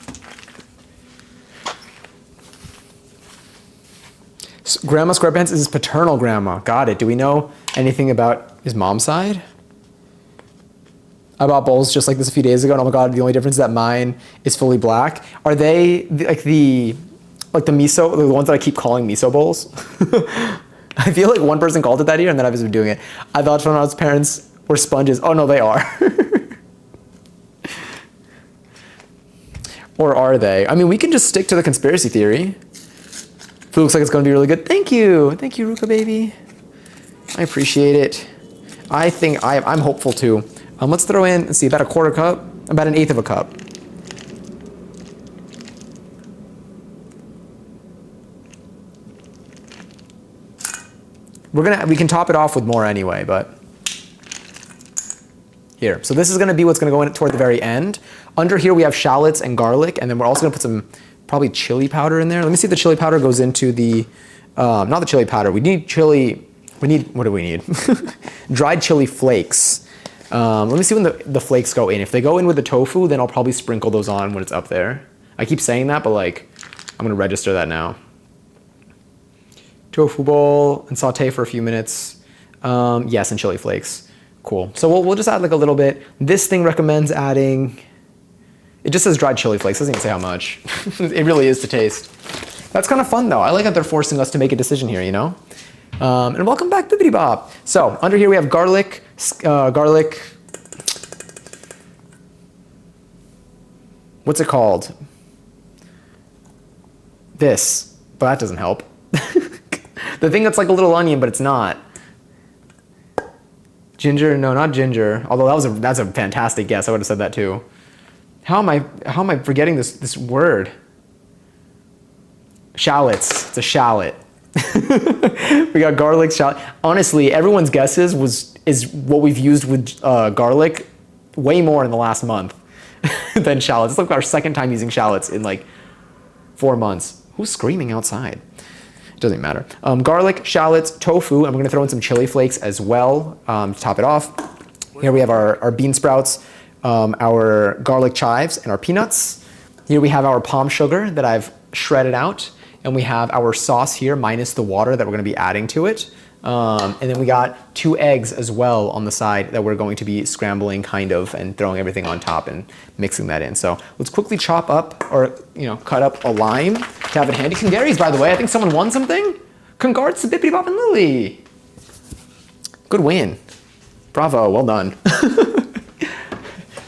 Grandma Squarepants is his paternal grandma. Got it. Do we know anything about his mom's side? I bought bowls just like this a few days ago, and oh my god, the only difference is that mine is fully black. Are they like the miso, the ones that I keep calling miso bowls? I feel like one person called it that here, and then I've just been doing it. I thought Fernando's parents were sponges. Oh no, they are. Or are they? I mean, we can just stick to the conspiracy theory. It looks like it's going to be really good. Thank you, Ruka baby. I appreciate it. I think I'm hopeful too. Let's throw in, let's see, about a 1/4 cup, about 1/8 of a cup. We can top it off with more anyway, but here. So this is going to be what's going to go in toward the very end. Under here we have shallots and garlic, and then we're also going to put some probably chili powder in there. Let me see if the chili powder goes into the, not the chili powder. We need chili. What do we need? Dried chili flakes. Let me see when the flakes go in. If they go in with the tofu, then I'll probably sprinkle those on when it's up there. I keep saying that, but like, I'm gonna register that now. Tofu bowl and saute for a few minutes. Yes, and chili flakes. Cool. So we'll just add like a little bit. This thing recommends adding, it just says dried chili flakes. Doesn't even say how much. It really is to taste. That's kind of fun though. I like that they're forcing us to make a decision here, you know? And welcome back, Bibbidi Bop. So under here we have garlic, what's it called? This, but that doesn't help. The thing that's like a little onion, but it's not. Ginger, no, not ginger. Although that's a fantastic guess. I would have said that too. How am I forgetting this word? Shallots. It's a shallot. We got garlic, shallot. Honestly, everyone's guesses is what we've used with garlic way more in the last month than shallots. It's like our second time using shallots in like 4 months. Who's screaming outside? It doesn't matter. Garlic, shallots, tofu, and we're gonna throw in some chili flakes as well to top it off. Here we have our bean sprouts, our garlic chives, and our peanuts. Here we have our palm sugar that I've shredded out. And we have our sauce here minus the water that we're gonna be adding to it. And then we got 2 eggs as well on the side that we're going to be scrambling kind of and throwing everything on top and mixing that in. So let's quickly chop up or cut up a lime to have it handy. Congaries, by the way, I think someone won something. Congrats to Bibbidi Bop and Lily. Good win. Bravo, well done.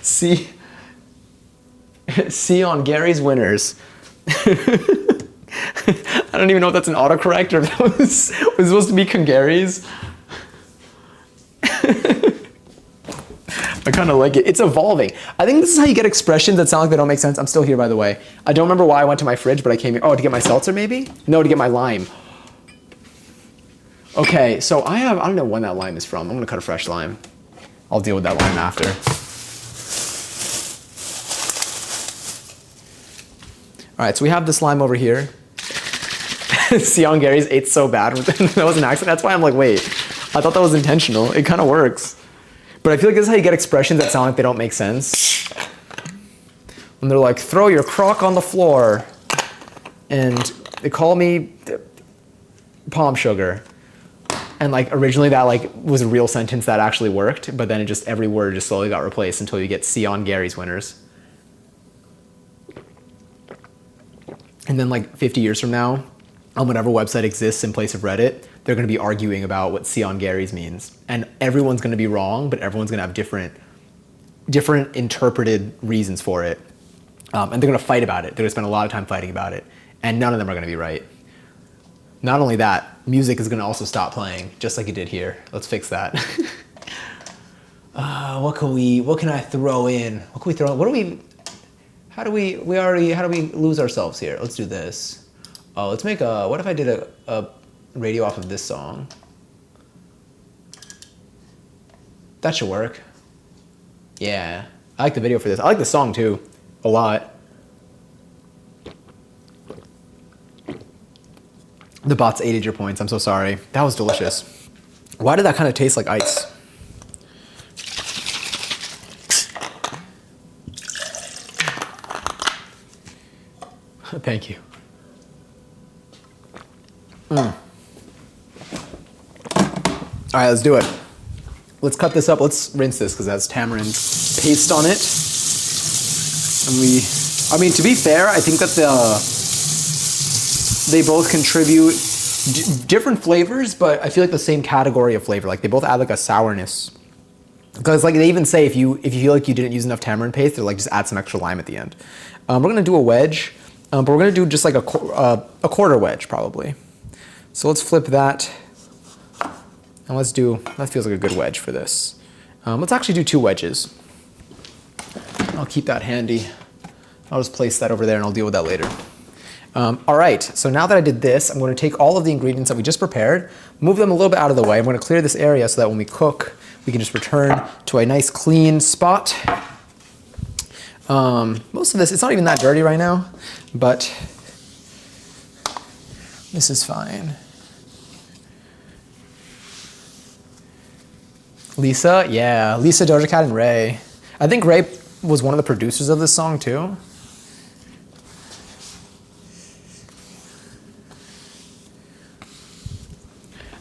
See on Gary's winners. I don't even know if that's an autocorrect or if that was supposed to be Congaries. I kind of like it. It's evolving. I think this is how you get expressions that sound like they don't make sense. I'm still here, by the way. I don't remember why I went to my fridge, but I came here. Oh, to get my seltzer, maybe? No, to get my lime. Okay, so I don't know when that lime is from. I'm gonna cut a fresh lime. I'll deal with that lime after. All right, so we have this lime over here. Sion Gary's ate so bad. That was an accident. That's why I'm like, wait, I thought that was intentional. It kind of works. But I feel like this is how you get expressions that sound like they don't make sense. When they're like, throw your crock on the floor. and they call me palm sugar. And like originally that like was a real sentence that actually worked, but then it just every word just slowly got replaced until you get C on Gary's winners. And then like 50 years from now, on whatever website exists in place of Reddit, they're going to be arguing about what C on Gary's means. And everyone's going to be wrong, but everyone's going to have different interpreted reasons for it. And they're going to fight about it. They're going to spend a lot of time fighting about it. And none of them are going to be right. Not only that, music is going to also stop playing, just like it did here. Let's fix that. What can I throw in? What can we throw in? How do we lose ourselves here? Let's do this. Oh, let's make what if I did a radio off of this song? That should work. Yeah, I like the video for this. I like the song too, a lot. The bots aided your points. I'm so sorry. That was delicious. Why did that kind of taste like ice? Thank you. All right, let's do it. Let's cut this up. Let's rinse this because it has tamarind paste on it. And I mean, to be fair, I think that they both contribute different flavors, but I feel like the same category of flavor. Like they both add like a sourness. Because like they even say if you feel like you didn't use enough tamarind paste, they're like just add some extra lime at the end. We're gonna do a wedge, but we're gonna do just like a quarter wedge probably. So let's flip that, and that feels like a good wedge for this. Let's actually do 2 wedges. I'll keep that handy. I'll just place that over there and I'll deal with that later. All right, so now that I did this, I'm going to take all of the ingredients that we just prepared, move them a little bit out of the way. I'm going to clear this area so that when we cook, we can just return to a nice clean spot. Most of this, it's not even that dirty right now, but this is fine. Lisa, yeah, Lisa, Doja Cat, and Ray. I think Ray was one of the producers of this song too.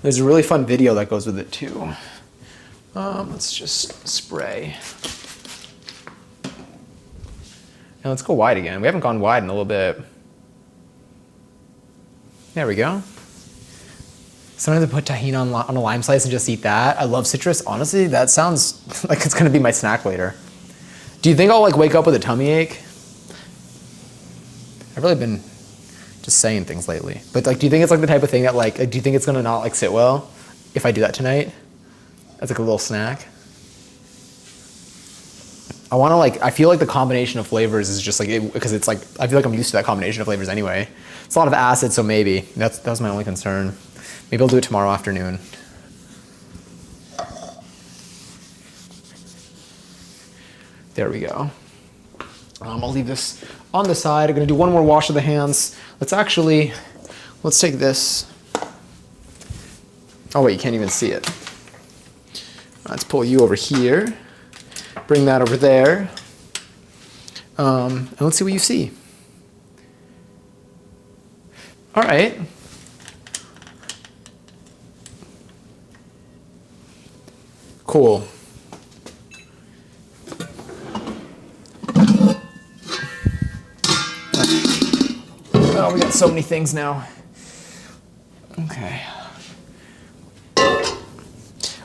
There's a really fun video that goes with it too. Let's just spray. And let's go wide again. We haven't gone wide in a little bit. There we go. Sometimes I put tahini on a lime slice and just eat that. I love citrus. Honestly, that sounds like it's gonna be my snack later. Do you think I'll like wake up with a tummy ache? I've really been just saying things lately. But like, do you think it's like the type of thing that like, do you think it's gonna not like sit well if I do that tonight? As like a little snack? I feel like the combination of flavors is just like, because it's like, I feel like I'm used to that combination of flavors anyway. It's a lot of acid, so maybe. That was my only concern. Maybe I'll do it tomorrow afternoon. There we go. I'll leave this on the side. I'm gonna do one more wash of the hands. Let's take this. Oh wait, you can't even see it. Let's pull you over here. Bring that over there. And let's see what you see. All right. Cool. Oh, we got so many things now. Okay.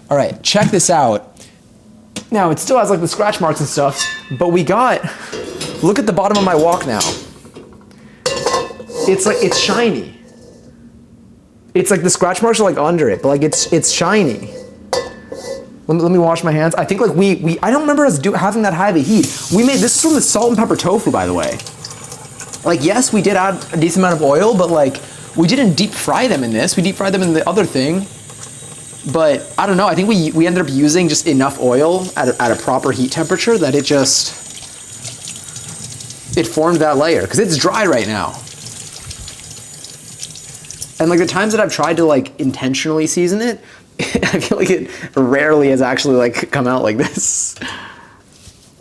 All right, check this out. Now, it still has like the scratch marks and stuff, but look at the bottom of my wok now. It's shiny. It's like the scratch marks are like under it, but like it's shiny. Let me wash my hands. I think like I don't remember us having that high of a heat. This is from the salt and pepper tofu, by the way. Like, yes, we did add a decent amount of oil, but like, we didn't deep fry them in this. We deep fried them in the other thing. But I don't know, I think we ended up using just enough oil at a proper heat temperature that it formed that layer, because it's dry right now. And like the times that I've tried to like intentionally season it, I feel like it rarely has actually like come out like this.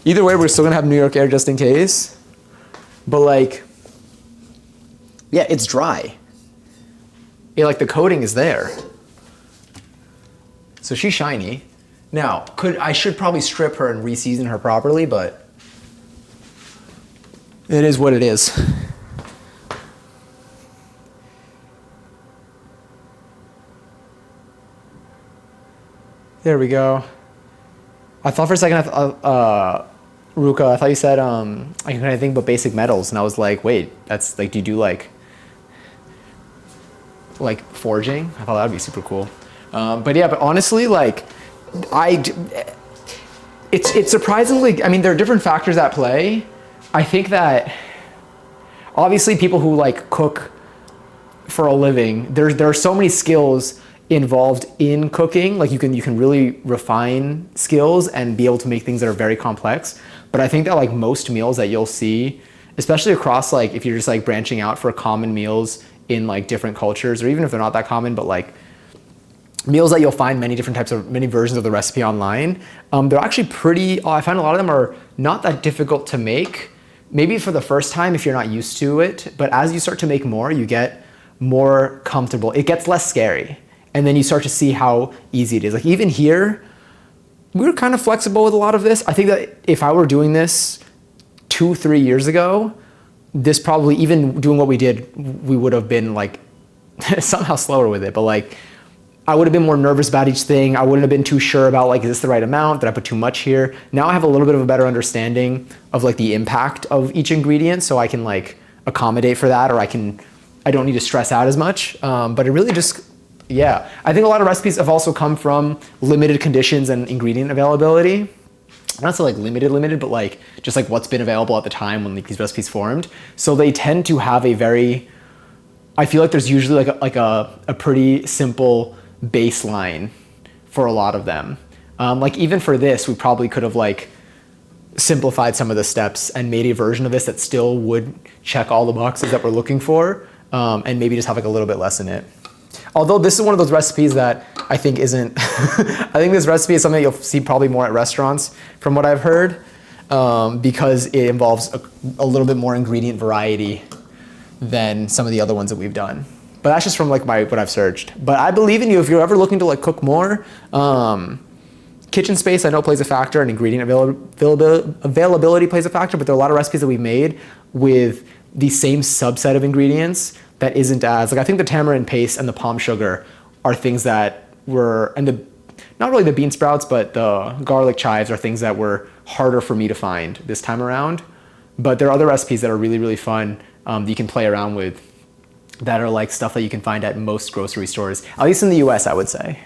Either way, we're still gonna have New York Air just in case. But like, Yeah, it's dry. Yeah, like the coating is there. So she's shiny. Now, I should probably strip her and re-season her properly, but it is what it is. There we go. I thought for a second, Ruka, I thought you said I can anything but basic metals, and I was like, wait, that's like, do you do like forging? I thought that'd be super cool. But yeah, but honestly, like, it's surprisingly, I mean, there are different factors at play. I think that obviously people who like cook for a living, there are so many skills involved in cooking. Like you can really refine skills and be able to make things that are very complex. But I think that like most meals that you'll see, especially across like if you're just like branching out for common meals in like different cultures, or even if they're not that common, but like meals that you'll find many versions of the recipe online, they're actually pretty, I find a lot of them are not that difficult to make. Maybe for the first time if you're not used to it, but as you start to make more, you get more comfortable. It gets less scary. And then you start to see how easy it is. Like even here, we were kind of flexible with a lot of this. I think that if I were doing this 2-3 years ago, this probably, even doing what we did, we would have been like somehow slower with it. But like, I would have been more nervous about each thing. I wouldn't have been too sure about like, is this the right amount? Did I put too much here? Now I have a little bit of a better understanding of like the impact of each ingredient, so I can like accommodate for that, or I don't need to stress out as much. But it really just, yeah. I think a lot of recipes have also come from limited conditions and ingredient availability. Not so like limited, but like just like what's been available at the time when like these recipes formed. So they tend to have a very, I feel like there's usually like a pretty simple baseline for a lot of them. Like even for this, we probably could have like simplified some of the steps and made a version of this that still would check all the boxes that we're looking for, and maybe just have like a little bit less in it. Although this is one of those recipes that I think isn't, I think this recipe is something you'll see probably more at restaurants from what I've heard, because it involves a little bit more ingredient variety than some of the other ones that we've done. But that's just from like what I've searched. But I believe in you if you're ever looking to like cook more. Kitchen space I know plays a factor, and ingredient availability plays a factor, but there are a lot of recipes that we've made with the same subset of ingredients that isn't as, like I think the tamarind paste and the palm sugar are things that were, and not really the bean sprouts, but the garlic chives are things that were harder for me to find this time around. But there are other recipes that are really, really fun that you can play around with, that are like stuff that you can find at most grocery stores, at least in the US, I would say.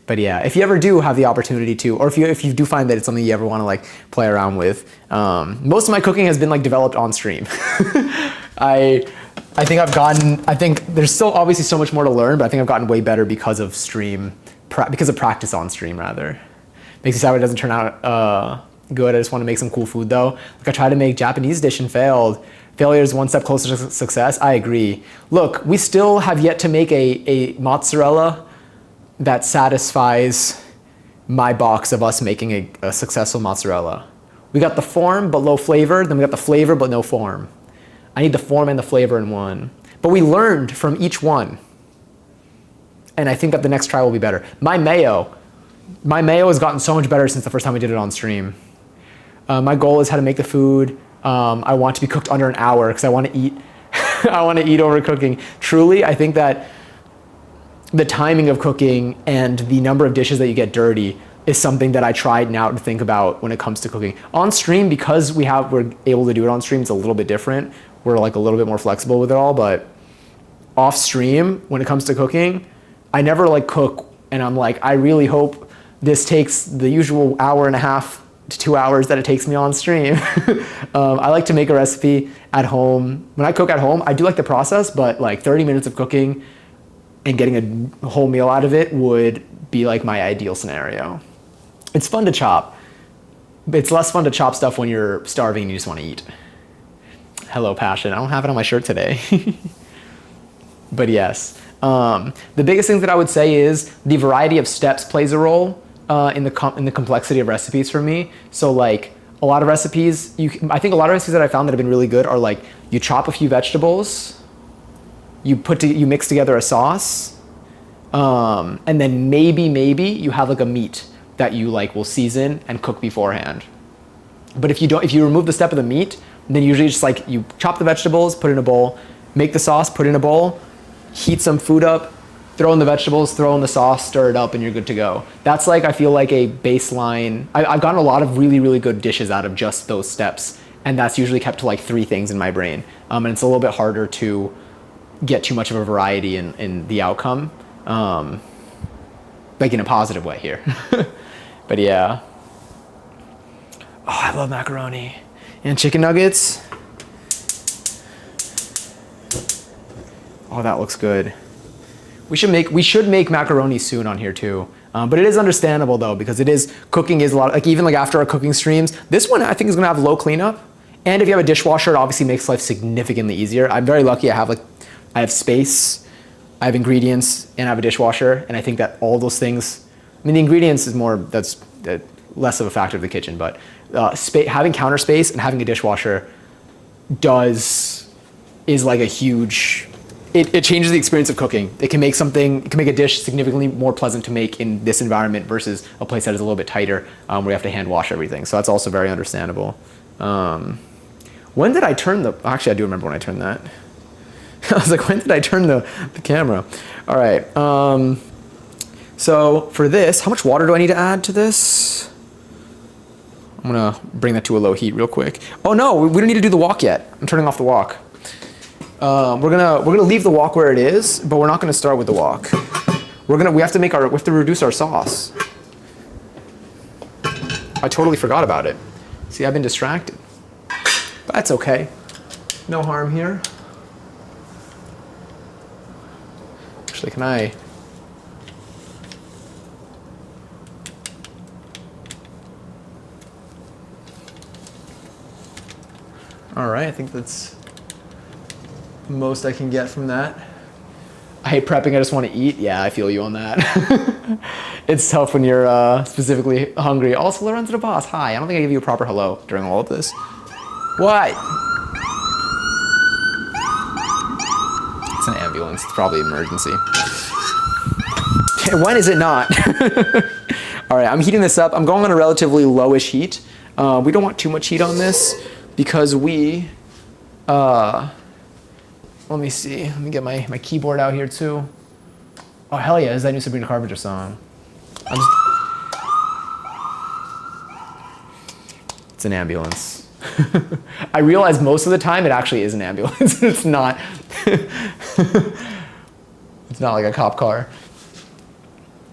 But yeah, if you ever do have the opportunity to, or if you do find that it's something you ever want to like play around with, most of my cooking has been like developed on stream. I think there's still obviously so much more to learn, but I think I've gotten way better because of because of practice on stream rather. Makes me sad when it doesn't turn out good. I just want to make some cool food though. Like I tried to make Japanese dish and failed. Failure is one step closer to success. I agree. Look, we still have yet to make a mozzarella that satisfies my box of us making a successful mozzarella. We got the form but low flavor, then we got the flavor but no form. I need the form and the flavor in one. But we learned from each one. And I think that the next try will be better. My mayo has gotten so much better since the first time we did it on stream. My goal is how to make the food. I want to be cooked under an hour because I want to eat. I want to eat over cooking. Truly, I think that the timing of cooking and the number of dishes that you get dirty is something that I tried now to think about when it comes to cooking. On stream, because we're able to do it on stream, it's a little bit different. We're like a little bit more flexible with it all, but off stream, when it comes to cooking, I never like cook and I'm like, I really hope this takes the usual hour and a half to 2 hours that it takes me on stream. I like to make a recipe at home. When I cook at home, I do like the process, but like 30 minutes of cooking and getting a whole meal out of it would be like my ideal scenario. It's fun to chop, but it's less fun to chop stuff when you're starving and you just want to eat. Hello, passion. I don't have it on my shirt today. But yes. The biggest thing that I would say is the variety of steps plays a role in the complexity of recipes for me. So like a lot of recipes, I think a lot of recipes that I found that have been really good are like you chop a few vegetables you mix together a sauce, and then maybe you have like a meat that you like will season and cook beforehand. But if you remove the step of the meat, then usually just like you chop the vegetables, put it in a bowl, make the sauce, put it in a bowl, heat some food up, throw in the vegetables, throw in the sauce, stir it up, and you're good to go. That's like, I feel like a baseline. I've gotten a lot of really, really good dishes out of just those steps. And that's usually kept to like 3 things in my brain. And it's a little bit harder to get too much of a variety in the outcome. Like in a positive way here. But yeah. Oh, I love macaroni. And chicken nuggets. Oh, that looks good. We should make macaroni soon on here too. But it is understandable though, because cooking is a lot, like even like after our cooking streams, this one I think is gonna have low cleanup. And if you have a dishwasher, it obviously makes life significantly easier. I'm very lucky I have space, I have ingredients, and I have a dishwasher. And I think that all those things, I mean, the ingredients is that's less of a factor of the kitchen, but having counter space and having a dishwasher is like a huge, it changes the experience of cooking. It can make a dish significantly more pleasant to make in this environment versus a place that is a little bit tighter, where you have to hand wash everything. So that's also very understandable. When did I turn actually I do remember when I turned that. I was like, when did I turn the camera? All right. So for this, how much water do I need to add to this? I'm gonna bring that to a low heat real quick. Oh no, we don't need to do the wok yet. I'm turning off the wok. We're gonna leave the wok where it is, but we're not gonna start with the wok. We have to reduce our sauce. I totally forgot about it. See, I've been distracted. But that's okay. No harm here. Actually, can I? All right, I think that's the most I can get from that. I hate prepping, I just want to eat. Yeah, I feel you on that. It's tough when you're specifically hungry. Also, Lorenzo the boss, hi. I don't think I gave you a proper hello during all of this. What? It's an ambulance, it's probably emergency. When is it not? All right, I'm heating this up. I'm going on a relatively lowish heat. We don't want too much heat on this because let me see. Let me get my keyboard out here too. Oh, hell yeah, this is that new Sabrina Carpenter song. It's an ambulance. I realize most of the time it actually is an ambulance. It's not. It's not like a cop car.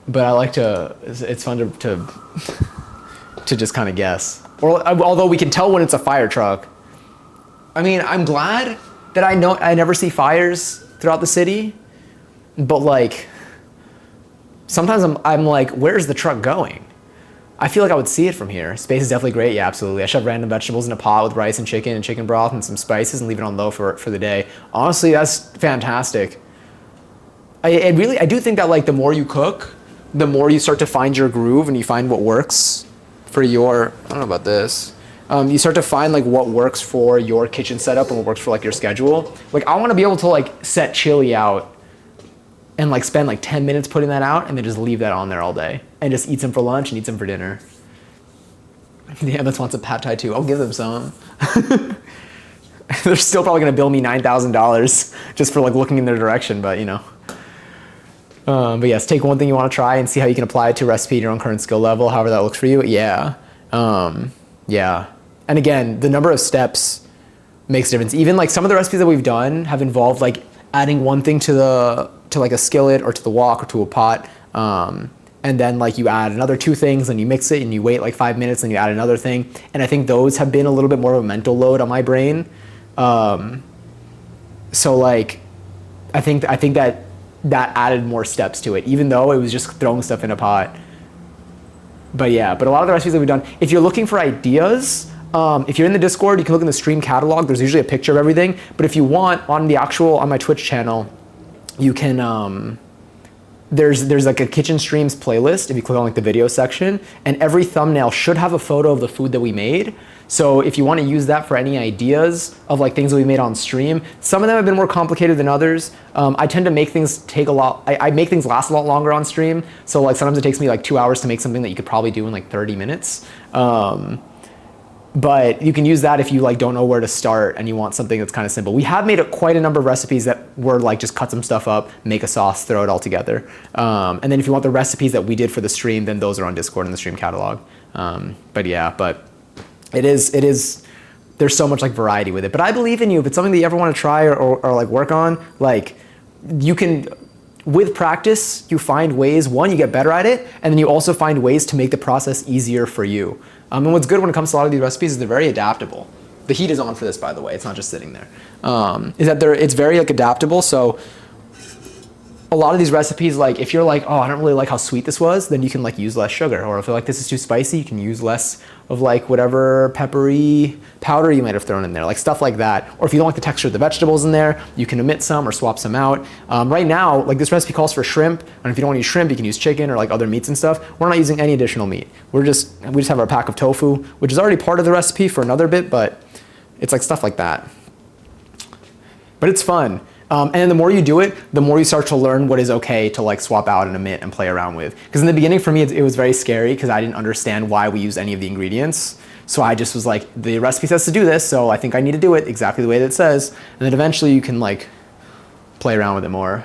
But I like it's fun to just kind of guess. Or although we can tell when it's a fire truck. I mean, I'm glad that I never see fires throughout the city, but like sometimes I'm like, where's the truck going? I feel like I would see it from here. Space is definitely great. Yeah, absolutely. I shove random vegetables in a pot with rice and chicken broth and some spices and leave it on low for the day. Honestly, that's fantastic. I do think that like the more you cook, the more you start to find your groove and you find what works for your, I don't know about this. You start to find like what works for your kitchen setup and what works for like your schedule. Like I want to be able to like set chili out and like spend like 10 minutes putting that out and then just leave that on there all day and just eat some for lunch and eat some for dinner. The Evans wants a pad thai too. I'll give them some. They're still probably gonna bill me $9,000 just for like looking in their direction, but you know. But yes, take one thing you want to try and see how you can apply it to a recipe at your own current skill level, however that looks for you. Yeah. Yeah. And again, the number of steps makes a difference. Even like some of the recipes that we've done have involved like adding one thing to like a skillet or to the wok or to a pot. And then like you add another 2 things and you mix it and you wait like 5 minutes and you add another thing. And I think those have been a little bit more of a mental load on my brain. So like, I think that added more steps to it, even though it was just throwing stuff in a pot. But yeah, but a lot of the recipes that we've done, if you're looking for ideas, if you're in the Discord, you can look in the stream catalog. There's usually a picture of everything. But if you want, on my Twitch channel, you can, there's like a kitchen streams playlist if you click on like the video section, and every thumbnail should have a photo of the food that we made. So if you want to use that for any ideas of like things that we made on stream, some of them have been more complicated than others. I tend to make things take a lot, I make things last a lot longer on stream. So like sometimes it takes me like 2 hours to make something that you could probably do in like 30 minutes. But you can use that if you like don't know where to start and you want something that's kind of simple. We have made quite a number of recipes that were like just cut some stuff up, make a sauce, throw it all together. And then if you want the recipes that we did for the stream, then those are on Discord in the stream catalog. But yeah, but it is, there's so much like variety with it. But I believe in you. If it's something that you ever want to try or like work on, like you can, with practice, you find ways, one, you get better at it, and then you also find ways to make the process easier for you. And what's good when it comes to a lot of these recipes is they're very adaptable. The heat is on for this, by the way. It's not just sitting there. Is that it's very like adaptable. So a lot of these recipes, like if you're like, oh, I don't really like how sweet this was, then you can like use less sugar. Or if you're like, this is too spicy, you can use less of like whatever peppery powder you might have thrown in there, like stuff like that. Or if you don't like the texture of the vegetables in there, you can omit some or swap some out. Right now, like this recipe calls for shrimp, and if you don't want to use shrimp, you can use chicken or like other meats and stuff. We're not using any additional meat. We just have our pack of tofu, which is already part of the recipe for another bit, but it's like stuff like that. But it's fun. And then the more you do it, the more you start to learn what is okay to like swap out and omit and play around with. Because in the beginning for me, it was very scary because I didn't understand why we used any of the ingredients. So I just was like, the recipe says to do this, so I think I need to do it exactly the way that it says. And then eventually you can like play around with it more.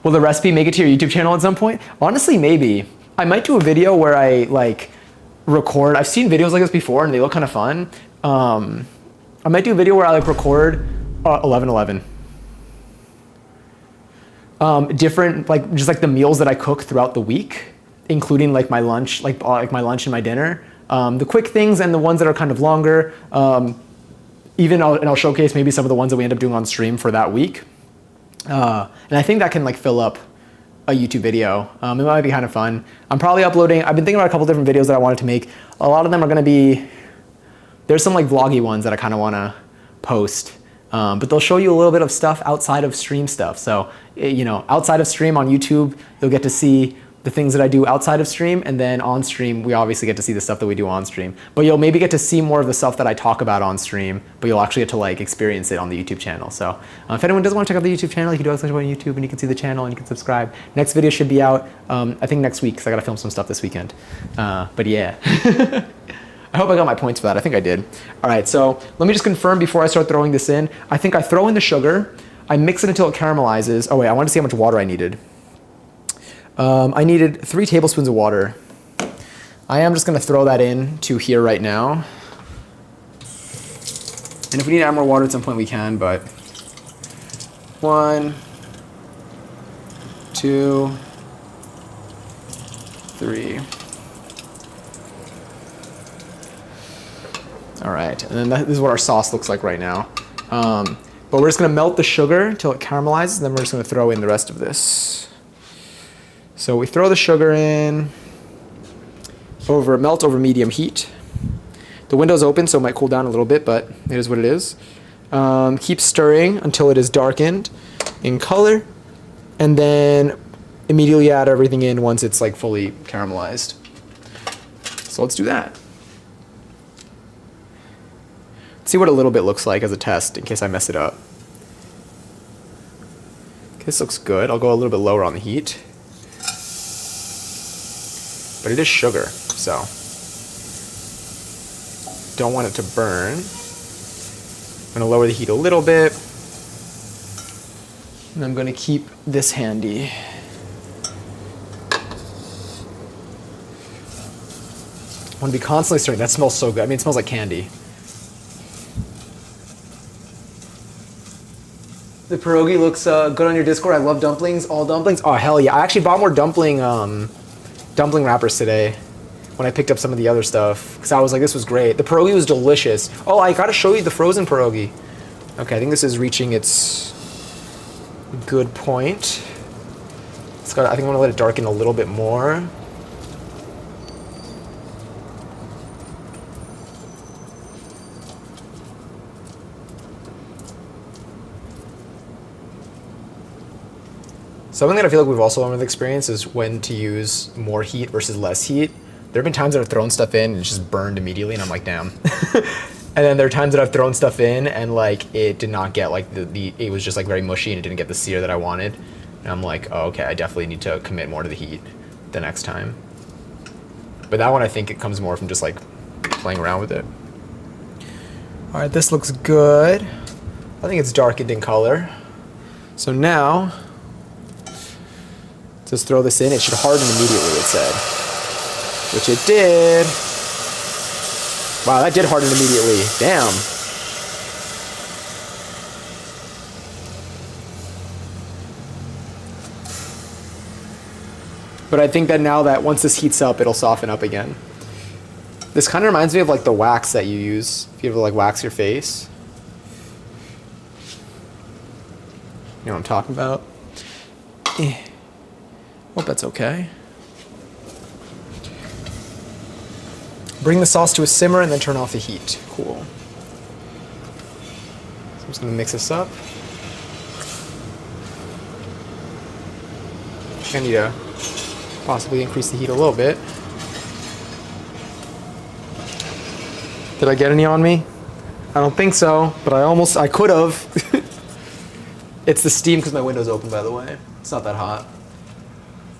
Will the recipe make it to your YouTube channel at some point? Honestly, maybe. I might do a video where I like record. I've seen videos like this before and they look kind of fun. I might do a video where I like record 11:11. Different, like just like the meals that I cook throughout the week, including like my lunch, like my lunch and my dinner. The quick things and the ones that are kind of longer. And I'll showcase maybe some of the ones that we end up doing on stream for that week. And I think that can like fill up a YouTube video. It might be kind of fun. I'm probably uploading, I've been thinking about a couple different videos that I wanted to make. A lot of them are gonna be, there's some like vloggy ones that I kind of wanna post. But they'll show you a little bit of stuff outside of stream stuff. So, you know, outside of stream on YouTube, you'll get to see the things that I do outside of stream, and then on stream, we obviously get to see the stuff that we do on stream. But you'll maybe get to see more of the stuff that I talk about on stream, but you'll actually get to like experience it on the YouTube channel. So if anyone doesn't want to check out the YouTube channel, you can do it on YouTube and you can see the channel and you can subscribe. Next video should be out, I think next week, because I gotta film some stuff this weekend. But yeah. I hope I got my points for that. I think I did. All right, so let me just confirm before I start throwing this in. I think I throw in the sugar, I mix it until it caramelizes. Oh wait, I wanted to see how much water I needed. I needed 3 tablespoons of water. I am just gonna throw that in to here right now. And if we need to add more water at some point, we can, but 1, 2, 3. All right, and then this is what our sauce looks like right now. But we're just gonna melt the sugar until it caramelizes, and then we're just gonna throw in the rest of this. So we throw the sugar in, melt over medium heat. The window's open, so it might cool down a little bit, but it is what it is. Keep stirring until it is darkened in color, and then immediately add everything in once it's like fully caramelized. So let's do that. See what a little bit looks like as a test in case I mess it up. Okay, this looks good. I'll go a little bit lower on the heat. But it is sugar, so don't want it to burn. I'm gonna lower the heat a little bit. And I'm gonna keep this handy. I wanna be constantly stirring. That smells so good. I mean, it smells like candy. The pierogi looks good on your Discord. I love dumplings, all dumplings. Oh, hell yeah. I actually bought more dumpling wrappers today when I picked up some of the other stuff because I was like, this was great. The pierogi was delicious. Oh, I gotta show you the frozen pierogi. Okay, I think this is reaching its good point. I think I'm gonna let it darken a little bit more. Something that I feel like we've also learned with experience is when to use more heat versus less heat. There have been times that I've thrown stuff in and it's just burned immediately, and I'm like, damn. And then there are times that I've thrown stuff in and like it did not get like it was just like very mushy and it didn't get the sear that I wanted. And I'm like, oh, okay, I definitely need to commit more to the heat the next time. But that one, I think it comes more from just like playing around with it. All right, this looks good. I think it's darkened in color. So now, just throw this in. It should harden immediately, it said. Which it did. Wow, that did harden immediately. Damn. But I think that now that once this heats up, it'll soften up again. This kind of reminds me of like the wax that you use if you ever like wax your face. You know what I'm talking about? Hope that's okay. Bring the sauce to a simmer and then turn off the heat. Cool. So I'm just gonna mix this up. I need to possibly increase the heat a little bit. Did I get any on me? I don't think so, but I could have. It's the steam because my window's open, by the way. It's not that hot.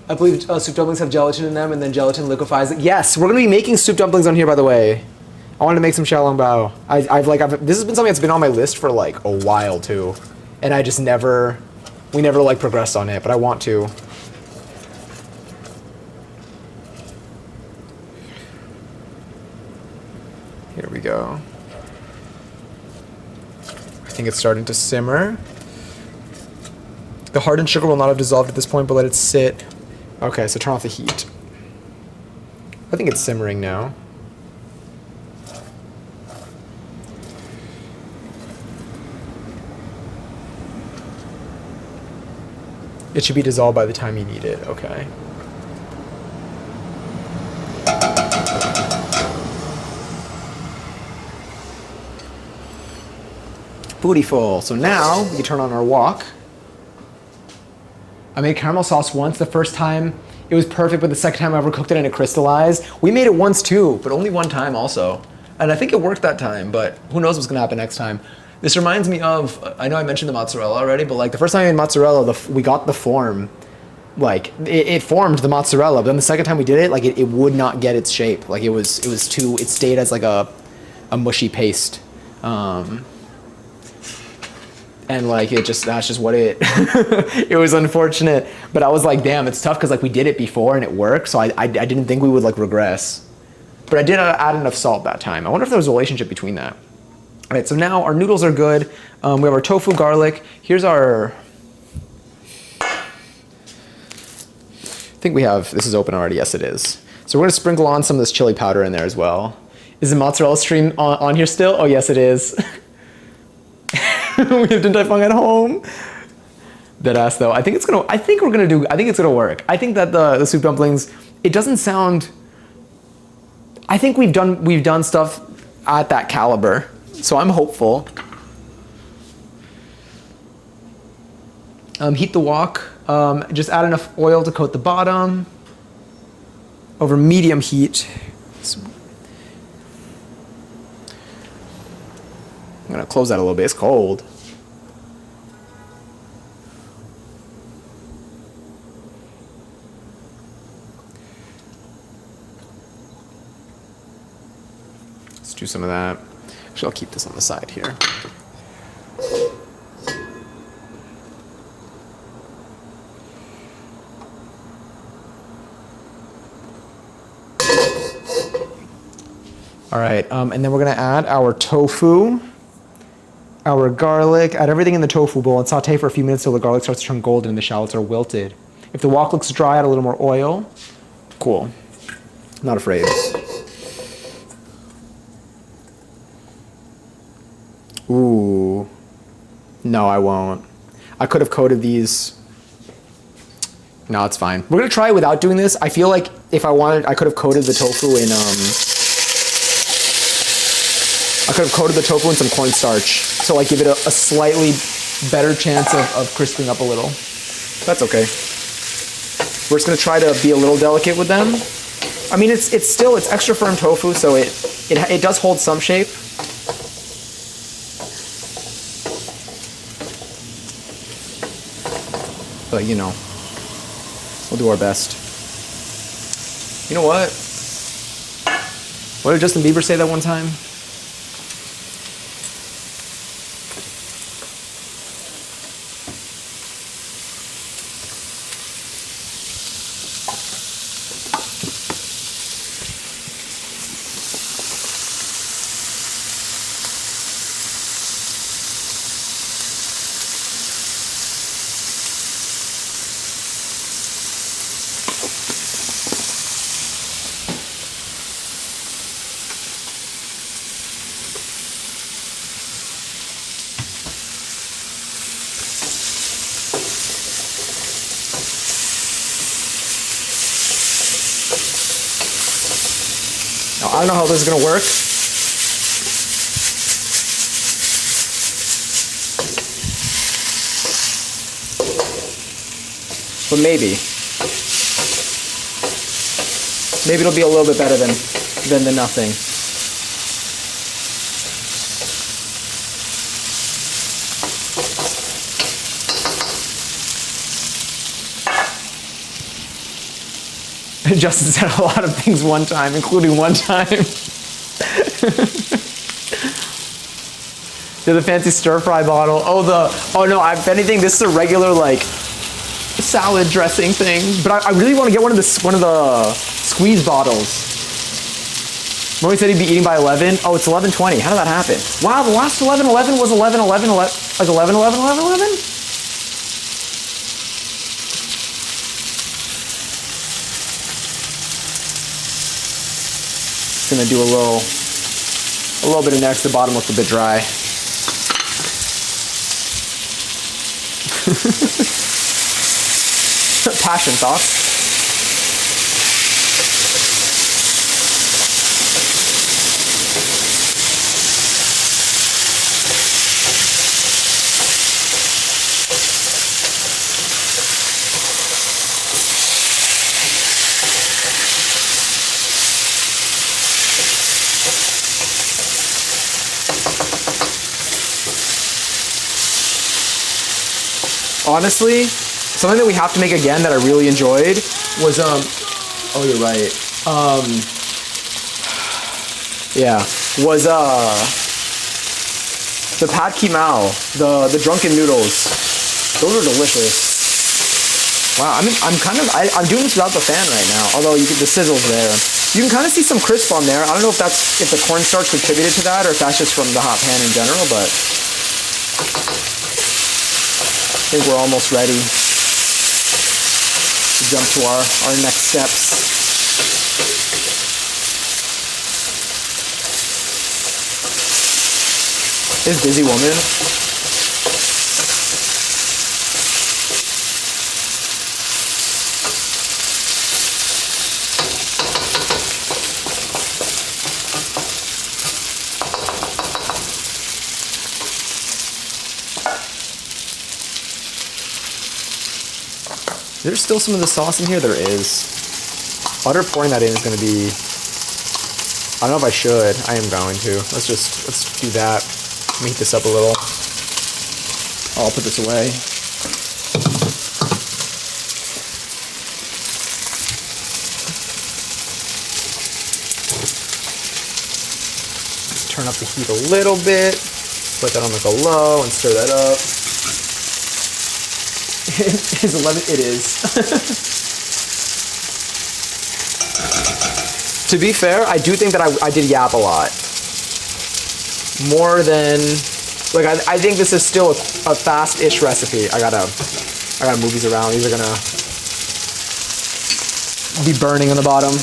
I believe soup dumplings have gelatin in them, and then gelatin liquefies it. Yes, we're gonna be making soup dumplings on here, by the way. I wanted to make some xiaolongbao. This has been something that's been on my list for like a while too, and we never like progressed on it, but I want to. Here we go. I think it's starting to simmer. The hardened sugar will not have dissolved at this point, but let it sit. Okay, so turn off the heat. I think it's simmering now. It should be dissolved by the time you need it, okay. Beautiful. So now we can turn on our wok. I made caramel sauce once. The first time it was perfect, but the second time I overcooked it and it crystallized. We made it once too, but only one time also. And I think it worked that time, but who knows what's gonna happen next time. This reminds me of, I know I mentioned the mozzarella already, but like the first time I made mozzarella, we got the form, like it formed the mozzarella, but then the second time we did it, like it would not get its shape. Like it stayed as like a mushy paste. And like that's just what it was unfortunate, but I was like, damn, it's tough because like we did it before and it worked, so I didn't think we would like regress, but I did add enough salt that time. I wonder if there was a relationship between that. All right, so now our noodles are good. We have our tofu, garlic. Here's our, I think this is open already. Yes, it is. So we're gonna sprinkle on some of this chili powder in there as well. Is the mozzarella stream on here still? Oh yes, it is. We have Din Tai Fung at home. Deadass though. I think it's gonna work. I think that the soup dumplings, it doesn't sound, I think we've done stuff at that caliber, so I'm hopeful. Heat the wok. Just add enough oil to coat the bottom over medium heat. I'm gonna close that a little bit, it's cold. Let's do some of that. Actually, I'll keep this on the side here. All right, and then we're gonna add our tofu, our garlic, add everything in the tofu bowl and saute for a few minutes till the garlic starts to turn golden and the shallots are wilted. If the wok looks dry, add a little more oil. Cool. Not afraid. Ooh. No, I won't. I could have coated these. No, it's fine. We're gonna try it without doing this. I feel like if I wanted, I could have coated the tofu in some cornstarch. So like give it a slightly better chance of crisping up a little. That's okay. We're just gonna try to be a little delicate with them. I mean, it's extra firm tofu, so it does hold some shape. But you know, we'll do our best. You know what? What did Justin Bieber say that one time? I don't know how this is gonna work. But maybe it'll be a little bit better than the nothing. Justin said a lot of things one time, including one time. The fancy stir fry bottle. Oh no, if anything, this is a regular like salad dressing thing. But I really want to get one of the squeeze bottles. Murray said he'd be eating by 11. Oh, it's 11:20. How did that happen? Wow, the last 11:11 was 11:11, like 11:11. Gonna do a little bit of next. The bottom looks a bit dry. Passion sauce. Honestly, something that we have to make again that I really enjoyed was oh, you're right. Yeah, was the pad ki mao, the drunken noodles. Those are delicious. Wow, I'm doing this without the fan right now. Although the sizzle's there. You can kind of see some crisp on there. I don't know if the cornstarch contributed to that or if that's just from the hot pan in general, but I think we're almost ready to jump to our next steps. This busy woman. There's still some of the sauce in here. There is. Butter pouring that in is going to be. I don't know if I should. I am going to. Let's do that. Let me heat this up a little. I'll put this away. Let's turn up the heat a little bit. Put that on like a low and stir that up. Is 11? It is. To be fair, I do think that I did yap a lot. More than, like, I think this is still a fast-ish recipe. I gotta move these around. These are gonna be burning on the bottom.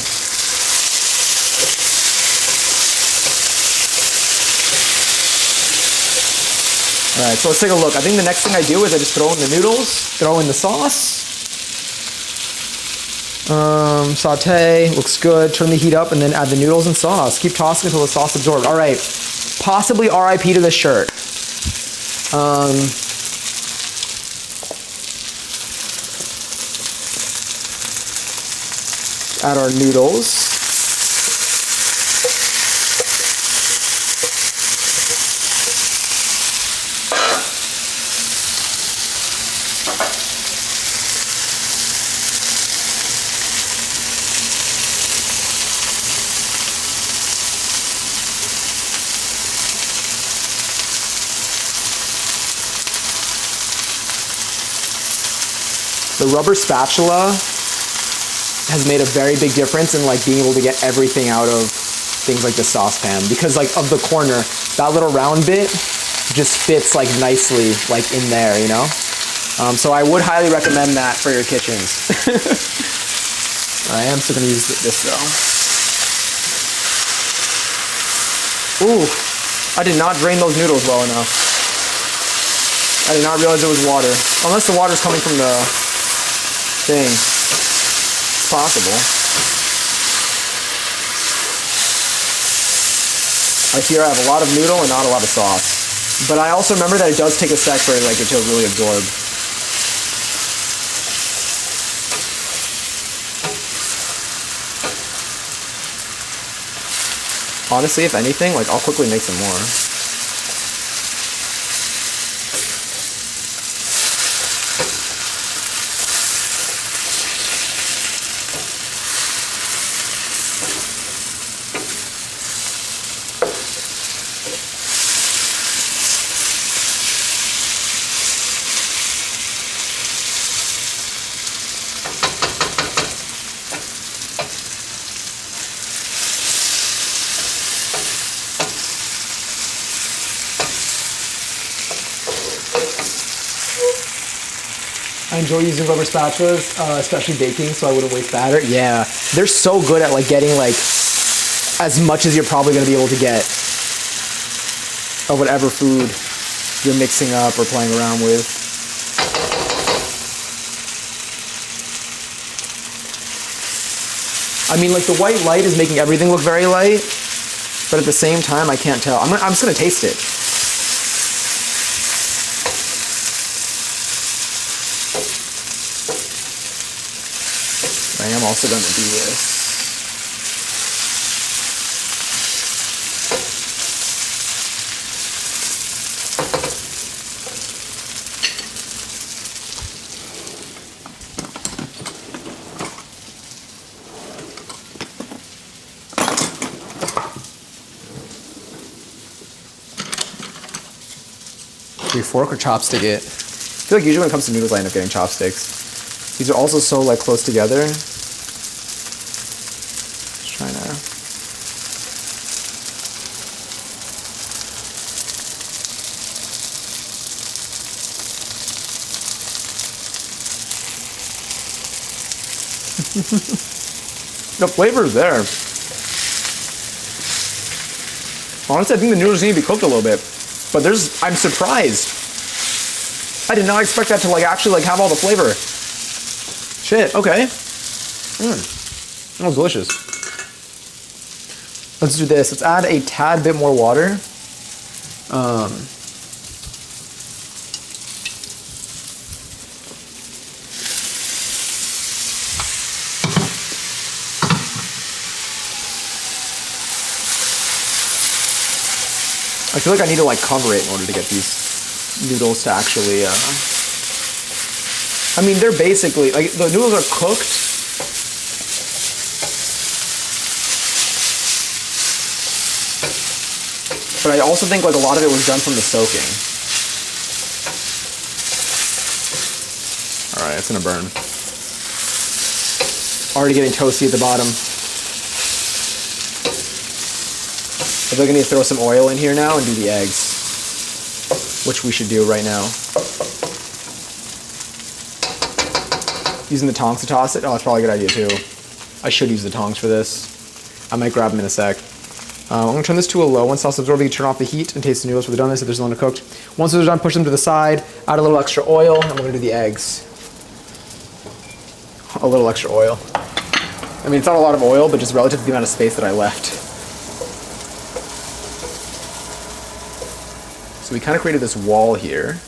All right, so let's take a look. I think the next thing I do is I just throw in the noodles, throw in the sauce. Saute, looks good. Turn the heat up and then add the noodles and sauce. Keep tossing until the sauce absorbs. All right, possibly RIP to this shirt. Add our noodles. The rubber spatula has made a very big difference in like being able to get everything out of things like the saucepan, because like of the corner, that little round bit just fits like nicely like in there, you know? So I would highly recommend that for your kitchens. I am still gonna use this though. Ooh, I did not drain those noodles well enough. I did not realize it was water. Unless the water's coming from the thing. It's possible. Like here I have a lot of noodle and not a lot of sauce. But I also remember that it does take a sec for like it to really absorb. Honestly, if anything, like I'll quickly make some more. I enjoy using rubber spatulas, especially baking, so I wouldn't waste batter. Yeah, they're so good at like getting like as much as you're probably gonna be able to get of whatever food you're mixing up or playing around with. I mean, like the white light is making everything look very light, but at the same time, I can't tell. I'm just gonna taste it. I am also going to do this. Do you fork or chopstick it? I feel like usually when it comes to noodles, I end up getting chopsticks. These are also so like close together. Trying to. The flavor is there. Honestly, I think the noodles need to be cooked a little bit, but I'm surprised. I did not expect that to like actually like have all the flavor. Shit. Okay. That was delicious. Let's do this. Let's add a tad bit more water. I feel like I need to like cover it in order to get these noodles to actually, I mean, they're basically, like the noodles are cooked. But I also think like a lot of it was done from the soaking. All right, it's gonna burn. Already getting toasty at the bottom. I feel like I need to throw some oil in here now and do the eggs, which we should do right now. Using the tongs to toss it? Oh, that's probably a good idea too. I should use the tongs for this. I might grab them in a sec. I'm gonna turn this to a low. Once sauce absorbs, you turn off the heat and taste the noodles for the doneness if there's no one cooked. Once those are done, push them to the side, add a little extra oil, and we're gonna do the eggs. A little extra oil. I mean, it's not a lot of oil, but just relative to the amount of space that I left. So we kind of created this wall here.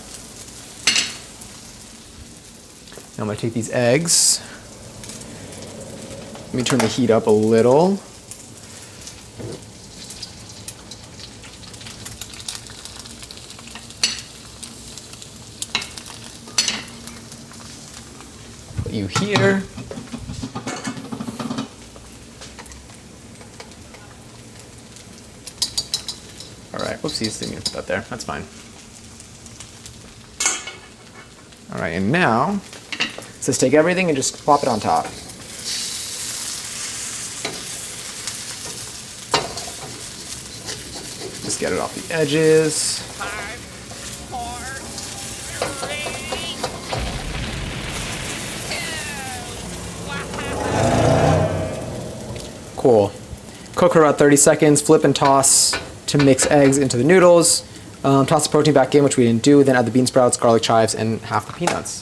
Now I'm gonna take these eggs. Let me turn the heat up a little. Put you here. All right, whoopsies, didn't mean to put that there. That's fine. All right, and now, let's just take everything and just plop it on top. Just get it off the edges. 5, 4, 3, 2, Cool. Cook for about 30 seconds, flip and toss to mix eggs into the noodles. Toss the protein back in, which we didn't do. Then add the bean sprouts, garlic chives, and half the peanuts.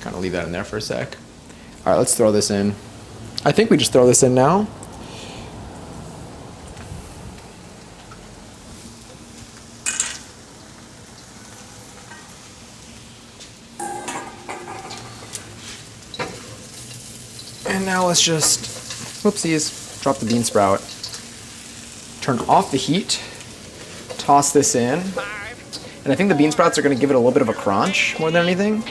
Kind of leave that in there for a sec. All right, let's throw this in. I think we just throw this in now. And now let's just, whoopsies, drop the bean sprout. Turn off the heat. Toss this in. 5, And I think the bean sprouts are going to give it a little bit of a crunch more than anything.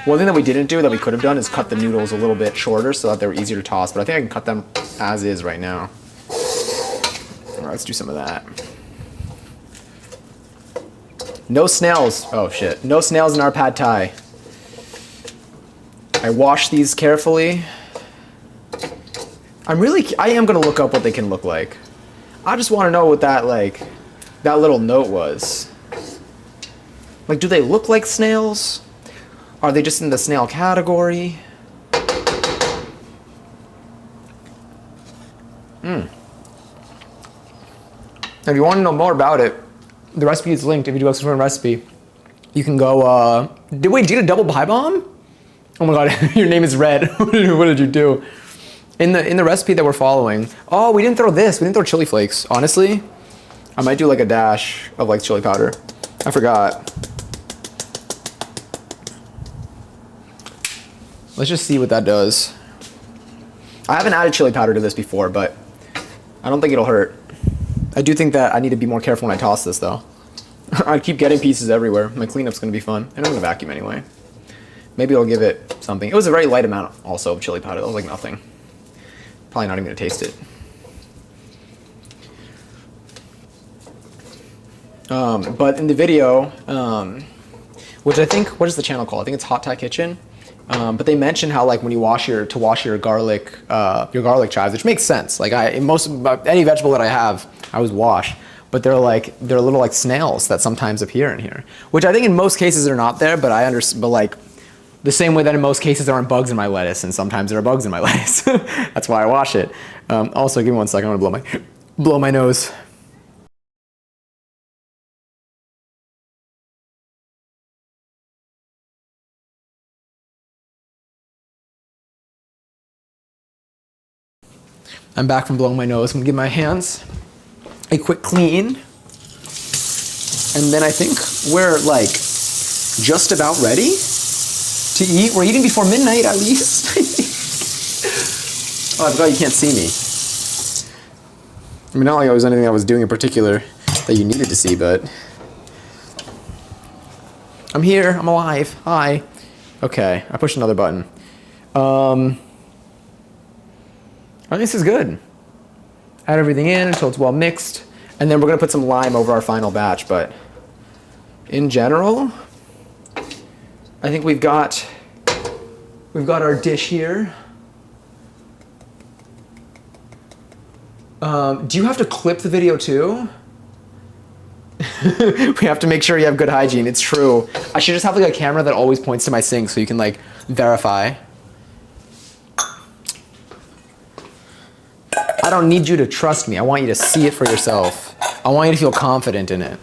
One thing that we didn't do that we could have done is cut the noodles a little bit shorter so that they were easier to toss, but I think I can cut them as is right now. All right, let's do some of that. No snails. Oh shit. No snails in our pad thai. I wash these carefully. I am gonna look up what they can look like. I just want to know what that little note was. Like, do they look like snails? Are they just in the snail category? If you want to know more about it, the recipe is linked. If you do extra recipe, you can go. Did you get a double pie bomb? Oh my god, your name is red. What did you do? In the recipe that we're following. Oh, we didn't throw this. We didn't throw chili flakes. Honestly, I might do like a dash of like chili powder. I forgot. Let's just see what that does. I haven't added chili powder to this before, but I don't think it'll hurt. I do think that I need to be more careful when I toss this though. I keep getting pieces everywhere. My cleanup's gonna be fun. And I'm gonna vacuum anyway. Maybe I'll give it something. It was a very light amount also of chili powder. That was like nothing. Probably not even gonna taste it. But in the video, which I think, what is the channel called? I think it's Hot Thai Kitchen. But they mention how like when you wash your garlic chives, which makes sense. Like any vegetable that I have, I always wash. But they're little like snails that sometimes appear in here, which I think in most cases are not there. But I understand. But like the same way that in most cases there aren't bugs in my lettuce, and sometimes there are bugs in my lettuce. That's why I wash it. Also, give me 1 second. I want to blow my nose. I'm back from blowing my nose. I'm gonna give my hands a quick clean. And then I think we're like just about ready to eat. We're eating before midnight at least. Oh, I forgot you can't see me. I mean, not like I was anything I was doing in particular that you needed to see, but I'm here, I'm alive, hi. Okay, I pushed another button. I think this is good. Add everything in until it's well mixed. And then we're gonna put some lime over our final batch, but in general, I think we've got our dish here. Do you have to clip the video too? We have to make sure you have good hygiene. It's true. I should just have like a camera that always points to my sink so you can like verify. I don't need you to trust me. I want you to see it for yourself. I want you to feel confident in it.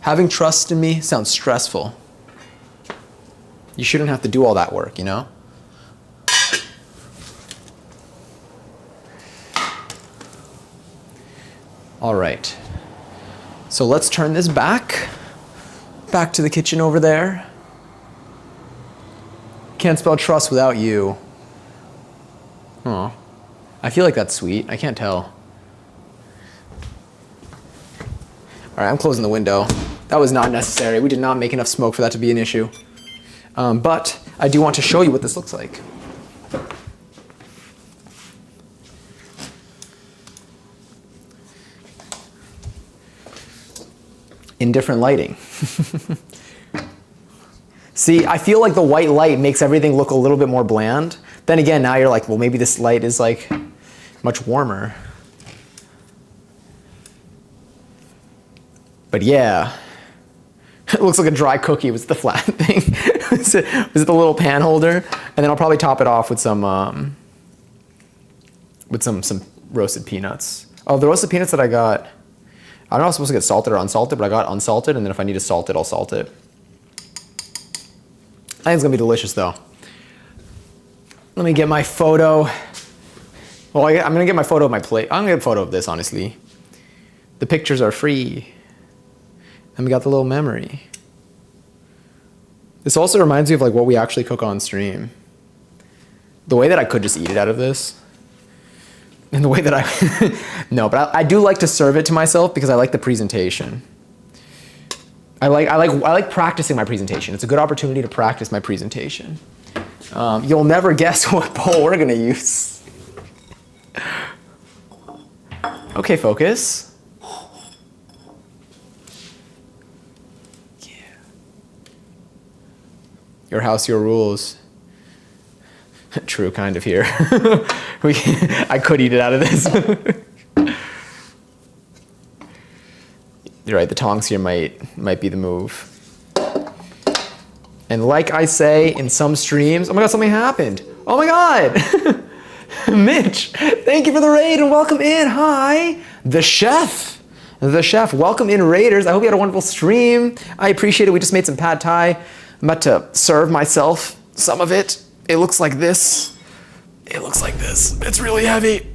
Having trust in me sounds stressful. You shouldn't have to do all that work, you know? All right. So let's turn this back to the kitchen over there. Can't spell trust without you. Oh, I feel like that's sweet. I can't tell. All right, I'm closing the window. That was not necessary. We did not make enough smoke for that to be an issue. But I do want to show you what this looks like. In different lighting. See, I feel like the white light makes everything look a little bit more bland. Then again, now you're like, well, maybe this light is like much warmer. But yeah, it looks like a dry cookie with the flat thing. Was it the little pan holder? And then I'll probably top it off with some roasted peanuts. Oh, the roasted peanuts that I got, I don't know if I'm supposed to get salted or unsalted, but I got unsalted, and then if I need to salt it, I'll salt it. I think it's gonna be delicious though. Let me get my photo. Well, I'm gonna get my photo of my plate. I'm gonna get a photo of this, honestly. The pictures are free. And we got the little memory. This also reminds me of like what we actually cook on stream. The way that I could just eat it out of this. And the way that no, but I do like to serve it to myself because I like the presentation. I like practicing my presentation. It's a good opportunity to practice my presentation. You'll never guess what bowl we're gonna use. Okay, focus. Yeah. Your house, your rules. True, kind of here. I could eat it out of this. You're right, the tongs here might be the move. And like I say in some streams, oh my god, something happened. Oh my god! Mitch, thank you for the raid and welcome in. Hi, the chef. The chef, welcome in, raiders. I hope you had a wonderful stream. I appreciate it. We just made some pad thai. I'm about to serve myself some of it. It looks like this. It looks like this. It's really heavy.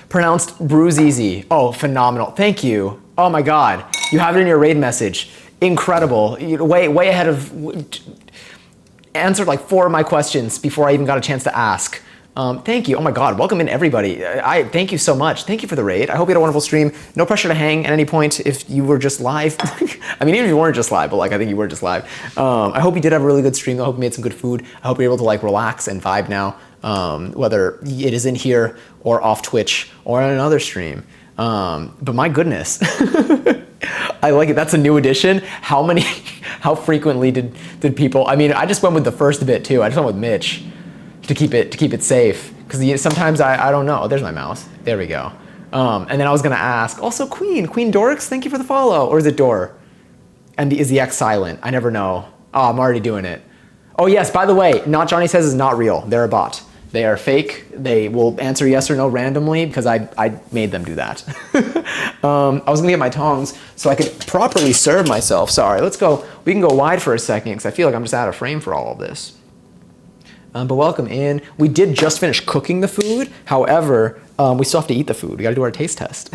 Pronounced bruise easy. Oh, phenomenal. Thank you. Oh my God. You have it in your raid message. Incredible. Way ahead of, answered like 4 of my questions before I even got a chance to ask. Thank you. Oh my God. Welcome in, everybody. I thank you so much. Thank you for the raid. I hope you had a wonderful stream. No pressure to hang at any point if you were just live. I mean, even if you weren't just live, but like I think you were just live. I hope you did have a really good stream. I hope you made some good food. I hope you're able to like relax and vibe now, whether it is in here or off Twitch or on another stream. But my goodness, I like it. That's a new addition. How frequently did people? I mean, I just went with the first bit too. I just went with Mitch. To keep it safe, because sometimes I don't know. There's my mouse. There we go. And then I was gonna ask also Queen Dorks. Thank you for the follow. Or is it Door? And is the X silent? I never know. Oh, I'm already doing it. Oh yes. By the way, Not Johnny Says is not real. They're a bot. They are fake. They will answer yes or no randomly because I made them do that. I was gonna get my tongs so I could properly serve myself. Sorry. Let's go. We can go wide for a second because I feel like I'm just out of frame for all of this. But welcome in. We did just finish cooking the food. However, we still have to eat the food. We got to do our taste test.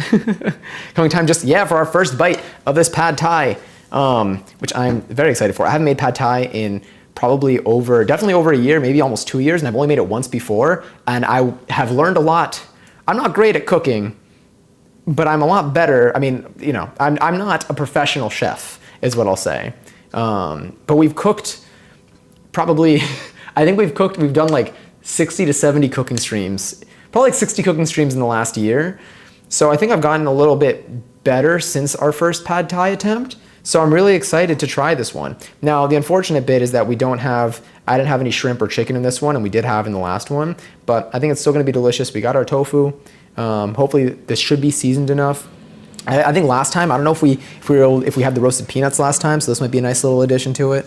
Coming time for our first bite of this pad thai, which I'm very excited for. I haven't made pad thai in definitely over a year, maybe almost 2 years, and I've only made it once before. And I have learned a lot. I'm not great at cooking, but I'm a lot better. I mean, you know, I'm not a professional chef, is what I'll say. But we've cooked probably. I think we've done like 60 to 70 cooking streams, probably like 60 cooking streams in the last year. So I think I've gotten a little bit better since our first pad thai attempt. So I'm really excited to try this one. Now, the unfortunate bit is that I didn't have any shrimp or chicken in this one, and we did have in the last one, but I think it's still gonna be delicious. We got our tofu. Hopefully this should be seasoned enough. I think last time, I don't know if we had the roasted peanuts last time, so this might be a nice little addition to it.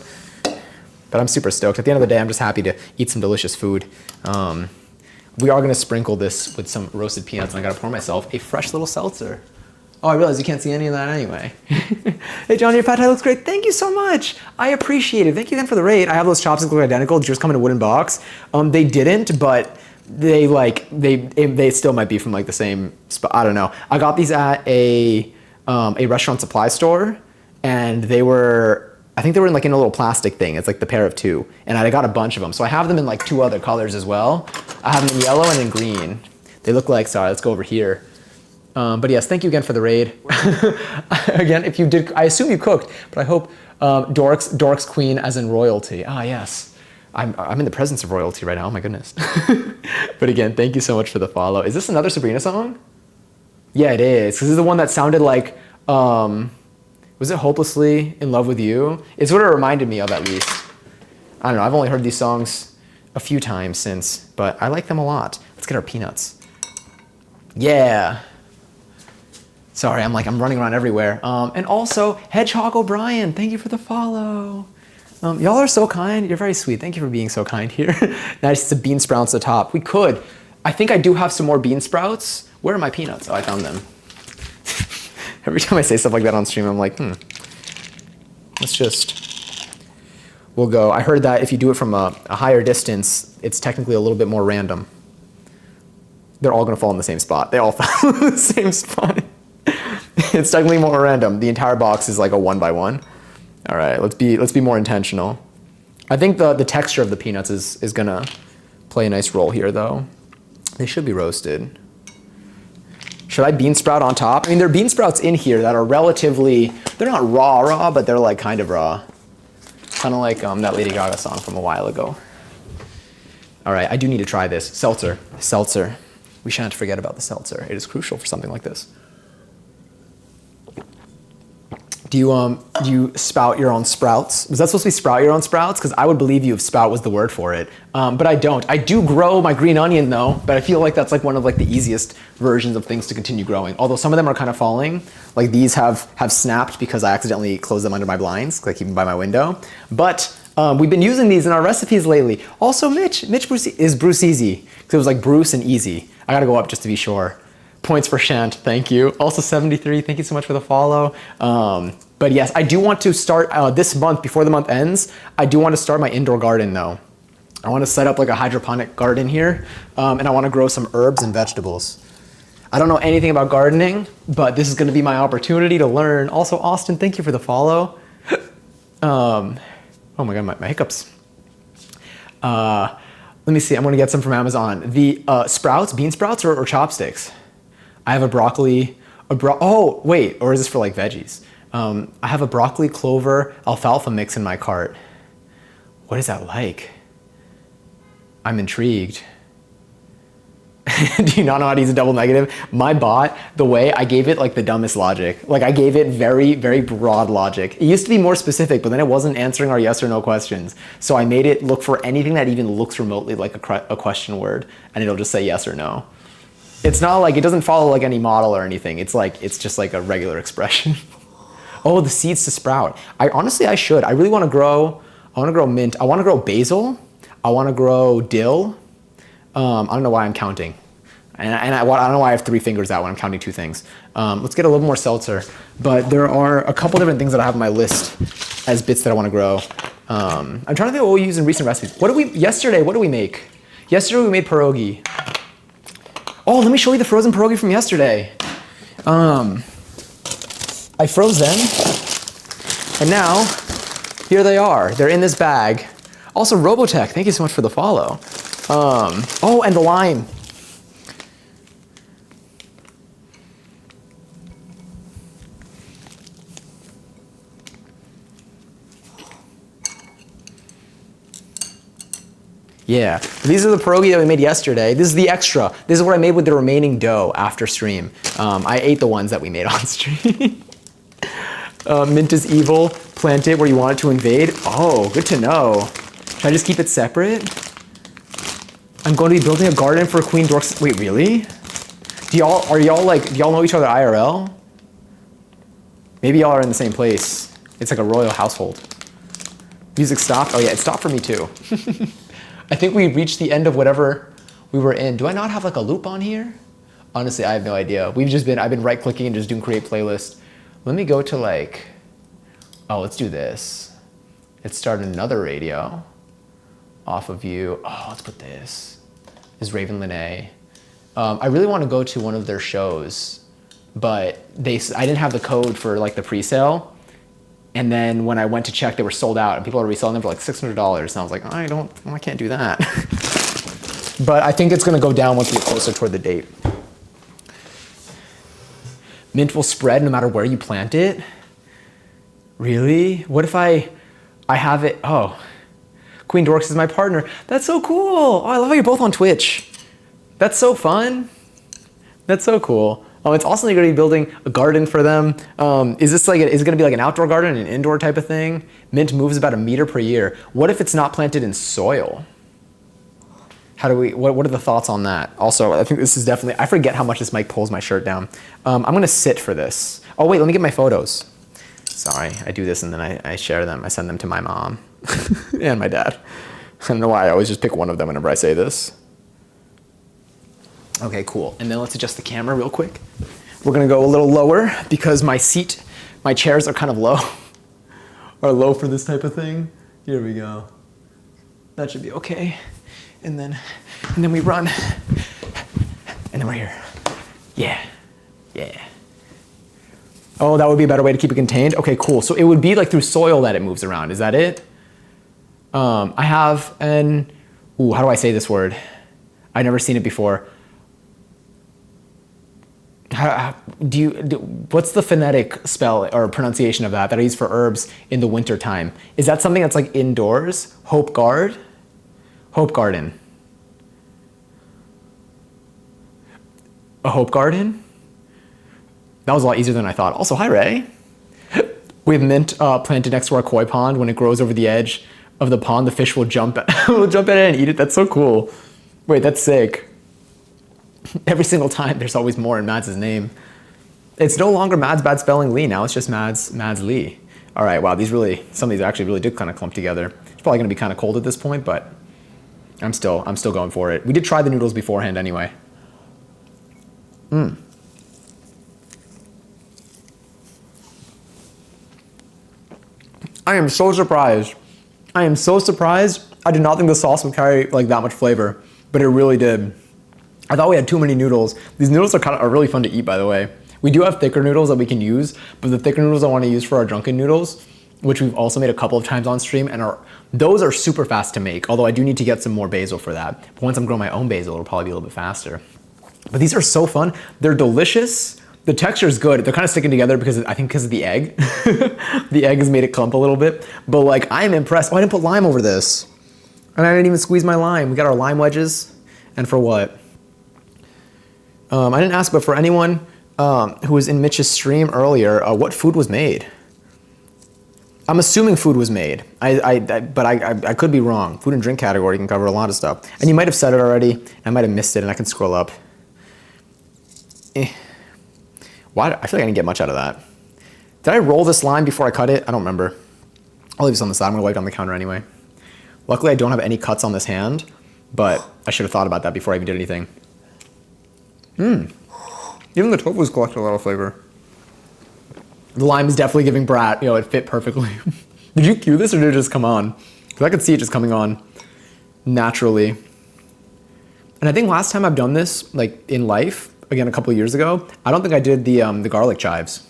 But I'm super stoked. At the end of the day, I'm just happy to eat some delicious food. We are gonna sprinkle this with some roasted peanuts, and I gotta pour myself a fresh little seltzer. Oh, I realize you can't see any of that anyway. Hey, John, your pad thai looks great. Thank you so much. I appreciate it. Thank you again for the raid. I have those chopsticks look identical. Just come in a wooden box. They didn't, but they still might be from like the same spot. I don't know. I got these at a restaurant supply store, and they were. I think they were in like in a little plastic thing. It's like the pair of two, and I got a bunch of them. So I have them in like 2 other colors as well. I have them in yellow and in green. They look like. Sorry, let's go over here. But yes, thank you again for the raid. Again, if you did, I assume you cooked, but I hope Dork's queen as in royalty. Ah, yes. I'm in the presence of royalty right now. Oh my goodness. But again, thank you so much for the follow. Is this another Sabrina song? Yeah, it is. This is the one that sounded like, was it Hopelessly in Love with You? It's what it reminded me of, at least. I don't know. I've only heard these songs a few times since, but I like them a lot. Let's get our peanuts. Yeah. Sorry, I'm running around everywhere. And also, Hedgehog O'Brien, thank you for the follow. Y'all are so kind. You're very sweet. Thank you for being so kind here. Nice, it's a bean sprouts at the top. We could. I think I do have some more bean sprouts. Where are my peanuts? Oh, I found them. Every time I say stuff like that on stream, I'm like, we'll go. I heard that if you do it from a higher distance, it's technically a little bit more random. They're all gonna fall in the same spot. They all fall in the same spot. It's technically more random. The entire box is like a 1x1. All right, let's be more intentional. I think the texture of the peanuts is gonna play a nice role here though. They should be roasted. Should I bean sprout on top? I mean, there are bean sprouts in here that are relatively, they're not raw, but they're like kind of raw. Kind of like that Lady Gaga song from a while ago. All right, I do need to try this. Seltzer. We shan't forget about the seltzer. It is crucial for something like this. Do you spout your own sprouts? Was that supposed to be sprout your own sprouts? Because I would believe you if spout was the word for it. But I don't. I do grow my green onion though, but I feel like that's like one of like the easiest versions of things to continue growing. Although some of them are kind of falling. Like these have snapped because I accidentally closed them under my blinds, like even by my window. But we've been using these in our recipes lately. Also, Mitch is Bruce Easy. Because it was like Bruce and Easy. I gotta go up just to be sure. Points for Shant, thank you. Also 73, thank you so much for the follow. But yes, I do want to start this month, before the month ends, I do want to start my indoor garden though. I want to set up like a hydroponic garden here, and I want to grow some herbs and vegetables. I don't know anything about gardening, but this is going to be my opportunity to learn. Also, Austin, thank you for the follow. Oh my God, my hiccups. Let me see, I'm going to get some from Amazon. The sprouts, bean sprouts or chopsticks? I have a broccoli, oh wait, or is this for like veggies? I have a broccoli, clover, alfalfa mix in my cart. What is that like? I'm intrigued. Do you not know how to use a double negative? My bot, the way I gave it like the dumbest logic. Like I gave it very, very broad logic. It used to be more specific, but then it wasn't answering our yes or no questions. So I made it look for anything that even looks remotely like a question word, and it'll just say yes or no. It's not like, it doesn't follow like any model or anything. It's like, it's just like a regular expression. Oh, the seeds to sprout. I should. I really want to grow mint. I want to grow basil. I want to grow dill. I don't know why I'm counting. And I don't know why I have 3 fingers out when I'm counting 2 things. Let's get a little more seltzer. But there are a couple different things that I have on my list as bits that I want to grow. I'm trying to think of what we use in recent recipes. Yesterday, what did we make? Yesterday we made pierogi. Oh, let me show you the frozen pierogi from yesterday. I froze them, and now here they are. They're in this bag. Also, Robotech, thank you so much for the follow. Oh, and the lime. Yeah, these are the pierogi that we made yesterday. This is the extra. This is what I made with the remaining dough after stream. I ate the ones that we made on stream. Mint is evil. Plant it where you want it to invade. Oh, good to know. Should I just keep it separate? I'm going to be building a garden for Queen Dorks. Wait, really? Do y'all know each other IRL? Maybe y'all are in the same place. It's like a royal household. Music stopped? Oh yeah, it stopped for me too. I think we reached the end of whatever we were in. Do I not have like a loop on here? Honestly, I have no idea. I've been right clicking and just doing create playlist. Let me go to like, oh, let's do this. Let's start another radio off of you. Oh, let's put this. This is Raven Lene. I really want to go to one of their shows, but I didn't have the code for like the pre-sale. And then when I went to check, they were sold out and people are reselling them for like $600. And I was like, I can't do that. But I think it's gonna go down once we get closer toward the date. Mint will spread no matter where you plant it. Really? What if I have it, oh, Queen Dorks is my partner. That's so cool. Oh, I love how you're both on Twitch. That's so fun. That's so cool. Oh, it's also going to be building a garden for them. Is it going to be like an outdoor garden, an indoor type of thing? Mint moves about 1 meter per year. What if it's not planted in soil? What are the thoughts on that? Also, I think this is definitely, I forget how much this mic pulls my shirt down. I'm going to sit for this. Oh wait, let me get my photos. Sorry, I do this and then I share them. I send them to my mom and my dad. I don't know why I always just pick one of them whenever I say this. Okay, cool. And then let's adjust the camera real quick. We're gonna go a little lower because my chairs are kind of low. Are low for this type of thing. Here we go. That should be okay. And then we run. And then we're here. Yeah. Oh, that would be a better way to keep it contained? Okay, cool. So it would be like through soil that it moves around. Is that it? I have how do I say this word? I've never seen it before. What's the phonetic spell or pronunciation of that I use for herbs in the winter time? Is that something that's like indoors? Hope Garden? A hope garden? That was a lot easier than I thought. Also, hi Ray. We have mint planted next to our koi pond. When it grows over the edge of the pond, the fish will jump at it and eat it. That's so cool. Wait, that's sick. Every single time, there's always more in Mads' name. It's no longer Mads Bad Spelling Lee. Now it's just Mads Lee. All right, wow, some of these actually really did kind of clump together. It's probably gonna be kind of cold at this point, but I'm still going for it. We did try the noodles beforehand anyway. I am so surprised. I did not think the sauce would carry like that much flavor, but it really did. I thought we had too many noodles. These noodles are really fun to eat, by the way. We do have thicker noodles that we can use, but the thicker noodles I want to use for our drunken noodles, which we've also made a couple of times on stream, and those are super fast to make, although I do need to get some more basil for that. But once I'm growing my own basil, it'll probably be a little bit faster. But these are so fun. They're delicious. The texture is good. They're kind of sticking together because of the egg. The egg has made it clump a little bit, but like I'm impressed. Oh, I didn't put lime over this. And I didn't even squeeze my lime. We got our lime wedges. And for what? I didn't ask, but for anyone who was in Mitch's stream earlier, what food was made? I'm assuming food was made, but I could be wrong. Food and drink category can cover a lot of stuff. And you might have said it already. I might have missed it, and I can scroll up. Why? I feel like I didn't get much out of that. Did I roll this lime before I cut it? I don't remember. I'll leave this on the side. I'm gonna wipe it on the counter anyway. Luckily, I don't have any cuts on this hand, but I should have thought about that before I even did anything. Even the tofu's collecting a lot of flavor. The lime is definitely giving Brat, it fit perfectly. Did you cue this or did it just come on? Because I could see it just coming on naturally. And I think last time I've done this, like in life, again, a couple of years ago, I don't think I did the garlic chives.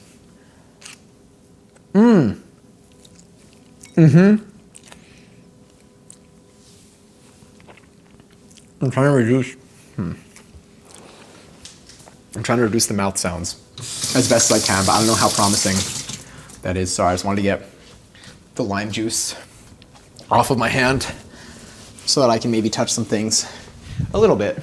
I'm trying to reduce the mouth sounds as best as I can, but I don't know how promising that is. Sorry, I just wanted to get the lime juice off of my hand so that I can maybe touch some things a little bit.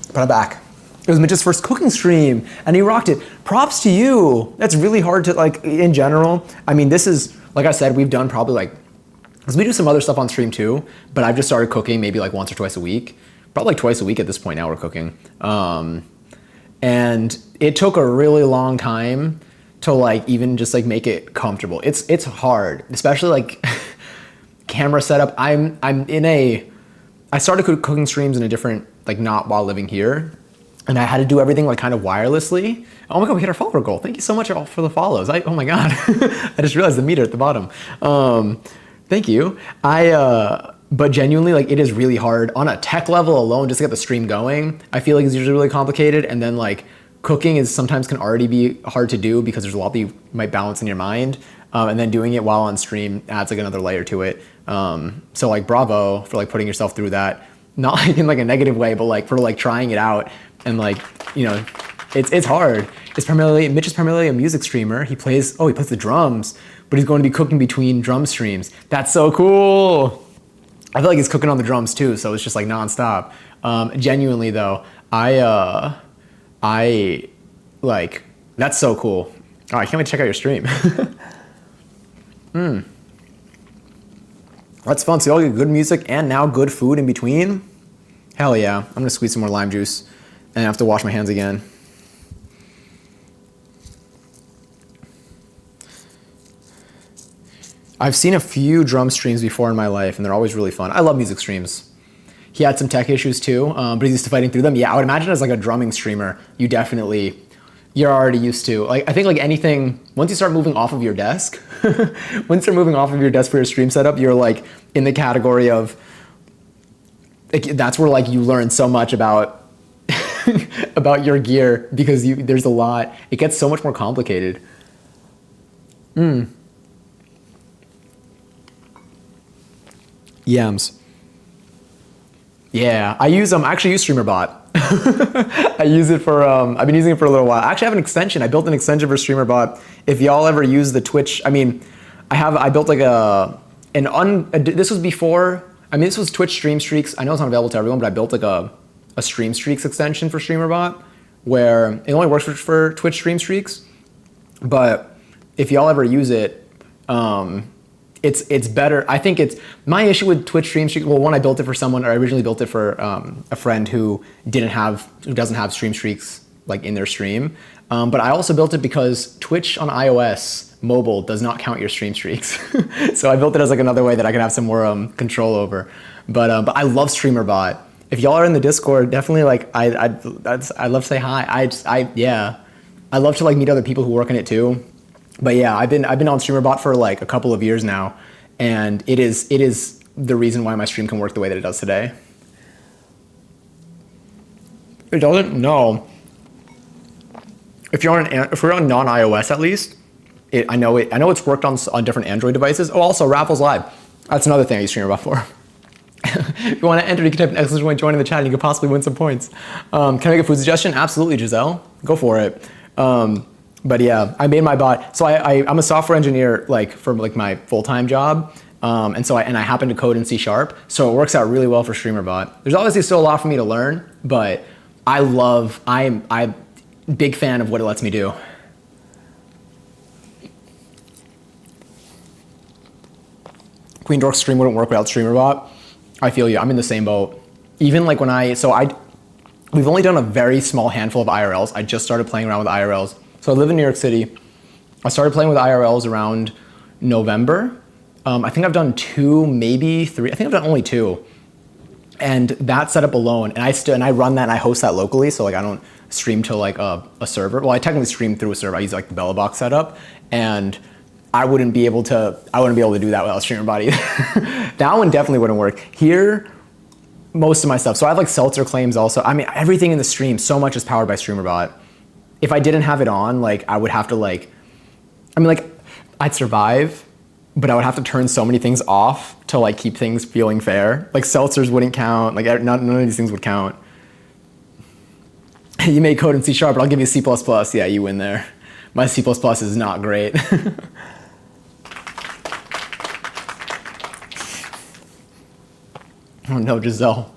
But I'm back. It was Mitch's first cooking stream and he rocked it. Props to you. That's really hard to in general. I mean, this is, like I said, we've done probably because we do some other stuff on stream too, but I've just started cooking maybe once or twice a week. Probably twice a week at this point now we're cooking. And it took a really long time to even just make it comfortable. It's hard, especially camera setup. I started cooking streams in a different, not while living here. and I had to do everything like kind of wirelessly. Oh my God, we hit our follower goal. Thank you so much all for the follows. Oh my God, I just realized the meter at the bottom. Thank you. But genuinely, like it is really hard on a tech level alone, just to get the stream going. I feel like it's usually really complicated. And then like cooking is sometimes can already be hard to do because there's a lot that you might balance in your mind. And then doing it while on stream adds like another layer to it. So like bravo for like putting yourself through that, not like in like a negative way, but like for like trying it out and like, you know, it's hard. Mitch is primarily a music streamer. He plays the drums, but he's going to be cooking between drum streams. That's so cool. I feel like he's cooking on the drums too, so it's just like nonstop. Genuinely though, I like, that's so cool. Oh, I can't wait to check out your stream. That's fun. So you all get good music and now good food in between. Hell yeah. I'm gonna squeeze some more lime juice and I have to wash my hands again. I've seen a few drum streams before in my life and they're always really fun. I love music streams. He had some tech issues too, but he's used to fighting through them. Yeah, I would imagine as like a drumming streamer, you're already used to, like, I think like anything, once you start moving off of your desk, once you're moving off of your desk for your stream setup, you're like in the category of, like, that's where like you learn so much about, about your gear because there's a lot, it gets so much more complicated. Yams. Yeah, I actually use StreamerBot. I use it for, I've been using it for a little while. I actually have an extension. I built an extension for StreamerBot. If y'all ever use the Twitch, I built like this was before, this was Twitch Stream Streaks. I know it's not available to everyone, but I built like a Stream Streaks extension for StreamerBot where it only works for Twitch Stream Streaks. But if y'all ever use it, it's better. I think my issue with Twitch Stream Streaks. Well, one, I built it for someone, or I originally built it for a friend who doesn't have Stream Streaks like in their stream. But I also built it because Twitch on iOS mobile does not count your Stream Streaks. So I built it as like another way that I could have some more control over. But I love StreamerBot. If y'all are in the Discord, definitely like I'd love to say hi. I love to like meet other people who work in it too. But yeah, I've been on StreamerBot for like a couple of years now, and it is the reason why my stream can work the way that it does today. It doesn't? No. If you're on non-iOS at least, I know it's worked on different Android devices. Oh, also Raffles Live. That's another thing I use StreamerBot for. If you want to enter, you can type an exclamation point, join in the chat, and you could possibly win some points. Can I make a food suggestion? Absolutely, Giselle. Go for it. But yeah, I made my bot. So I'm a software engineer like for like my full-time job. And I happen to code in C#. So it works out really well for StreamerBot. There's obviously still a lot for me to learn, but I'm big fan of what it lets me do. Queen Dork's stream wouldn't work without StreamerBot. I feel you. I'm in the same boat. Even like we've only done a very small handful of IRLs. I just started playing around with IRLs. So I live in New York City. I started playing with IRLs around November. I think I've done 2, maybe 3. I think I've done only 2. And that setup alone, and I run that and I host that locally. So like I don't stream to like a server. Well, I technically stream through a server. I use like the BellaBox setup, and I wouldn't be able to do that without StreamerBot either. That one definitely wouldn't work. Here, most of my stuff. So I have like Seltzer claims also. Everything in the stream, so much is powered by StreamerBot. If I didn't have it on, like I would have to I'd survive, but I would have to turn so many things off to like keep things feeling fair. Like seltzers wouldn't count. Like none of these things would count. You made code in C#, but I'll give you C++. Yeah, you win there. My C++ is not great. Oh no, Giselle.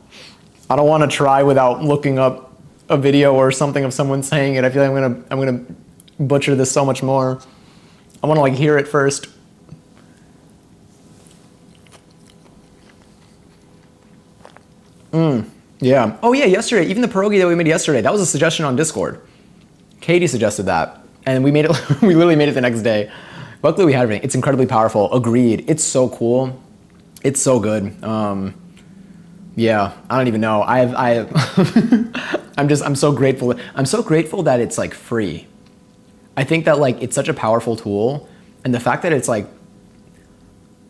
I don't want to try without looking up a video or something of someone saying it. I feel like I'm gonna butcher this so much more. I want to like hear it first. Yeah. Oh yeah, yesterday, even the pierogi that we made yesterday, that was a suggestion on Discord. Katie suggested that, and we made it. We literally made it the next day. Luckily, we had everything. It's incredibly powerful. Agreed. It's so cool. It's so good. Yeah, I don't even know. I'm so grateful. I'm so grateful that it's like free. I think that like it's such a powerful tool, and the fact that it's like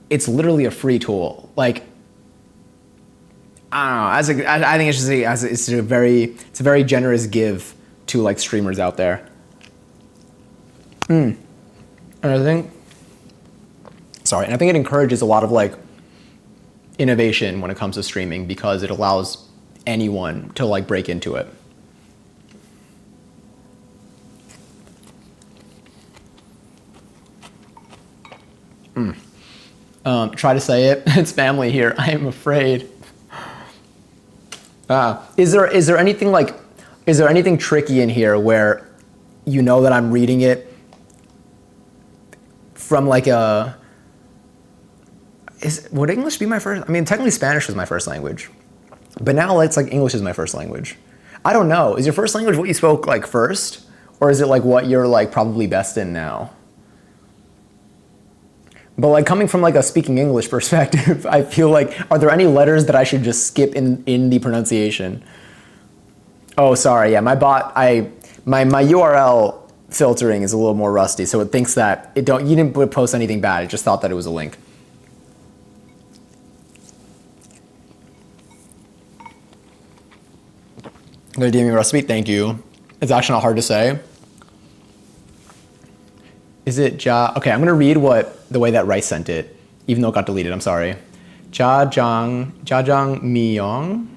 it's literally a free tool. Like I don't know. I think it's just it's a very generous give to like streamers out there. And I think it encourages a lot of like innovation when it comes to streaming because it allows anyone to like break into it. Try to say it. It's family here. I am afraid. Is there anything tricky in here where you know that I'm reading it from like would English be my first? I mean, technically Spanish was my first language, but now it's like English is my first language. I don't know. Is your first language what you spoke like first, or is it like what you're like probably best in now? But like coming from like a speaking English perspective, I feel like, are there any letters that I should just skip in the pronunciation? Oh, sorry. Yeah, my URL filtering is a little more rusty, so it thinks that you didn't post anything bad. It just thought that it was a link. Gonna DM me a recipe? Thank you. It's actually not hard to say. Is it Okay, I'm gonna read the way that Rice sent it, even though it got deleted. I'm sorry. Jajangmyeon.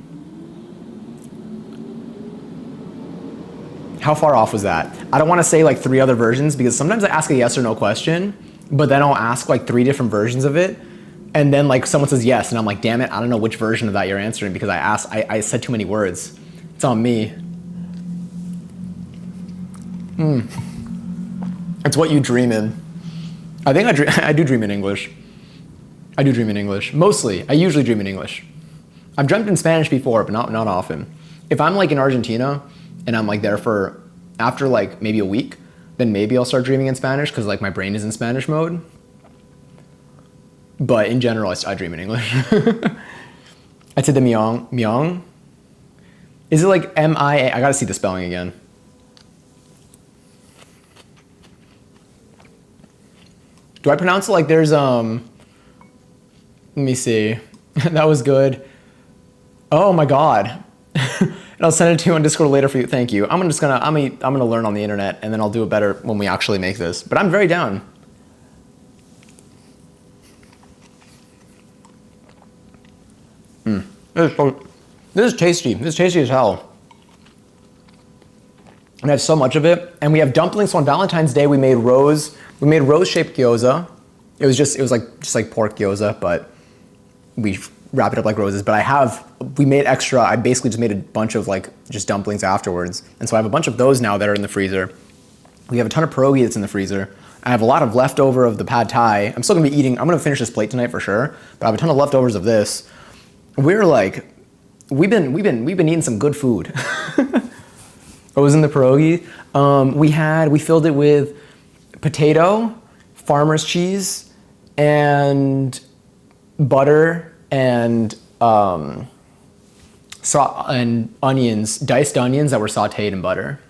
How far off was that? I don't want to say like 3 other versions because sometimes I ask a yes or no question, but then I'll ask like 3 different versions of it, and then like someone says yes, and I'm like, damn it, I don't know which version of that you're answering because I said too many words. It's on me. It's what you dream in. I think I do dream in English. I do dream in English. Mostly, I usually dream in English. I've dreamt in Spanish before, but not often. If I'm like in Argentina and I'm like there for after like maybe a week, then maybe I'll start dreaming in Spanish because like my brain is in Spanish mode. But in general, I dream in English. I said the Myong. Is it like M-I-A? I gotta see the spelling again. Do I pronounce it like there's let me see. That was good. Oh my god. And I'll send it to you on Discord later for you. Thank you. I'm gonna learn on the internet and then I'll do it better when we actually make this. But I'm very down. This is tasty. This is tasty as hell. And I have so much of it. And we have dumplings. So on Valentine's Day, we made rose-shaped gyoza. It was like pork gyoza, but we wrap it up like roses. But we made extra. I basically just made a bunch of like just dumplings afterwards. And so I have a bunch of those now that are in the freezer. We have a ton of pierogi that's in the freezer. I have a lot of leftover of the pad thai. I'm still gonna be eating. I'm gonna finish this plate tonight for sure. But I have a ton of leftovers of this. We're like, we've been eating some good food. What was in the pierogi? We filled it with potato, farmer's cheese, and butter and onions, diced onions that were sautéed in butter.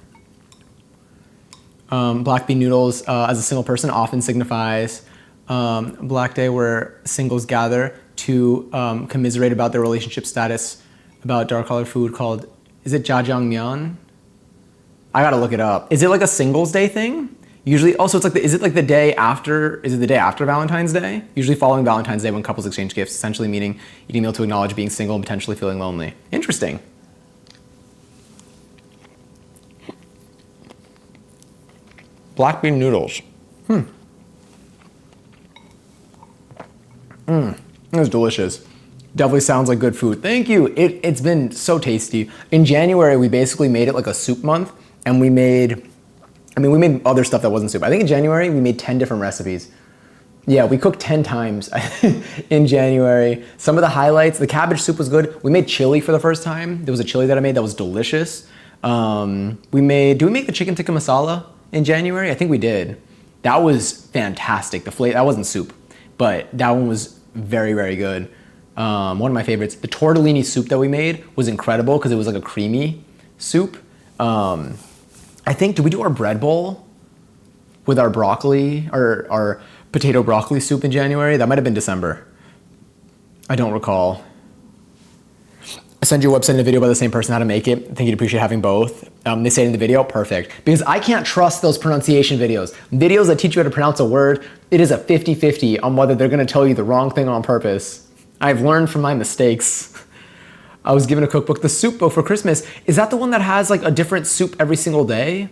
Black bean noodles as a single person often signifies Black Day where singles gather to commiserate about their relationship status about dark colored food called, is it jjajangmyeon? I gotta look it up. Is it like a singles day thing? Usually, also it's like, is it the day after Valentine's Day? Usually following Valentine's Day when couples exchange gifts, essentially meaning eating a meal to acknowledge being single and potentially feeling lonely. Interesting. Black bean noodles. It was delicious. Definitely sounds like good food. Thank you. It's been so tasty. In January, we basically made it like a soup month, and we made other stuff that wasn't soup. I think in January, we made 10 different recipes. Yeah, we cooked 10 times in January. Some of the highlights, the cabbage soup was good. We made chili for the first time. There was a chili that I made that was delicious. Do we make the chicken tikka masala in January? I think we did. That was fantastic. That wasn't soup, but that one was very, very good. One of my favorites. The tortellini soup that we made was incredible because it was like a creamy soup. I think, did we do our bread bowl with our broccoli, or our potato broccoli soup in January? That might have been December. I don't recall. I sent you a website and a video by the same person how to make it. I think you'd appreciate having both. They say it in the video, perfect. Because I can't trust those pronunciation videos. Videos that teach you how to pronounce a word, it is a 50-50 on whether they're gonna tell you the wrong thing on purpose. I've learned from my mistakes. I was given a cookbook, the soup book for Christmas. Is that the one that has like a different soup every single day?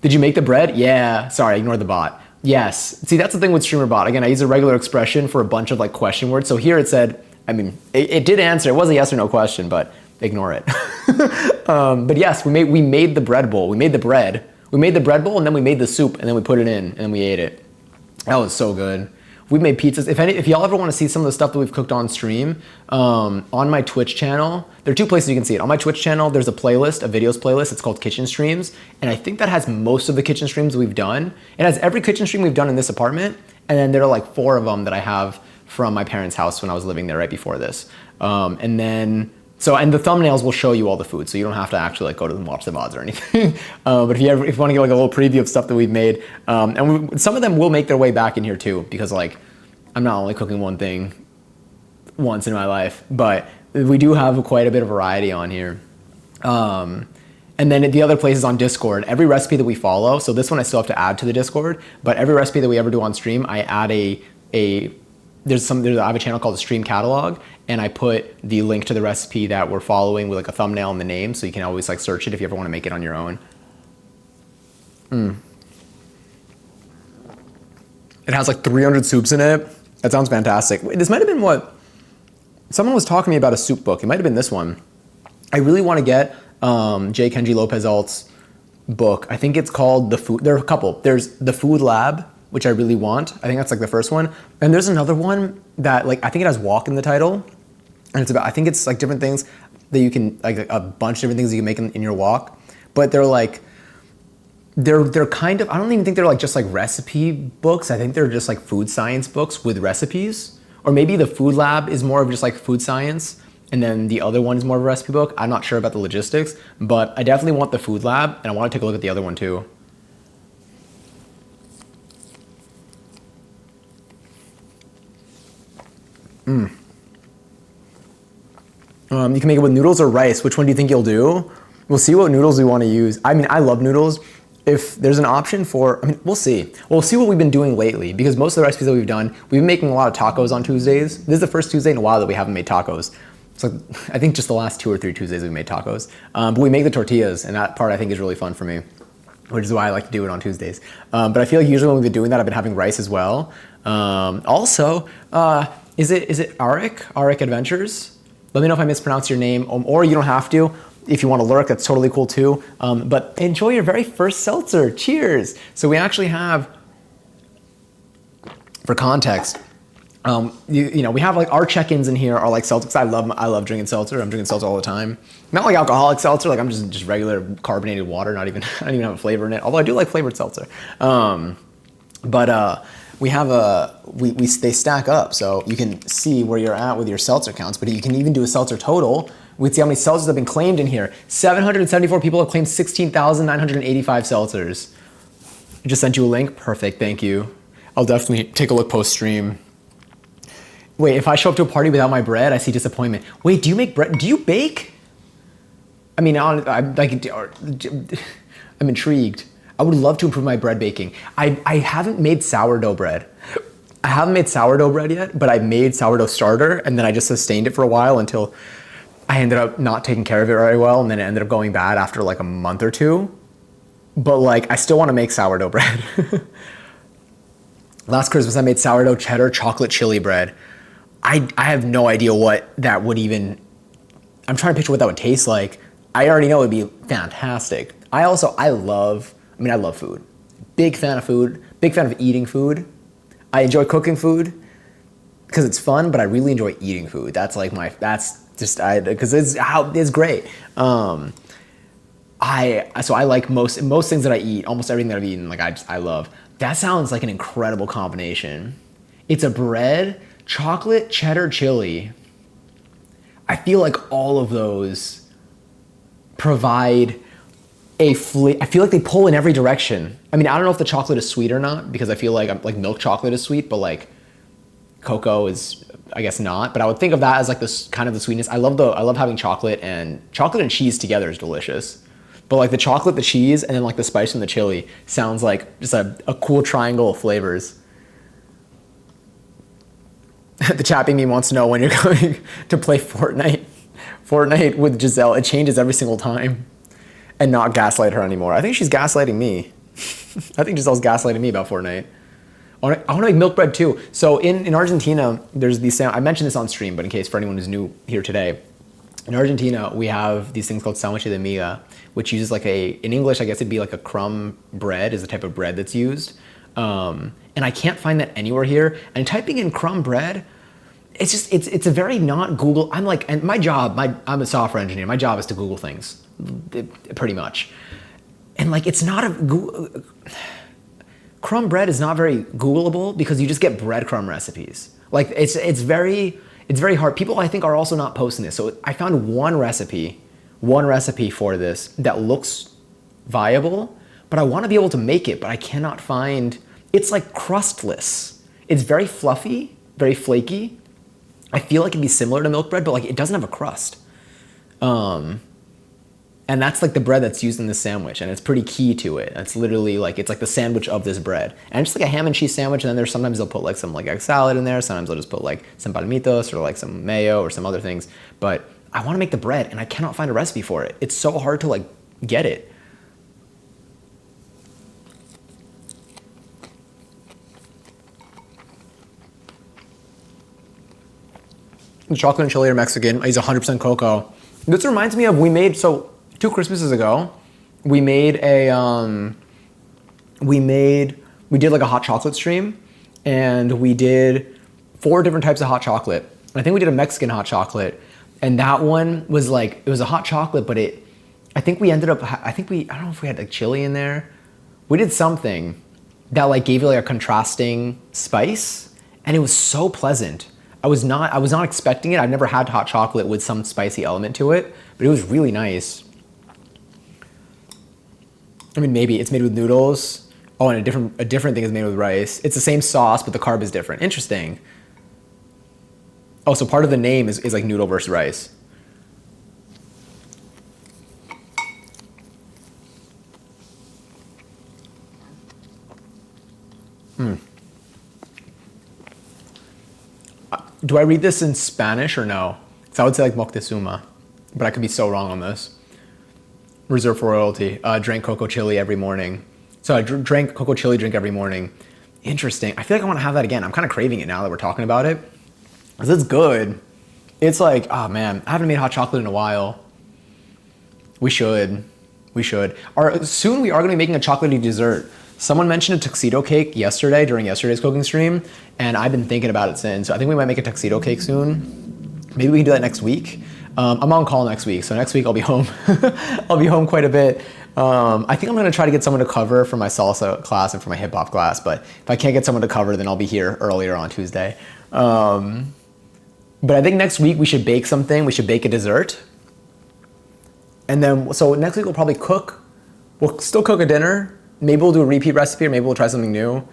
Did you make the bread? Yeah, sorry, ignore the bot. Yes, see that's the thing with StreamerBot. Again, I use a regular expression for a bunch of like question words. So here it said, I mean, it did answer. It was a yes or no question, but ignore it. But yes, we made the bread bowl. We made the bread. We made the bread bowl, and then we made the soup, and then we put it in, and then we ate it. That was so good. We made pizzas. If y'all ever want to see some of the stuff that we've cooked on stream, on my Twitch channel, there are two places you can see it. On my Twitch channel, there's a playlist, a videos playlist. It's called Kitchen Streams, and I think that has most of the kitchen streams we've done. It has every kitchen stream we've done in this apartment, and then there are like 4 of them that I have from my parents' house when I was living there right before this. And the thumbnails will show you all the food, so you don't have to actually like go to them and watch the VODs or anything. But if you want to get like a little preview of stuff that we've made, some of them will make their way back in here too, because like I'm not only cooking one thing once in my life, but we do have quite a bit of variety on here. And then the other place is on Discord. Every recipe that we follow, so this one I still have to add to the Discord, but every recipe that we ever do on stream, I add I have a channel called the Stream Catalog, and I put the link to the recipe that we're following with like a thumbnail and the name, so you can always like search it if you ever want to make it on your own. It has like 300 soups in it. That sounds fantastic. Wait, this might have been what someone was talking to me about, a soup book. It might have been this one. I really want to get J. Kenji Lopez Alt's book. I think it's called The Food. There are a couple. There's The Food Lab, which I really want. I think that's like the first one. And there's another one that like, I think it has walk in the title. And it's about, I think it's like different things that you can, like a bunch of different things you can make in your walk. But they're like, they're kind of, I don't even think they're like just like recipe books. I think they're just like food science books with recipes. Or maybe the Food Lab is more of just like food science, and then the other one is more of a recipe book. I'm not sure about the logistics, but I definitely want the Food Lab, and I want to take a look at the other one too. You can make it with noodles or rice. Which one do you think you'll do? We'll see what noodles we want to use. I mean, I love noodles. If there's an option for, I mean, we'll see. We'll see what we've been doing lately, because most of the recipes that we've done, we've been making a lot of tacos on Tuesdays. This is the first Tuesday in a while that we haven't made tacos. It's like, I think just the last 2 or 3 Tuesdays we made tacos. But we make the tortillas, and that part I think is really fun for me, which is why I like to do it on Tuesdays. But I feel like usually when we've been doing that, I've been having rice as well. Also, is it Arik? Arik Adventures? Let me know if I mispronounced your name, or you don't have to. If you want to lurk, that's totally cool too. But enjoy your very first seltzer. Cheers. So we actually have, for context, you know, we have like our check-ins in here are like seltzer. I love drinking seltzer. I'm drinking seltzer all the time. Not like alcoholic seltzer. Like I'm just regular carbonated water. I don't even have a flavor in it. Although I do like flavored seltzer. We have they stack up, so you can see where you're at with your seltzer counts, but you can even do a seltzer total. We can see how many seltzers have been claimed in here. 774 people have claimed 16,985 seltzers. I just sent you a link. Perfect, thank you. I'll definitely take a look post-stream. Wait, if I show up to a party without my bread, I see disappointment. Wait, do you make bread? Do you bake? I mean, I'm intrigued. I would love to improve my bread baking. I haven't made sourdough bread. I haven't made sourdough bread yet, but I made sourdough starter, and then I just sustained it for a while until I ended up not taking care of it very well, and then it ended up going bad after like a month or 2. But like, I still want to make sourdough bread. Last Christmas, I made sourdough cheddar chocolate chili bread. I have no idea what that would even, I'm trying to picture what that would taste like. I already know it'd be fantastic. I love food. Big fan of food, big fan of eating food. I enjoy cooking food because it's fun, but I really enjoy eating food. That's like because it's great. So I like most things that I eat, almost everything that I've eaten, like I love. That sounds like an incredible combination. It's a bread, chocolate cheddar chili. I feel like all of those provide I feel like they pull in every direction. I mean, I don't know if the chocolate is sweet or not, because I feel like milk chocolate is sweet, but like cocoa is, I guess, not. But I would think of that as like this kind of the sweetness. I love having chocolate and cheese together is delicious. But like the chocolate, the cheese, and then like the spice and the chili sounds like just a cool triangle of flavors. The Chappie meme wants to know when you're going to play Fortnite. Fortnite with Giselle. It changes every single time. And not gaslight her anymore. I think she's gaslighting me. I think Giselle's gaslighting me about Fortnite. I want to make milk bread too. So in Argentina, there's these, I mentioned this on stream, but in case for anyone who's new here today, in Argentina, we have these things called sándwich de miga, which uses like in English, I guess it'd be like a crumb bread is the type of bread that's used. And I can't find that anywhere here. And typing in crumb bread, it's a very not Google. And my job, I'm a software engineer. My job is to Google things, pretty much. And like, it's not crumb bread is not very Googleable because you just get breadcrumb recipes. Like it's very hard. People I think are also not posting this. So I found one recipe for this that looks viable, but I want to be able to make it, but I cannot find, it's like crustless. It's very fluffy, very flaky. I feel like it'd be similar to milk bread, but like it doesn't have a crust. And that's like the bread that's used in this sandwich, and it's pretty key to it. It's literally like, it's like the sandwich of this bread. And it's just like a ham and cheese sandwich, and then sometimes they'll put like some like egg salad in there, sometimes they'll just put like some palmitos or like some mayo or some other things. But I wanna make the bread, and I cannot find a recipe for it. It's so hard to like get it. The chocolate and chili are Mexican. I use 100% cocoa. This reminds me of, 2 Christmases ago, we did like a hot chocolate stream, and we did 4 different types of hot chocolate. I think we did a Mexican hot chocolate, and that one was like, it was a hot chocolate, but I don't know if we had like chili in there. We did something that like gave it like a contrasting spice, and it was so pleasant. I was not expecting it. I've never had hot chocolate with some spicy element to it, but it was really nice. I mean, maybe it's made with noodles. Oh, and a different thing is made with rice. It's the same sauce, but the carb is different. Interesting. Oh, so part of the name is like noodle versus rice. Do I read this in Spanish or no? So I would say like Moctezuma, but I could be so wrong on this. Reserved for royalty. Drank cocoa chili every morning. So I drank cocoa chili drink every morning. Interesting. I feel like I want to have that again. I'm kind of craving it now that we're talking about it. Because it's good. It's like, oh man, I haven't made hot chocolate in a while. We should. Soon we are going to be making a chocolatey dessert. Someone mentioned a tuxedo cake yesterday during yesterday's cooking stream, and I've been thinking about it since. So I think we might make a tuxedo cake soon. Maybe we can do that next week. I'm on call next week, so next week I'll be home. I'll be home quite a bit. I think I'm gonna try to get someone to cover for my salsa class and for my hip hop class, but if I can't get someone to cover, then I'll be here earlier on Tuesday. But I think next week we should bake something. We should bake a dessert. And then, so next week we'll probably cook. We'll still cook a dinner. Maybe we'll do a repeat recipe, or maybe we'll try something new.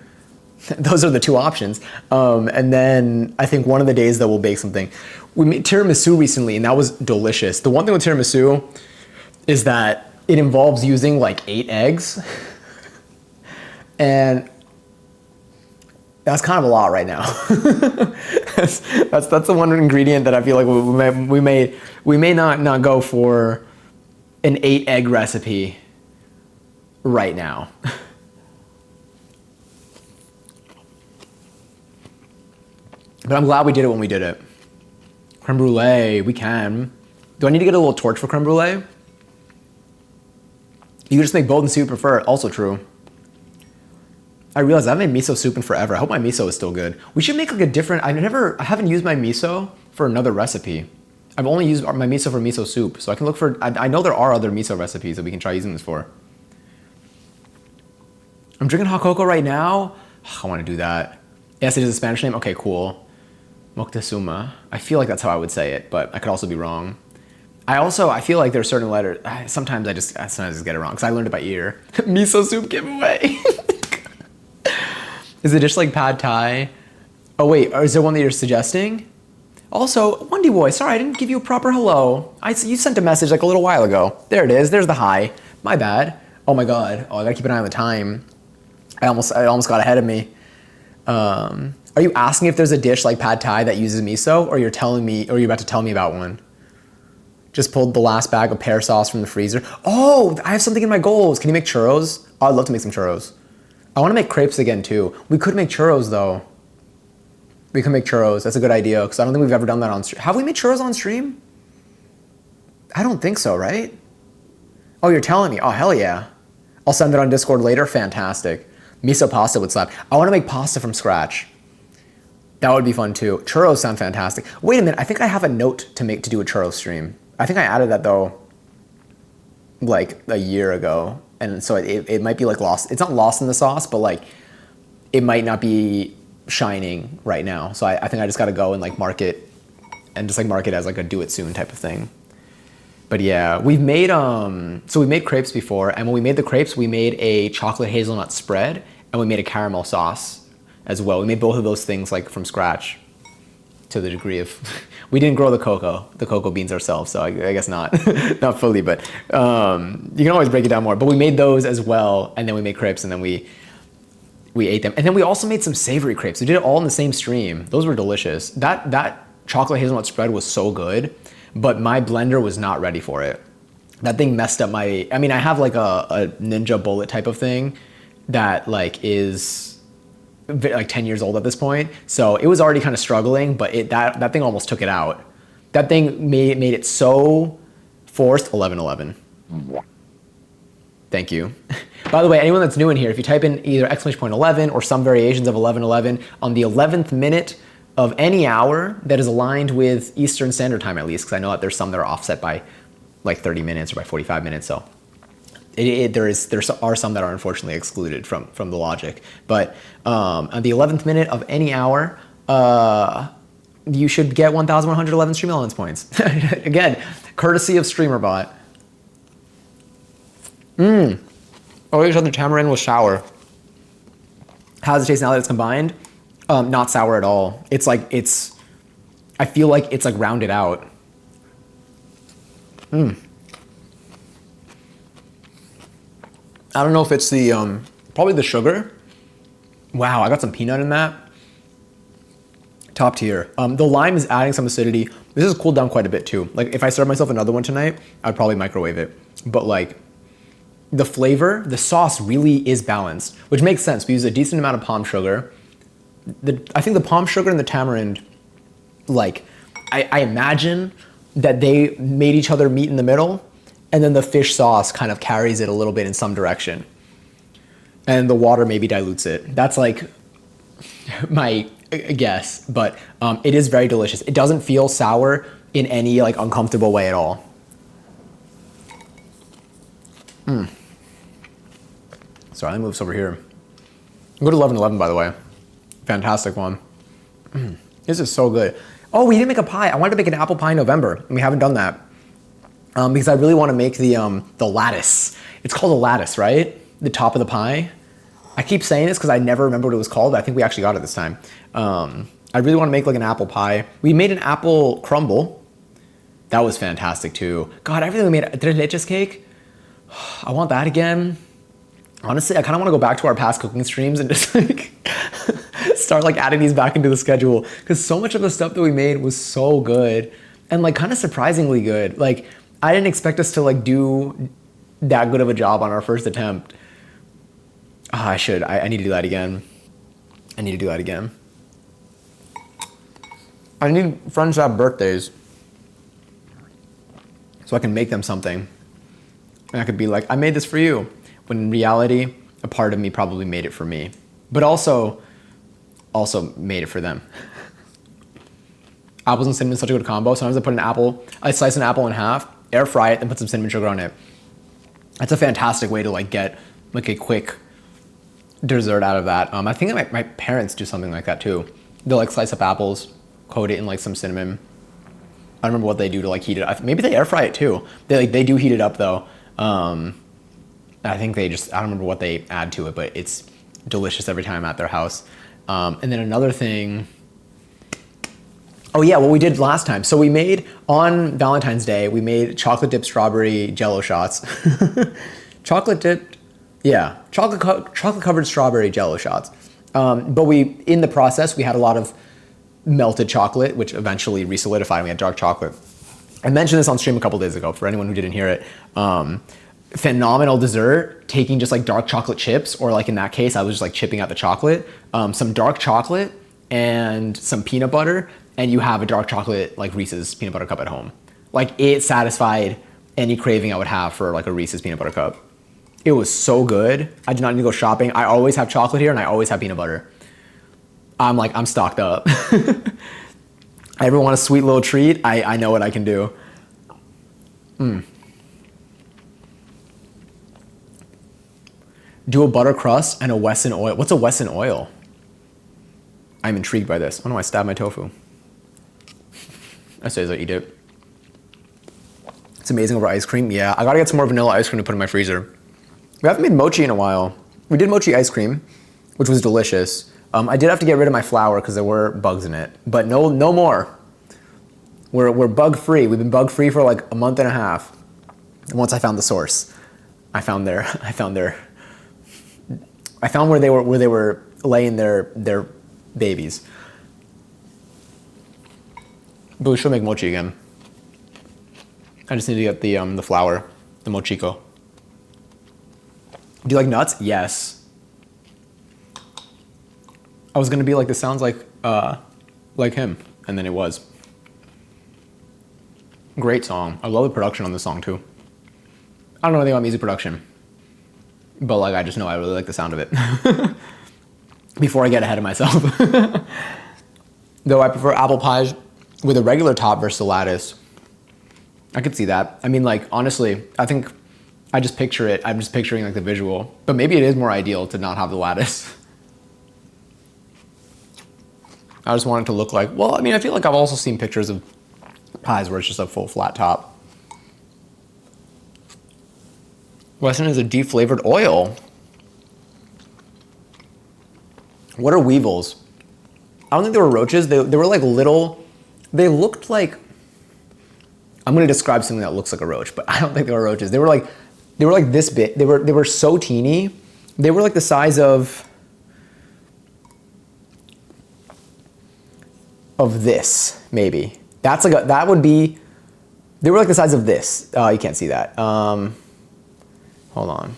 Those are the 2 options. And then I think one of the days that we'll bake something. We made tiramisu recently, and that was delicious. The one thing with tiramisu is that it involves using like 8 eggs. And that's kind of a lot right now. that's the one ingredient that I feel like we may not go for an 8 egg recipe right now. But I'm glad we did it when we did it. Creme brulee, we can. Do I need to get a little torch for creme brulee? You can just make both and see what you prefer. Also true. I realized I haven't made miso soup in forever. I hope my miso is still good. We should make like a different, I haven't used my miso for another recipe. I've only used my miso for miso soup. So I can look for, I know there are other miso recipes that we can try using this for. I'm drinking hot cocoa right now. I want to do that. Yes, it is a Spanish name. Okay, cool. Moctezuma. I feel like that's how I would say it, but I could also be wrong. I feel like there's certain letters. Sometimes I just get it wrong because I learned it by ear. Miso soup giveaway. Is it just like pad thai? Oh wait, is there one that you're suggesting? Also, Wendy boy, sorry I didn't give you a proper hello. You sent a message like a little while ago. There it is. There's the hi. My bad. Oh my god. Oh, I gotta keep an eye on the time. I almost got ahead of me. Are you asking if there's a dish like pad thai that uses miso, or you're about to tell me about one? Just pulled the last bag of pear sauce from the freezer. Oh, I have something in my goals. Can you make churros? Oh, I'd love to make some churros. I want to make crepes again too. We could make churros though. We can make churros. That's a good idea because I don't think we've ever done that on stream. Have we made churros on stream? I don't think so, right? Oh, you're telling me. Oh, hell yeah. I'll send it on Discord later. Fantastic. Miso pasta would slap. I want to make pasta from scratch. That would be fun too. Churros sound fantastic. Wait a minute. I think I have a note to do a churro stream. I think I added that though like a year ago. And so it might be like lost. It's not lost in the sauce, but like it might not be shining right now. So I think I just got to go and like mark it as like a do it soon type of thing. But yeah, we've made crepes before. And when we made the crepes, we made a chocolate hazelnut spread and we made a caramel sauce as well. We made both of those things like from scratch to the degree of, we didn't grow the cocoa beans ourselves. So I guess not, not fully, but you can always break it down more. But we made those as well. And then we made crepes and then we ate them. And then we also made some savory crepes. We did it all in the same stream. Those were delicious. That chocolate hazelnut spread was so good, but my blender was not ready for it. That thing messed up I have like a Ninja Bullet type of thing that like is like 10 years old at this point. So it was already kind of struggling, but that thing almost took it out. That thing made it so forced. 1111. Thank you. By the way, anyone that's new in here, if you type in either !11 or some variations of 1111 on the 11th minute of any hour that is aligned with Eastern Standard Time at least, because I know that there's some that are offset by like 30 minutes or by 45 minutes. So there are some that are unfortunately excluded from the logic. But on the 11th minute of any hour, you should get 1,111 Stream Elements points. Again, courtesy of StreamerBot. Oh, you said the tamarind was sour. How does it taste now that it's combined? Not sour at all. I feel like it's like rounded out. I don't know if it's the, probably the sugar. Wow, I got some peanut in that. Top tier. The lime is adding some acidity. This has cooled down quite a bit too. Like if I serve myself another one tonight, I'd probably microwave it. But like the flavor, the sauce really is balanced, which makes sense. We use a decent amount of palm sugar. I think the palm sugar and the tamarind, like I imagine that they made each other meet in the middle, and then the fish sauce kind of carries it a little bit in some direction. And the water maybe dilutes it. That's like my guess, but it is very delicious. It doesn't feel sour in any like uncomfortable way at all. Sorry, let me move this over here. Go to 1111, by the way. Fantastic one. This is so good. Oh, we didn't make a pie. I wanted to make an apple pie in November, and we haven't done that. Because I really want to make the lattice. It's called a lattice, right? The top of the pie. I keep saying this because I never remember what it was called, but I think we actually got it this time. I really want to make like an apple pie. We made an apple crumble. That was fantastic too. God, everything we made. Tres leches cake. I want that again. Honestly, I kind of want to go back to our past cooking streams and just like start like adding these back into the schedule, because so much of the stuff that we made was so good and like kind of surprisingly good. Like I didn't expect us to like do that good of a job on our first attempt. I need to do that again. I need friends to have birthdays so I can make them something. And I could be like, I made this for you. When in reality, a part of me probably made it for me, but also made it for them. Apples and cinnamon is such a good combo. Sometimes I slice an apple in half, air fry it, and put some cinnamon sugar on it. That's a fantastic way to like get like a quick dessert out of that. I think my parents do something like that too. They'll like slice up apples coat it in like some cinnamon. I don't remember what they do to like heat it up. Maybe they air fry it too. They do heat it up though. I think I don't remember what they add to it, but it's delicious every time I'm at their house. And then another thing, oh yeah, what we did last time. So we made, on Valentine's Day, we made chocolate dipped strawberry Jello shots. chocolate covered strawberry Jello shots. But in the process, we had a lot of melted chocolate, which eventually re-solidified and we had dark chocolate. I mentioned this on stream a couple days ago for anyone who didn't hear it. Phenomenal dessert, taking just like dark chocolate chips, or like in that case, I was just like chipping out the chocolate, some dark chocolate and some peanut butter, and you have a dark chocolate like Reese's peanut butter cup at home. Like it satisfied any craving I would have for like a Reese's peanut butter cup. It was so good. I did not need to go shopping. I always have chocolate here and I always have peanut butter. I'm stocked up. I ever want a sweet little treat, I know what I can do. Do a butter crust and a Wesson oil. What's a Wesson oil? I'm intrigued by this. Oh no, I stabbed my tofu. I say as I eat it. It's amazing over ice cream. Yeah, I gotta get some more vanilla ice cream to put in my freezer. We haven't made mochi in a while. We did mochi ice cream, which was delicious. I did have to get rid of my flour because there were bugs in it, but no more. We're bug free. We've been bug free for like a month and a half. And once I found the source, I found where they were laying their babies. But we should make mochi again. I just need to get the flour, the mochiko. Do you like nuts? Yes. I was gonna be like, this sounds like him, and then it was. Great song. I love the production on this song too. I don't know anything about music production, but like I just know I really like the sound of it. Before I get ahead of myself. Though I prefer apple pies with a regular top versus the lattice. I could see that. I mean, like honestly, I think I just picture it. I'm just picturing like the visual, but maybe it is more ideal to not have the lattice. I just want it to look like, well, I mean, I feel like I've also seen pictures of pies where it's just a full flat top. Wesson is a deflavored oil. What are weevils? I don't think they were roaches. They were like little, they looked like, I'm gonna describe something that looks like a roach, but I don't think they were roaches. They were like this big. They were so teeny. They were like the size of this, maybe. That's like that would be, they were like the size of this. You can't see that. Hold on.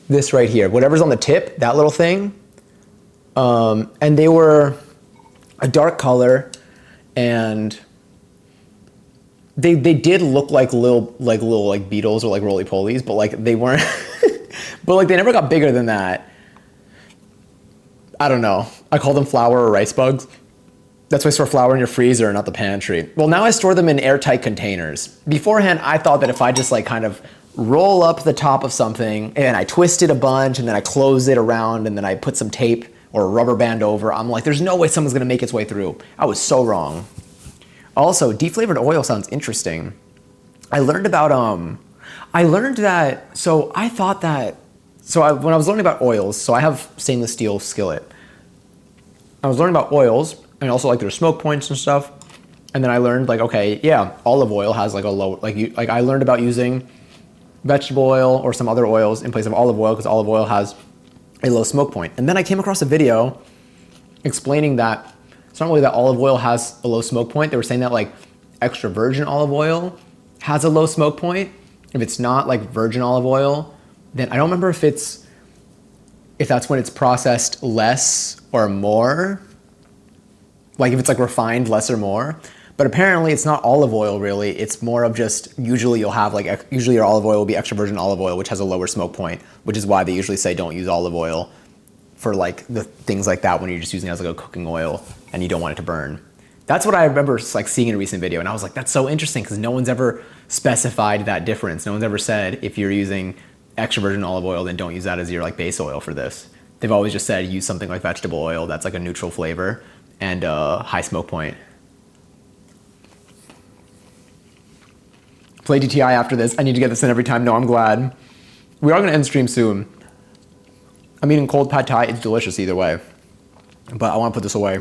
This right here, whatever's on the tip, that little thing. And they were a dark color, and they did look like little beetles or like roly-polies, but like they weren't, but like they never got bigger than that. I don't know. I call them flour or rice bugs. That's why I store flour in your freezer, not the pantry. Well, now I store them in airtight containers. Beforehand, I thought that if I just like kind of roll up the top of something and I twist it a bunch and then I close it around and then I put some tape or a rubber band over, I'm like, there's no way someone's gonna make its way through. I was so wrong. Also, deflavored oil sounds interesting. I learned about, when I was learning about oils, so I have stainless steel skillet. I was learning about oils and also like their smoke points and stuff. And then I learned like, okay, yeah, olive oil has like a low, like I learned about using vegetable oil or some other oils in place of olive oil because olive oil has a low smoke point. And then I came across a video explaining that it's not really that olive oil has a low smoke point. They were saying that like extra virgin olive oil has a low smoke point. If it's not like virgin olive oil, then I don't remember if that's when it's processed less or more, like if it's like refined less or more. But apparently it's not olive oil really. It's more of just, usually your olive oil will be extra virgin olive oil, which has a lower smoke point, which is why they usually say don't use olive oil for like the things like that when you're just using it as like a cooking oil and you don't want it to burn. That's what I remember like seeing in a recent video, and I was like, that's so interesting because no one's ever specified that difference. No one's ever said if you're using extra virgin olive oil, then don't use that as your like base oil for this. they've always just said use something like vegetable oil that's like a neutral flavor and high smoke point. Play DTI after this. I need to get this in every time. No, I'm glad. We are going to end stream soon. I'm eating cold pad thai. It's delicious either way. But I want to put this away.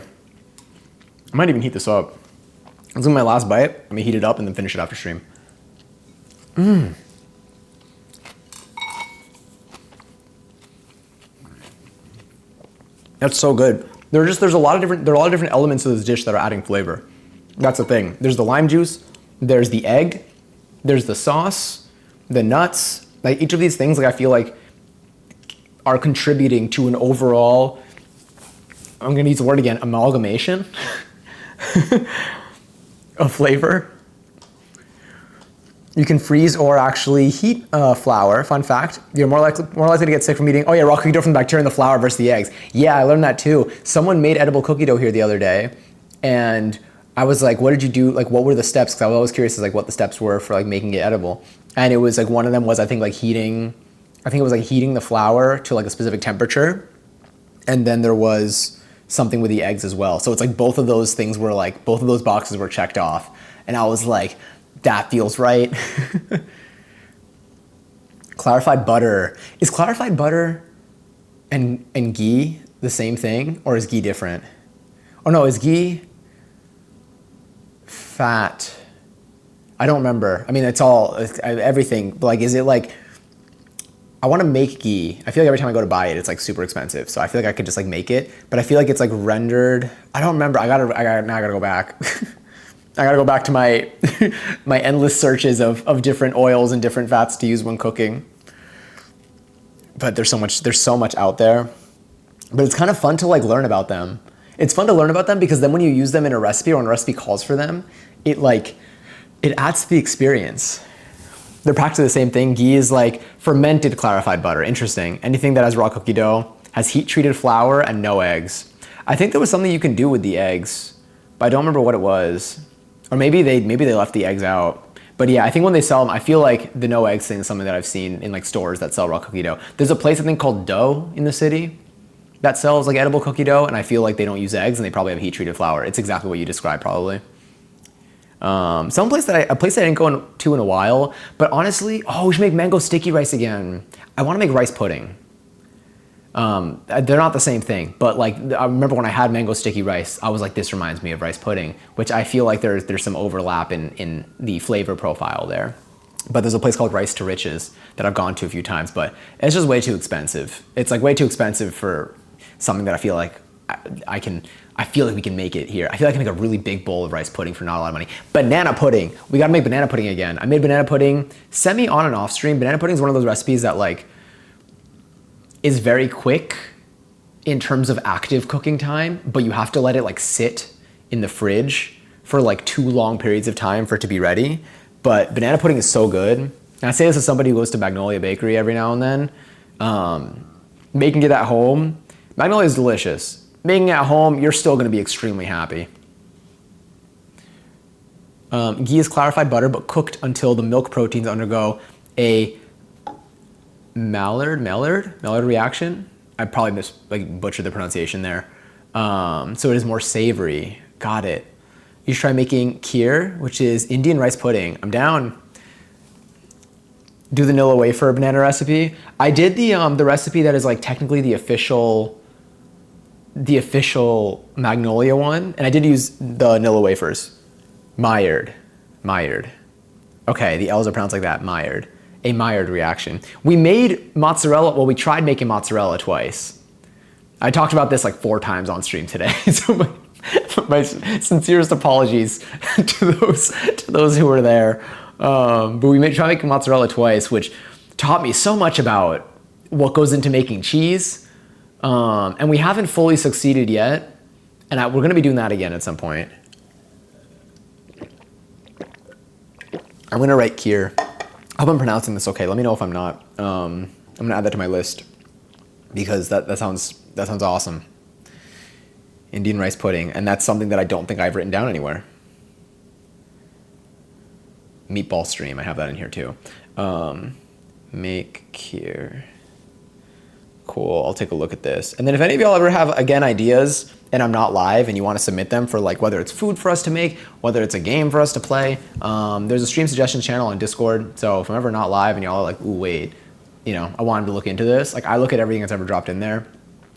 I might even heat this up. This is my last bite. I'm going to heat it up and then finish it after stream. That's so good. There's a lot of different elements to this dish that are adding flavor. That's the thing. There's the lime juice, there's the egg, there's the sauce, the nuts. Like each of these things, like I feel like are contributing to an overall, I'm gonna use the word again, amalgamation of flavor. You can freeze or actually heat flour. Fun fact, you're more likely to get sick from eating, oh yeah, raw cookie dough from the bacteria in the flour versus the eggs. Yeah, I learned that too. Someone made edible cookie dough here the other day, and I was like, what did you do? Like, what were the steps? Because I was always curious as like what the steps were for like making it edible. And it was like, one of them was I think heating the flour to like a specific temperature. And then there was something with the eggs as well. So it's like both of those things were like, both of those boxes were checked off. And I was like, that feels right. Clarified butter. Is clarified butter and ghee the same thing, or is ghee different? Oh no, is ghee fat? I don't remember. I mean, it's everything, but like, is it like, I want to make ghee. I feel like every time I go to buy it, it's like super expensive. So I feel like I could just like make it, but I feel like it's like rendered. I don't remember. Now I gotta go back. I gotta go back to my my endless searches of different oils and different fats to use when cooking. But there's so much out there. But it's kind of fun to like learn about them. It's fun to learn about them because then when you use them in a recipe or when a recipe calls for them, it adds to the experience. They're practically the same thing. Ghee is like fermented clarified butter. Interesting. Anything that has raw cookie dough has heat treated flour and no eggs. I think there was something you can do with the eggs, but I don't remember what it was. Or maybe they left the eggs out. But yeah, I think when they sell them, I feel like the no eggs thing is something that I've seen in like stores that sell raw cookie dough. There's a place I think called Dough in the city that sells like edible cookie dough, and I feel like they don't use eggs and they probably have heat treated flour. It's exactly what you described probably. A place that I didn't go to in a while, but honestly, we should make mango sticky rice again. I want to make rice pudding. They're not the same thing, but like I remember when I had mango sticky rice, I was like, this reminds me of rice pudding, which I feel like there's some overlap in the flavor profile there. But there's a place called Rice to Riches that I've gone to a few times, but it's just way too expensive. It's like way too expensive for something that I feel like I feel like we can make it here. I feel like I can make a really big bowl of rice pudding for not a lot of money. Banana pudding. We gotta make banana pudding again. I made banana pudding semi on and off stream. Banana pudding is one of those recipes that like is very quick in terms of active cooking time, but you have to let it like sit in the fridge for like too long periods of time for it to be ready. But banana pudding is so good. And I say this as somebody who goes to Magnolia Bakery every now and then. Making it at home, Magnolia is delicious. Making it at home, you're still gonna be extremely happy. Ghee is clarified butter, but cooked until the milk proteins undergo a Maillard reaction. I probably butchered the pronunciation there. So it is more savory. Got it. You should try making kheer, which is Indian rice pudding. I'm down. Do the Nilla wafer banana recipe. I did the recipe that is like technically the official Magnolia one, and I did use the Nilla wafers. Maillard. Okay, the L's are pronounced like that. Maillard. A Maillard reaction. We made mozzarella. Well, we tried making mozzarella twice. I talked about this like 4 times on stream today. So my sincerest apologies to those who were there. But we tried making mozzarella twice, which taught me so much about what goes into making cheese. And we haven't fully succeeded yet. And we're going to be doing that again at some point. I'm going to write kheer. I hope I'm pronouncing this okay. Let me know if I'm not. I'm going to add that to my list because that sounds awesome. Indian rice pudding. And that's something that I don't think I've written down anywhere. Meatball stream. I have that in here too. Make kheer. Cool. I'll take a look at this. And then if any of y'all ever have, again, ideas and I'm not live and you want to submit them for like whether it's food for us to make, whether it's a game for us to play, there's a stream suggestions channel on Discord. So if I'm ever not live and y'all are like, ooh, wait, you know, I wanted to look into this. Like I look at everything that's ever dropped in there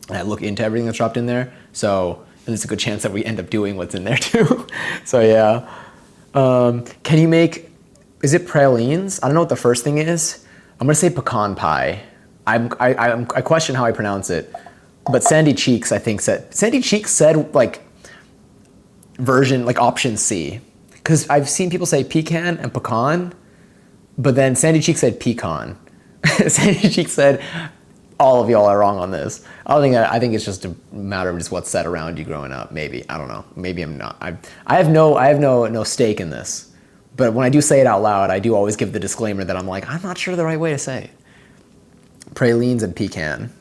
and I look into everything that's dropped in there. So and it's a good chance that we end up doing what's in there too. So yeah. Can you make, is it pralines? I don't know what the first thing is. I'm gonna say pecan pie. I question how I pronounce it, but Sandy Cheeks I think said like version like option C, because I've seen people say pecan and pecan, but then Sandy Cheeks said pecan. Sandy Cheeks said all of y'all are wrong on this. I think it's just a matter of just what's said around you growing up. Maybe I don't know. Maybe I'm not. I have no stake in this, but when I do say it out loud, I do always give the disclaimer that I'm like I'm not sure the right way to say it. Pralines and pecan.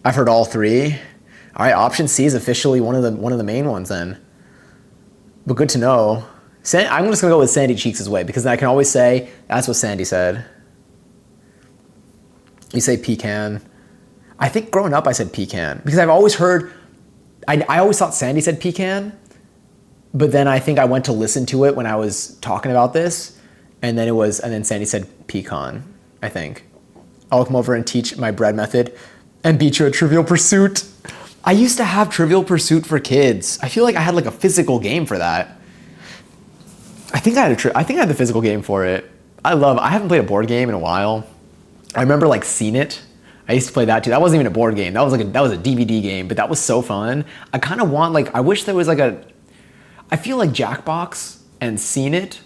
I've heard all three. All right, option C is officially one of the main ones then. But good to know. I'm just gonna go with Sandy Cheeks' way because then I can always say that's what Sandy said. You say pecan. I think growing up I said pecan because I've always heard. I always thought Sandy said pecan, but then I think I went to listen to it when I was talking about this, and then Sandy said pecan. I think. I'll come over and teach my bread method and beat you at Trivial Pursuit. I used to have Trivial Pursuit for kids. I feel like I had like a physical game for that. I think I had the physical game for it. I haven't played a board game in a while. I remember like Seen It. I used to play that too. That wasn't even a board game. That was a DVD game, but that was so fun. I kind of want I wish there was I feel like Jackbox and Seen It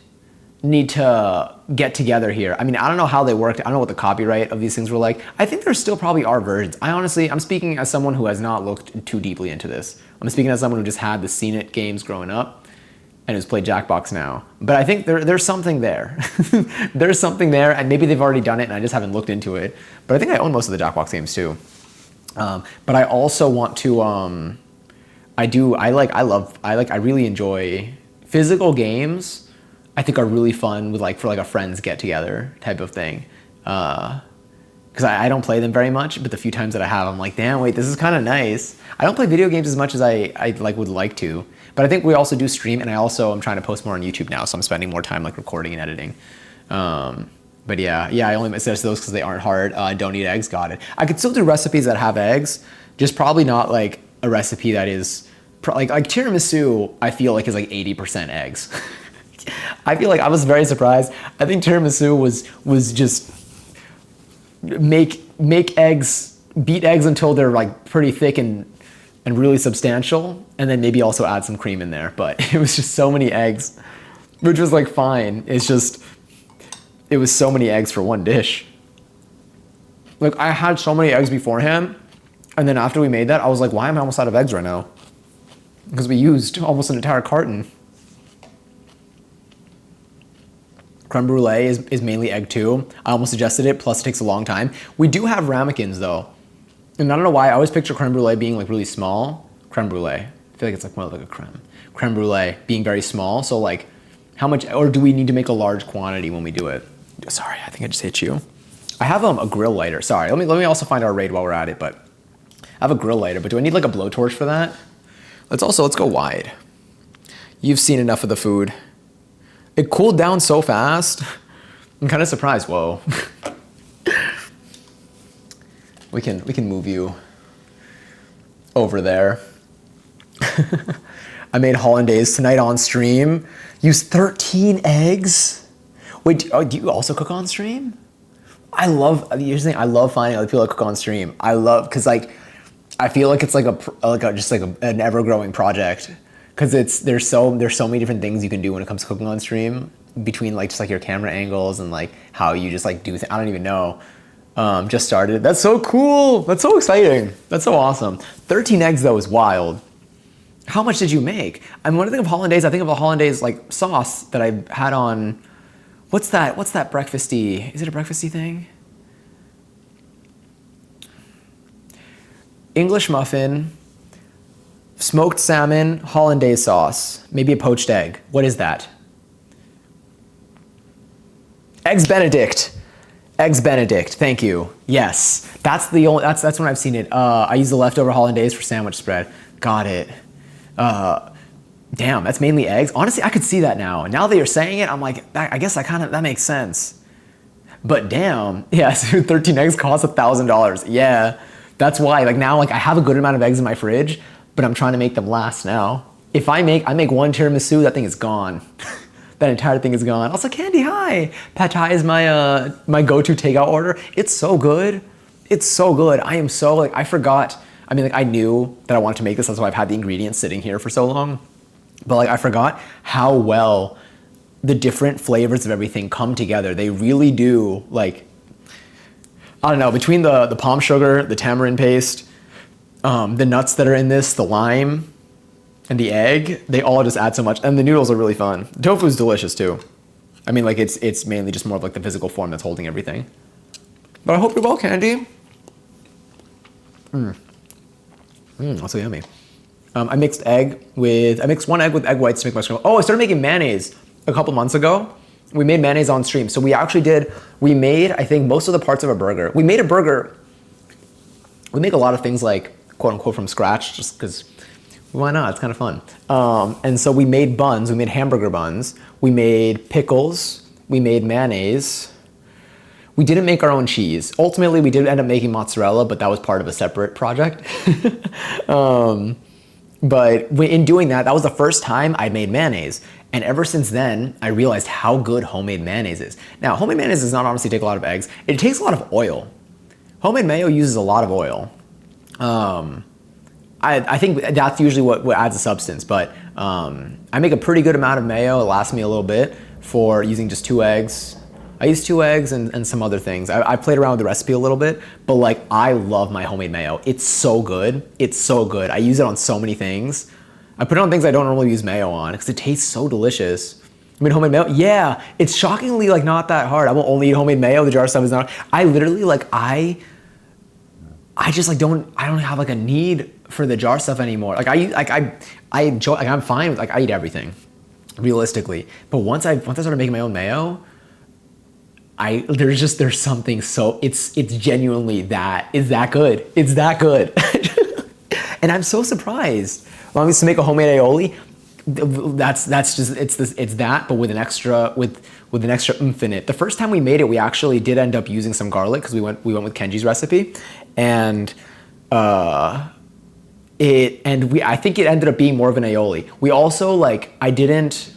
need to get together here. I mean, I don't know how they worked. I don't know what the copyright of these things were like. I think there still probably are versions. I'm speaking as someone who has not looked too deeply into this. I'm speaking as someone who just had the Seen It games growing up and has played Jackbox now. But I think there's something there. There's something there, and maybe they've already done it and I just haven't looked into it. But I think I own most of the Jackbox games too. But I also want to, I really enjoy physical games. I think are really fun with for a friends get together type of thing. Because I don't play them very much, but the few times that I have, I'm like, damn, wait, this is kind of nice. I don't play video games as much as I would like to, but I think we also do stream, and I'm trying to post more on YouTube now, so I'm spending more time recording and editing. But yeah, I only suggest those because they aren't hard. Don't eat eggs, got it. I could still do recipes that have eggs, just probably not a recipe that is like tiramisu. I feel like is 80% eggs. I feel like I was very surprised. I think tiramisu was just make eggs, beat eggs until they're pretty thick and really substantial, and then maybe also add some cream in there. But it was just so many eggs, which was fine. It was so many eggs for one dish. I had so many eggs beforehand, and then after we made that, I was like, why am I almost out of eggs right now? Because we used almost an entire carton. Creme brulee is mainly egg too. I almost suggested it, plus it takes a long time. We do have ramekins though. And I don't know why, I always picture creme brulee being really small. Creme brulee, I feel like it's more like a creme. Creme brulee being very small, so how much, or do we need to make a large quantity when we do it? Sorry, I think I just hit you. I have a grill lighter, sorry. Let me also find our raid while we're at it, but I have a grill lighter, but do I need a blowtorch for that? Let's go wide. You've seen enough of the food. It cooled down so fast. I'm kind of surprised. Whoa. We can move you over there. I made hollandaise tonight on stream. Used 13 eggs. Wait, do you also cook on stream? Here's the thing, I love finding other people that cook on stream. Because I feel like it's an ever-growing project. Because there's so many different things you can do when it comes to cooking on stream, between your camera angles and how you just do things. I don't even know. Just started. That's so cool. That's so exciting. That's so awesome. 13 eggs though is wild. How much did you make? When I think of hollandaise, I think of a hollandaise sauce that I had on. What's that breakfasty? Is it a breakfasty thing? English muffin. Smoked salmon, hollandaise sauce, maybe a poached egg. What is that? Eggs Benedict. Eggs Benedict, thank you. Yes, that's when I've seen it. I use the leftover hollandaise for sandwich spread. Got it. Damn, that's mainly eggs. Honestly, I could see that now. Now that you're saying it, I'm like, I guess that makes sense. But damn, yeah, so 13 eggs cost $1,000. Yeah, that's why. Like now, like I have a good amount of eggs in my fridge, but I'm trying to make them last now. If I make one tiramisu, that thing is gone. That entire thing is gone. Also, Candy, hi. Pad Thai is my my go-to takeout order. It's so good. It's so good. I am so like I forgot. I mean, like I knew that I wanted to make this. That's why I've had the ingredients sitting here for so long. But like I forgot how well the different flavors of everything come together. They really do. Like I don't know, between the palm sugar, the tamarind paste, the nuts that are in this, the lime, and the egg, they all just add so much. And the noodles are really fun. The tofu is delicious too. I mean, like it's mainly just more of like the physical form that's holding everything. But I hope you're well, Candy. That's so yummy. I mixed one egg with egg whites to make my scramble. Oh, I started making mayonnaise a couple months ago. We made mayonnaise on stream. So we made, I think, most of the parts of a burger. We made a burger. We make a lot of things like, quote unquote, from scratch, just because why not? It's kind of fun. And so we made buns. We made hamburger buns. We made pickles. We made mayonnaise. We didn't make our own cheese. Ultimately, we did end up making mozzarella, but that was part of a separate project. But in doing that, that was the first time I made mayonnaise. And ever since then, I realized how good homemade mayonnaise is. Now, homemade mayonnaise does not honestly take a lot of eggs. It takes a lot of oil. Homemade mayo uses a lot of oil. I think that's usually what adds a substance, but I make a pretty good amount of mayo. It lasts me a little bit for using just 2 eggs. I use 2 eggs and some other things. I played around with the recipe a little bit, but like I love my homemade mayo. It's so good. It's so good. I use it on so many things. I put it on things I don't normally use mayo on because it tastes so delicious. I mean, homemade mayo, yeah, it's shockingly like not that hard. I will only eat homemade mayo. The jar stuff is not. I literally like I just like don't have like a need for the jar stuff anymore. Like I enjoy, like I'm fine with, like I eat everything realistically. But once I started making my own mayo, there's something so it's genuinely that good. It's that good. And I'm so surprised. When I used to make a homemade aioli, that's just it's that, but with an extra oomph in it. The first time we made it, we actually did end up using some garlic because we went with Kenji's recipe, and I think it ended up being more of an aioli. We also like it didn't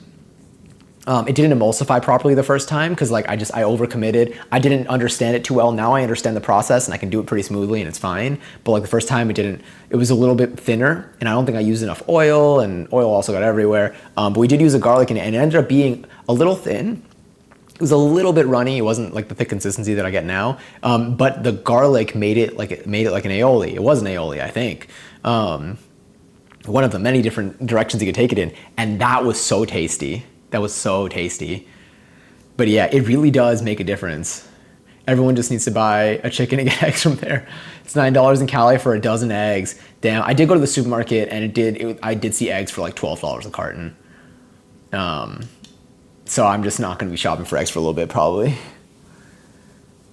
emulsify properly the first time because like I overcommitted. I didn't understand it too well. Now I understand the process and I can do it pretty smoothly and it's fine. But like the first time it was a little bit thinner and I don't think I used enough oil, and oil also got everywhere. But we did use a garlic in it and it ended up being a little thin. It was a little bit runny. It wasn't like the thick consistency that I get now. But the garlic made it like an aioli. It was an aioli, I think. One of the many different directions you could take it in. And that was so tasty. That was so tasty. But yeah, it really does make a difference. Everyone just needs to buy a chicken and get eggs from there. It's $9 in Cali for a dozen eggs. Damn, I did go to the supermarket and I did see eggs for like $12 a carton. So I'm just not gonna be shopping for eggs for a little bit probably.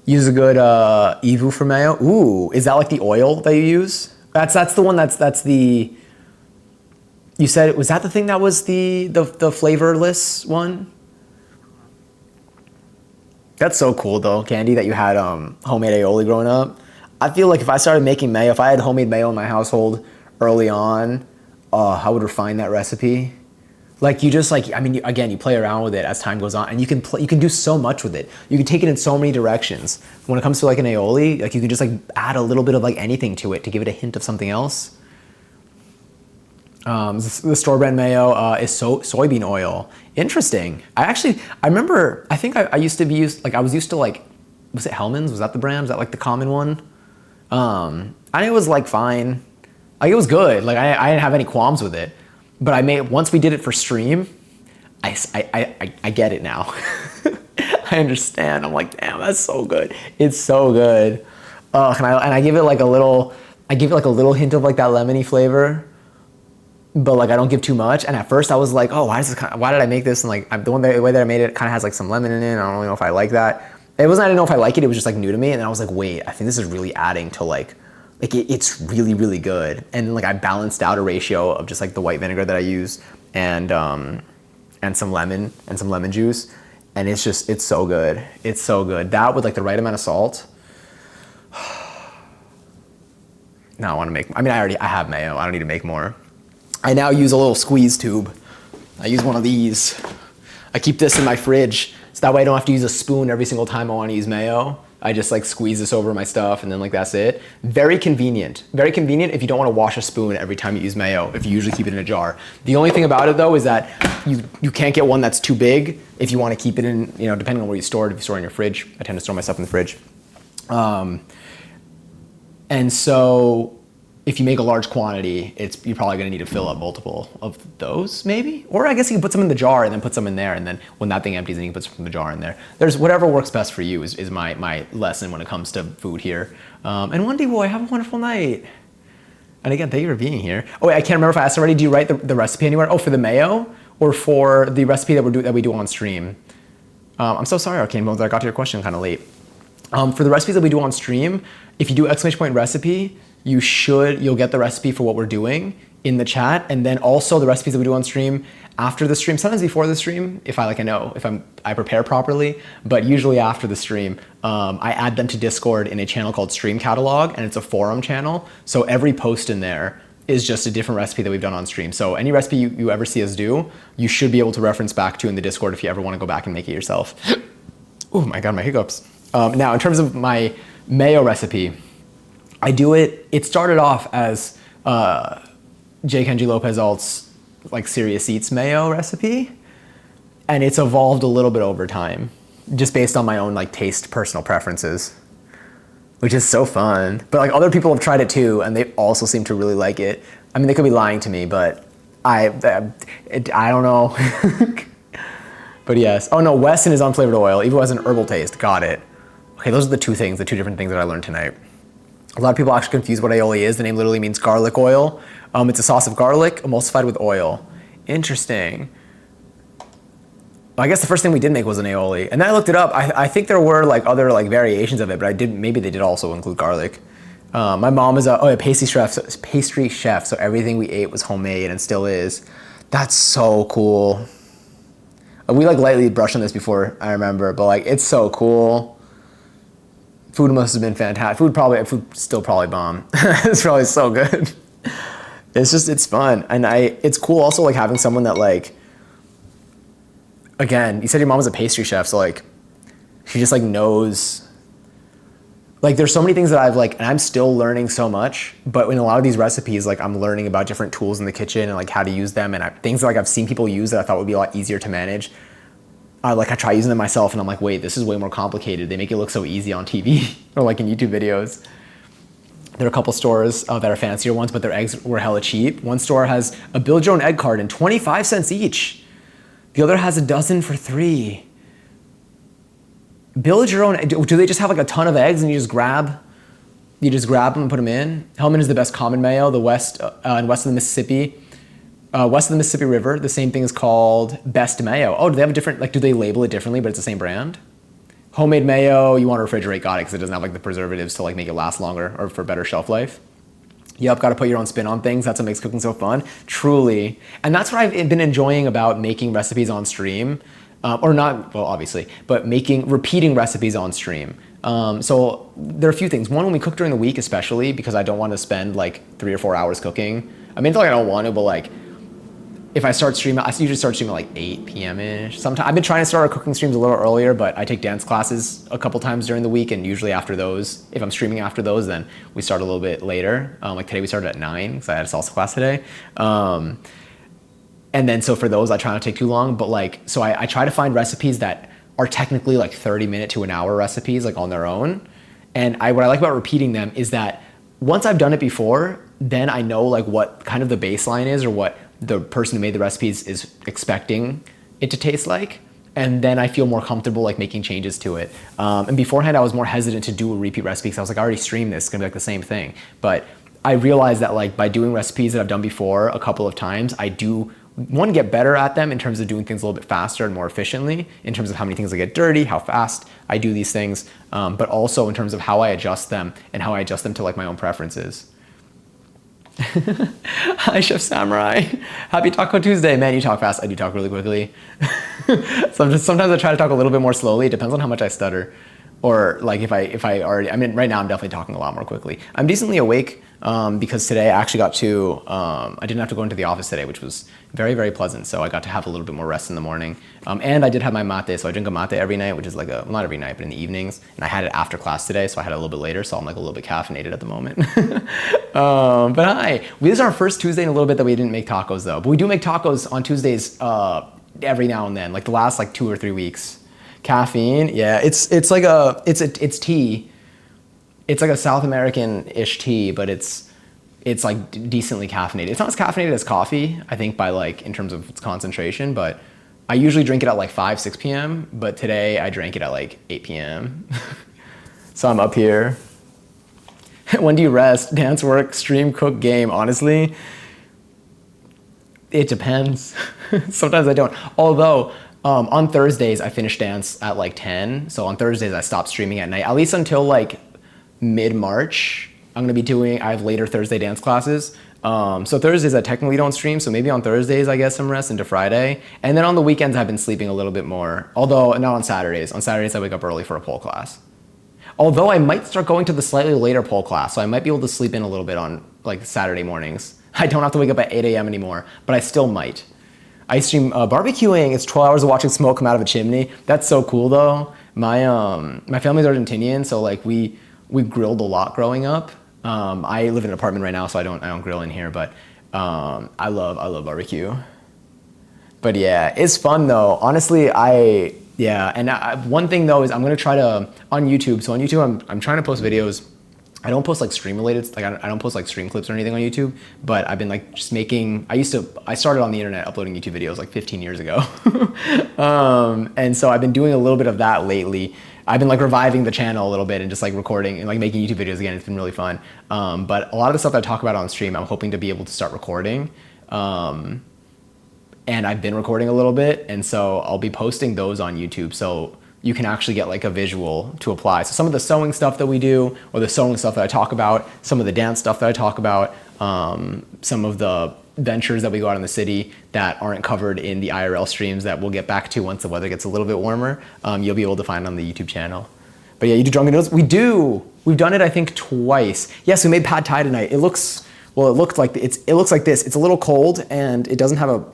Use a good Evu for mayo. Ooh, is that like the oil that you use? That's the one that's the, you said, was that the thing that was the flavorless one? That's so cool though, Candy, that you had homemade aioli growing up. I feel like if I started making mayo, if I had homemade mayo in my household early on, I would refine that recipe. Like you just like, I mean, again, you play around with it as time goes on and you can do so much with it. You can take it in so many directions. When it comes to like an aioli, like you can just like add a little bit of like anything to it to give it a hint of something else. The store brand mayo is soybean oil. Interesting. I remember, I think I used to be used, like I was used to like, was it Hellmann's? Was that the brand? Was that like the common one? I think it was like fine. Like it was good. Like I didn't have any qualms with it. But once we did it for stream, I get it now. I understand. I'm like, damn, that's so good. It's so good. And I give it like a little hint of like that lemony flavor. But like I don't give too much. And at first I was like, oh, why did I make this? And like the way that I made it kind of has like some lemon in it. I don't really know if I like that. It wasn't, I didn't know if I like it. It was just like new to me. And then I was like, wait, I think this is really adding to like it's really, really good. And then like I balanced out a ratio of just like the white vinegar that I use and some lemon juice. And it's so good. It's so good. That with like the right amount of salt. Now I want to make, I have mayo. I don't need to make more. I now use a little squeeze tube. I use one of these. I keep this in my fridge, so that way I don't have to use a spoon every single time I want to use mayo. I just like squeeze this over my stuff and then like that's it. Very convenient. Very convenient if you don't want to wash a spoon every time you use mayo, if you usually keep it in a jar. The only thing about it though is that you can't get one that's too big if you want to keep it in, depending on where you store it. If you store it in your fridge, I tend to store my stuff in the fridge. And so if you make a large quantity, you're probably going to need to fill up multiple of those, maybe. Or I guess you can put some in the jar and then put some in there, and then when that thing empties, then you can put some in the jar in there. There's whatever works best for you is my lesson when it comes to food here. And one day, boy, have a wonderful night. And again, thank you for being here. Oh wait, I can't remember if I asked already. Do you write the recipe anywhere? Oh, for the mayo or for the recipe that we do on stream? I'm so sorry, Arcane Bones. I got to your question kind of late. For the recipes that we do on stream, if you do ! Recipe, you'll get the recipe for what we're doing in the chat, and then also the recipes that we do on stream after the stream, sometimes before the stream, if I prepare properly, but usually after the stream, I add them to Discord in a channel called Stream Catalog, and it's a forum channel. So every post in there is just a different recipe that we've done on stream. So any recipe you ever see us do, you should be able to reference back to in the Discord if you ever want to go back and make it yourself. Oh my God, my hiccups. Now, in terms of my mayo recipe, it started off as J. Kenji Lopez Alt's like Serious Eats mayo recipe, and it's evolved a little bit over time, just based on my own like personal preferences, which is so fun. But like other people have tried it too, and they also seem to really like it. I mean, they could be lying to me, but I don't know. But yes. Oh no, Wesson is unflavored oil. Evo has an herbal taste. Got it. Okay, those are the two different things that I learned tonight. A lot of people actually confuse what aioli is. The name literally means garlic oil. It's a sauce of garlic emulsified with oil. Interesting. Well, I guess the first thing we did make was an aioli. And then I looked it up. I think there were like other like variations of it, but maybe they did also include garlic. My mom is a pastry chef, so everything we ate was homemade and still is. That's so cool. We like lightly brushed on this before, I remember, but like it's so cool. Food must have been fantastic. Food still probably bomb. It's probably so good. It's fun. And it's cool also like having someone that like, again, you said your mom was a pastry chef, so like, she just like knows, like there's so many things that I've like, and I'm still learning so much, but in a lot of these recipes, like I'm learning about different tools in the kitchen and like how to use them, and things that like I've seen people use that I thought would be a lot easier to manage. I try using them myself and I'm like, wait, this is way more complicated. They make it look so easy on TV or like in YouTube videos. There are a couple stores that are fancier ones, but their eggs were hella cheap. One store has a build your own egg carton, 25 cents each. The other has a dozen for $3. Build your own. Do they just have like a ton of eggs and you just grab them and put them in? Hellman is the best common mayo, and west of the Mississippi. West of the Mississippi River, the same thing is called Best Mayo. Oh, do they have a different, like, do they label it differently, but it's the same brand? Homemade mayo, you want to refrigerate, got it, because it doesn't have like the preservatives to like make it last longer or for better shelf life. Yep, got to put your own spin on things. That's what makes cooking so fun, truly. And that's what I've been enjoying about making recipes on stream, or not, well, obviously, but repeating recipes on stream. So there are a few things. One, when we cook during the week, especially because I don't want to spend like 3 or 4 hours cooking. I mean, it's not like I don't want to, but like, if I start streaming, I usually start streaming at like 8 p.m.-ish. Sometimes I've been trying to start our cooking streams a little earlier, but I take dance classes a couple times during the week, and usually after those, if I'm streaming after those, then we start a little bit later. Like today we started at 9 because I had a salsa class today. And then so for those, I try not to take too long, but like, so I try to find recipes that are technically like 30-minute to an hour recipes, like on their own. And what I like about repeating them is that once I've done it before, then I know like what kind of the baseline is or what the person who made the recipes is expecting it to taste like. And then I feel more comfortable like making changes to it. And beforehand, I was more hesitant to do a repeat recipe because I was like, I already streamed this, it's gonna be like the same thing. But I realized that like by doing recipes that I've done before a couple of times, I do one, get better at them in terms of doing things a little bit faster and more efficiently, in terms of how many things I get dirty, how fast I do these things, but also in terms of how I adjust them and how I adjust them to like my own preferences. Hi, Chef Samurai. Happy Taco Tuesday. Man, you talk fast. I do talk really quickly. So sometimes I try to talk a little bit more slowly. It depends on how much I stutter. Or like if I already, I mean, right now I'm definitely talking a lot more quickly. I'm decently awake because today I actually got to, I didn't have to go into the office today, which was very, very pleasant. So I got to have a little bit more rest in the morning. And I did have my mate. So I drink a mate every night, which is like a, well, not every night, but in the evenings. And I had it after class today. So I had it a little bit later. So I'm like a little bit caffeinated at the moment. But hi, this is our first Tuesday in a little bit that we didn't make tacos though. But we do make tacos on Tuesdays every now and then, like the last like 2 or 3 weeks. Caffeine, yeah, it's like it's tea. It's like a South American-ish tea, but it's like decently caffeinated. It's not as caffeinated as coffee, I think, by like in terms of its concentration, but I usually drink it at like 5, 6 p.m. But today I drank it at like 8 p.m. So I'm up here. When do you rest? Dance, work, stream, cook, game? Honestly, it depends. Sometimes I don't. Although on Thursdays I finish dance at like 10. So on Thursdays I stop streaming at night, at least until like mid-March. I'm gonna be doing, I have later Thursday dance classes. So Thursdays I technically don't stream, so maybe on Thursdays I get some rest into Friday. And then on the weekends I've been sleeping a little bit more, although not on Saturdays. On Saturdays I wake up early for a pole class. Although I might start going to the slightly later pole class, so I might be able to sleep in a little bit on like Saturday mornings. I don't have to wake up at 8 a.m. anymore, but I still might. I stream barbecuing. It's 12 hours of watching smoke come out of a chimney. That's so cool though. My family's Argentinian, so like we grilled a lot growing up. I live in an apartment right now, so I don't grill in here, but I love barbecue. But yeah, it's fun though. Honestly, one thing though is I'm gonna try to on YouTube. So on YouTube, I'm trying to post videos. I don't post like stream related, like I don't post like stream clips or anything on YouTube, but I've been like just making, I started on the internet uploading YouTube videos like 15 years ago. And so I've been doing a little bit of that lately. I've been like reviving the channel a little bit and just like recording and like making YouTube videos again. It's been really fun. But a lot of the stuff that I talk about on stream, I'm hoping to be able to start recording. And I've been recording a little bit, and so I'll be posting those on YouTube. So you can actually get like a visual to apply. So some of the sewing stuff that we do, or the sewing stuff that I talk about, some of the dance stuff that I talk about, some of the ventures that we go out in the city that aren't covered in the IRL streams that we'll get back to once the weather gets a little bit warmer, you'll be able to find on the YouTube channel. But yeah, you do drunken noodles? We do. We've done it I think twice. Yes, we made pad thai tonight. It looks like this. It's a little cold and it doesn't have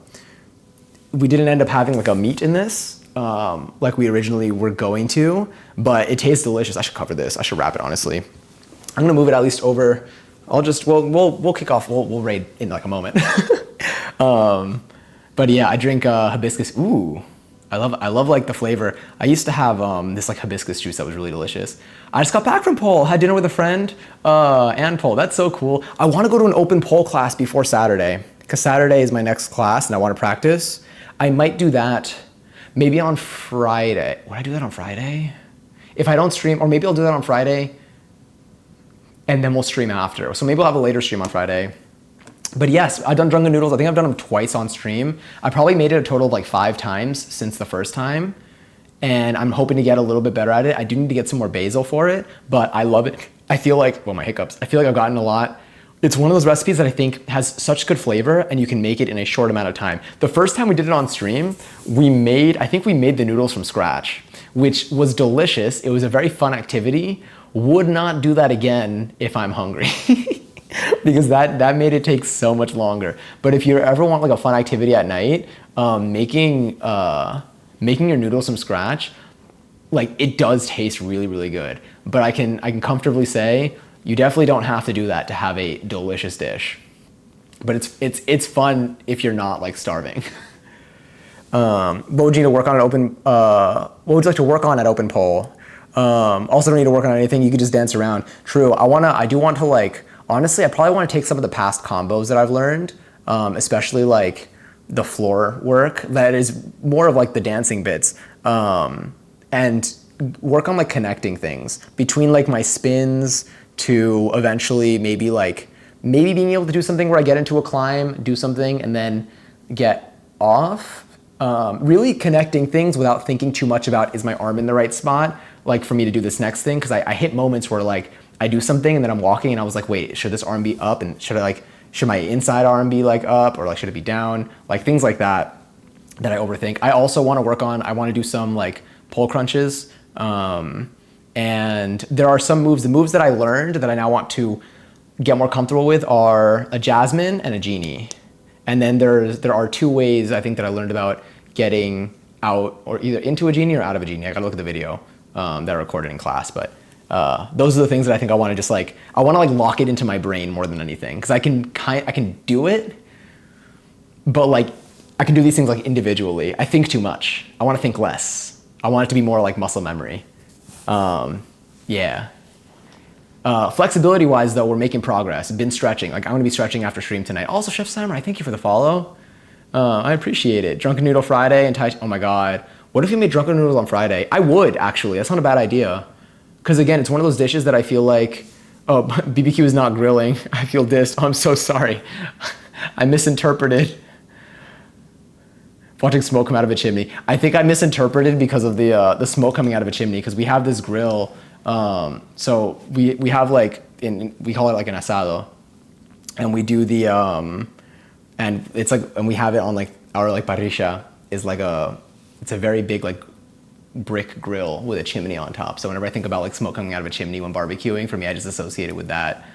we didn't end up having like a meat in this. Like we originally were going to, but it tastes delicious. I should cover this. I should wrap it, honestly. I'm gonna move it at least over. We'll kick off. We'll raid in like a moment. But yeah, I drink hibiscus. Ooh, I love like the flavor. I used to have this like hibiscus juice that was really delicious. I just got back from pole. Had dinner with a friend and pole. That's so cool. I want to go to an open pole class before Saturday because Saturday is my next class and I want to practice. I might do that. Maybe on Friday. Would I do that on Friday? If I don't stream, or maybe I'll do that on Friday and then we'll stream after. So maybe we'll have a later stream on Friday. But yes, I've done drunken noodles. I think I've done them twice on stream. I probably made it a total of like 5 times since the first time. And I'm hoping to get a little bit better at it. I do need to get some more basil for it, but I love it. I feel like, well, my hiccups. I feel like I've gotten a lot. It's one of those recipes that I think has such good flavor and you can make it in a short amount of time. The first time we did it on stream, I think we made the noodles from scratch, which was delicious. It was a very fun activity. Would not do that again if I'm hungry because that made it take so much longer. But if you ever want like a fun activity at night, making your noodles from scratch, like it does taste really, really good. But I can comfortably say, you definitely don't have to do that to have a delicious dish. But it's fun if you're not like starving. What would you need to work on at open? What would you like to work on at open pole? Also don't need to work on anything. You could just dance around. True. I do want to like, honestly, I probably want to take some of the past combos that I've learned, especially like the floor work that is more of like the dancing bits, and work on like connecting things between like my spins to eventually maybe being able to do something where I get into a climb, do something, and then get off. Really connecting things without thinking too much about, is my arm in the right spot, like for me to do this next thing? Because I hit moments where like I do something and then I'm walking and I was like, wait, should this arm be up, and should my inside arm be like up, or like should it be down? Like things like that I overthink. I also want to work on, I want to do some like pole crunches. And there are some moves, the moves that I learned that I now want to get more comfortable with are a Jasmine and a Genie. And then there are two ways I think that I learned about getting out, or either into a Genie or out of a Genie. I gotta look at the video that I recorded in class, but those are the things that I think I want to just like, I want to like lock it into my brain more than anything, because I can do it, but like I can do these things like individually. I think too much. I want to think less. I want it to be more like muscle memory. Yeah. Flexibility wise though, we're making progress. Been stretching. Like I'm gonna be stretching after stream tonight. Also, Chef Samurai, thank you for the follow. I appreciate it. Drunken Noodle Friday and Tai. Oh my God. What if we made drunken noodles on Friday? I would actually. That's not a bad idea. Because again, it's one of those dishes that I feel like, oh, BBQ is not grilling. I feel dissed. Oh, I'm so sorry. I misinterpreted. Watching smoke come out of a chimney. I think I misinterpreted because of the smoke coming out of a chimney, because we have this grill. So we have like, we call it like an asado, and we do the, and it's like, and we have it on like our like parrilla is like it's a very big like brick grill with a chimney on top. So whenever I think about like smoke coming out of a chimney when barbecuing, for me, I just associate it with that.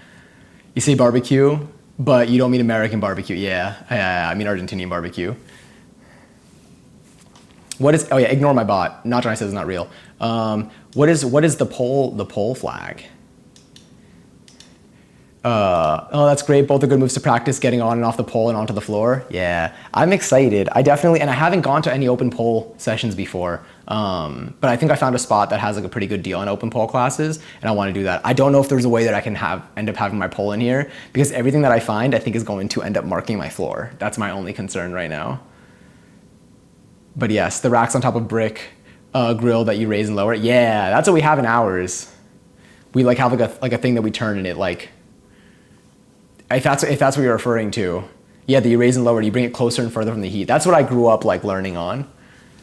You say barbecue, but you don't mean American barbecue. Yeah, I mean Argentinian barbecue. What is, oh yeah, ignore my bot. Not Johnny says it's not real. What is the pole flag? Oh, that's great. Both are good moves to practice getting on and off the pole and onto the floor. Yeah, I'm excited. I definitely, and I haven't gone to any open pole sessions before, but I think I found a spot that has like a pretty good deal on open pole classes, and I want to do that. I don't know if there's a way that I can end up having my pole in here, because everything that I find, I think is going to end up marking my floor. That's my only concern right now. But yes, the racks on top of brick grill that you raise and lower. Yeah, that's what we have in ours. We like have like a thing that we turn in it, like, if that's what you're referring to. Yeah, that you raise and lower, you bring it closer and further from the heat. That's what I grew up like learning on.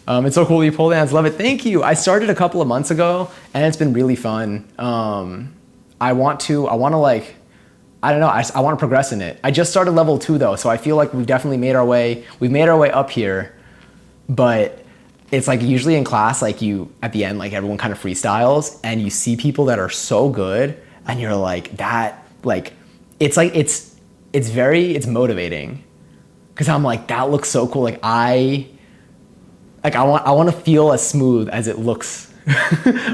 It's so cool you pole dance, love it. Thank you. I started a couple of months ago and it's been really fun. I want to like, I don't know, I want to progress in it. I just started level 2 though, so I feel like we've definitely made our way up here. But it's like usually in class, like at the end, like everyone kind of freestyles and you see people that are so good and you're like that, like, it's motivating. Cause I'm like, that looks so cool. Like I want to feel as smooth as it looks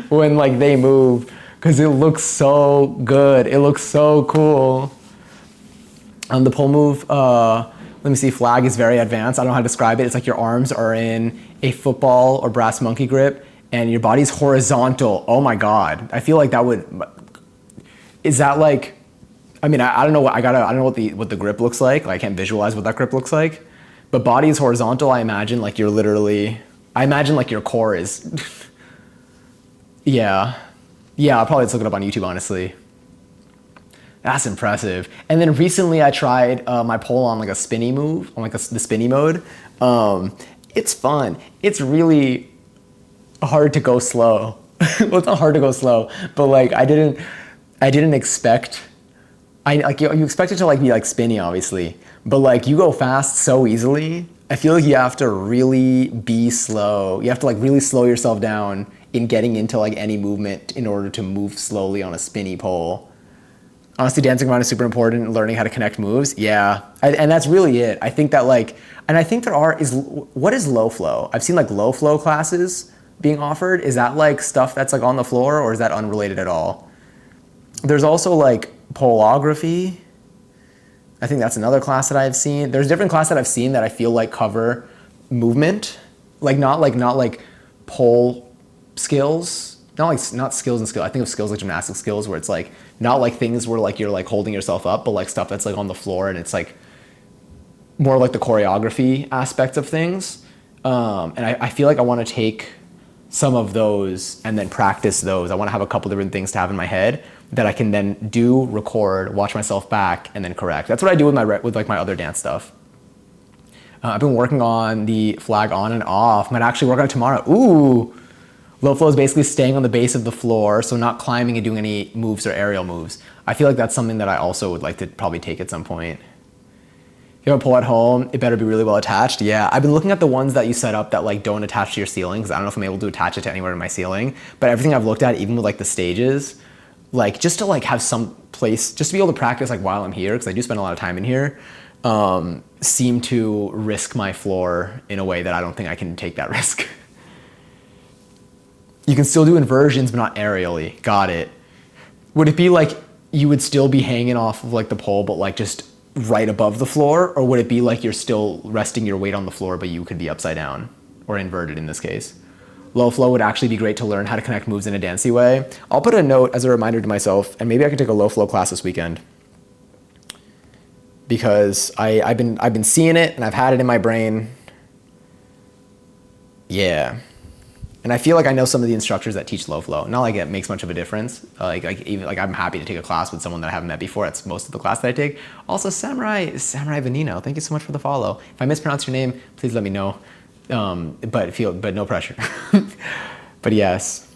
when like they move, cause it looks so good. It looks so cool. The pole move, let me see, flag is very advanced. I don't know how to describe it. It's like your arms are in a football or brass monkey grip and your body's horizontal. Oh my God. I feel like that is that like, I mean, I don't know what, I don't know what the grip looks like. Like, I can't visualize what that grip looks like, but body is horizontal. I imagine like you're literally, I imagine like your core is, yeah. Yeah, I'll probably just look it up on YouTube, honestly. That's impressive. And then recently I tried my pole on like a spinny move, on like the spinny mode. It's fun. It's really hard to go slow. Well, it's not hard to go slow, but like I didn't expect, you expect it to like be like spinny obviously, but like you go fast so easily. I feel like you have to really be slow. You have to like really slow yourself down in getting into like any movement in order to move slowly on a spinny pole. Honestly, dancing around is super important. Learning how to connect moves, yeah, and that's really it. I think that like, and I think what is low flow? I've seen like low flow classes being offered. Is that like stuff that's like on the floor, or is that unrelated at all? There's also like polography. I think that's another class that I've seen. There's different classes that I've seen that I feel like cover movement, like not like pole skills. Not skills and skill. I think of skills like gymnastic skills, where it's like not like things where like you're like holding yourself up, but like stuff that's like on the floor and it's like more like the choreography aspects of things. And I feel like I want to take some of those and then practice those. I want to have a couple different things to have in my head that I can then do, record, watch myself back, and then correct. That's what I do with like my other dance stuff. I've been working on the flag on and off. Might actually work on it tomorrow. Ooh. Low flow is basically staying on the base of the floor, so not climbing and doing any moves or aerial moves. I feel like that's something that I also would like to probably take at some point. If you have a pole at home, it better be really well attached. Yeah, I've been looking at the ones that you set up that like don't attach to your ceiling, because I don't know if I'm able to attach it to anywhere in my ceiling. But everything I've looked at, even with like the stages, like just to like have some place, just to be able to practice like while I'm here, because I do spend a lot of time in here, seem to risk my floor in a way that I don't think I can take that risk. You can still do inversions, but not aerially. Got it. Would it be like you would still be hanging off of like the pole, but like just right above the floor? Or would it be like you're still resting your weight on the floor, but you could be upside down or inverted in this case? Low flow would actually be great to learn how to connect moves in a dancey way. I'll put a note as a reminder to myself, and maybe I can take a low flow class this weekend, because I've been seeing it and I've had it in my brain. Yeah. And I feel like I know some of the instructors that teach low flow. Not like it makes much of a difference. Even I'm happy to take a class with someone that I haven't met before. That's most of the class that I take. Also, Samurai Veneno, thank you so much for the follow. If I mispronounce your name, please let me know. But no pressure. But yes.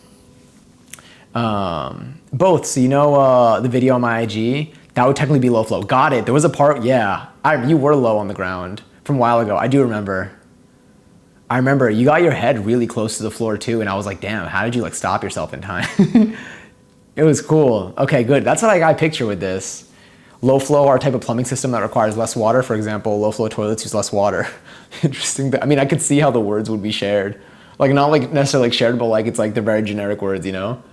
Both. So you know the video on my IG? That would technically be low flow. Got it. There was a part, yeah. You were low on the ground from a while ago. I do remember. I remember you got your head really close to the floor too, and I was like, damn, how did you like stop yourself in time? It was cool. Okay, good. That's what I got a picture with this. Low flow are a type of plumbing system that requires less water. For example, low flow toilets use less water. Interesting. I mean, I could see how the words would be shared. Like not like necessarily like shared, but like it's like they're very generic words, you know?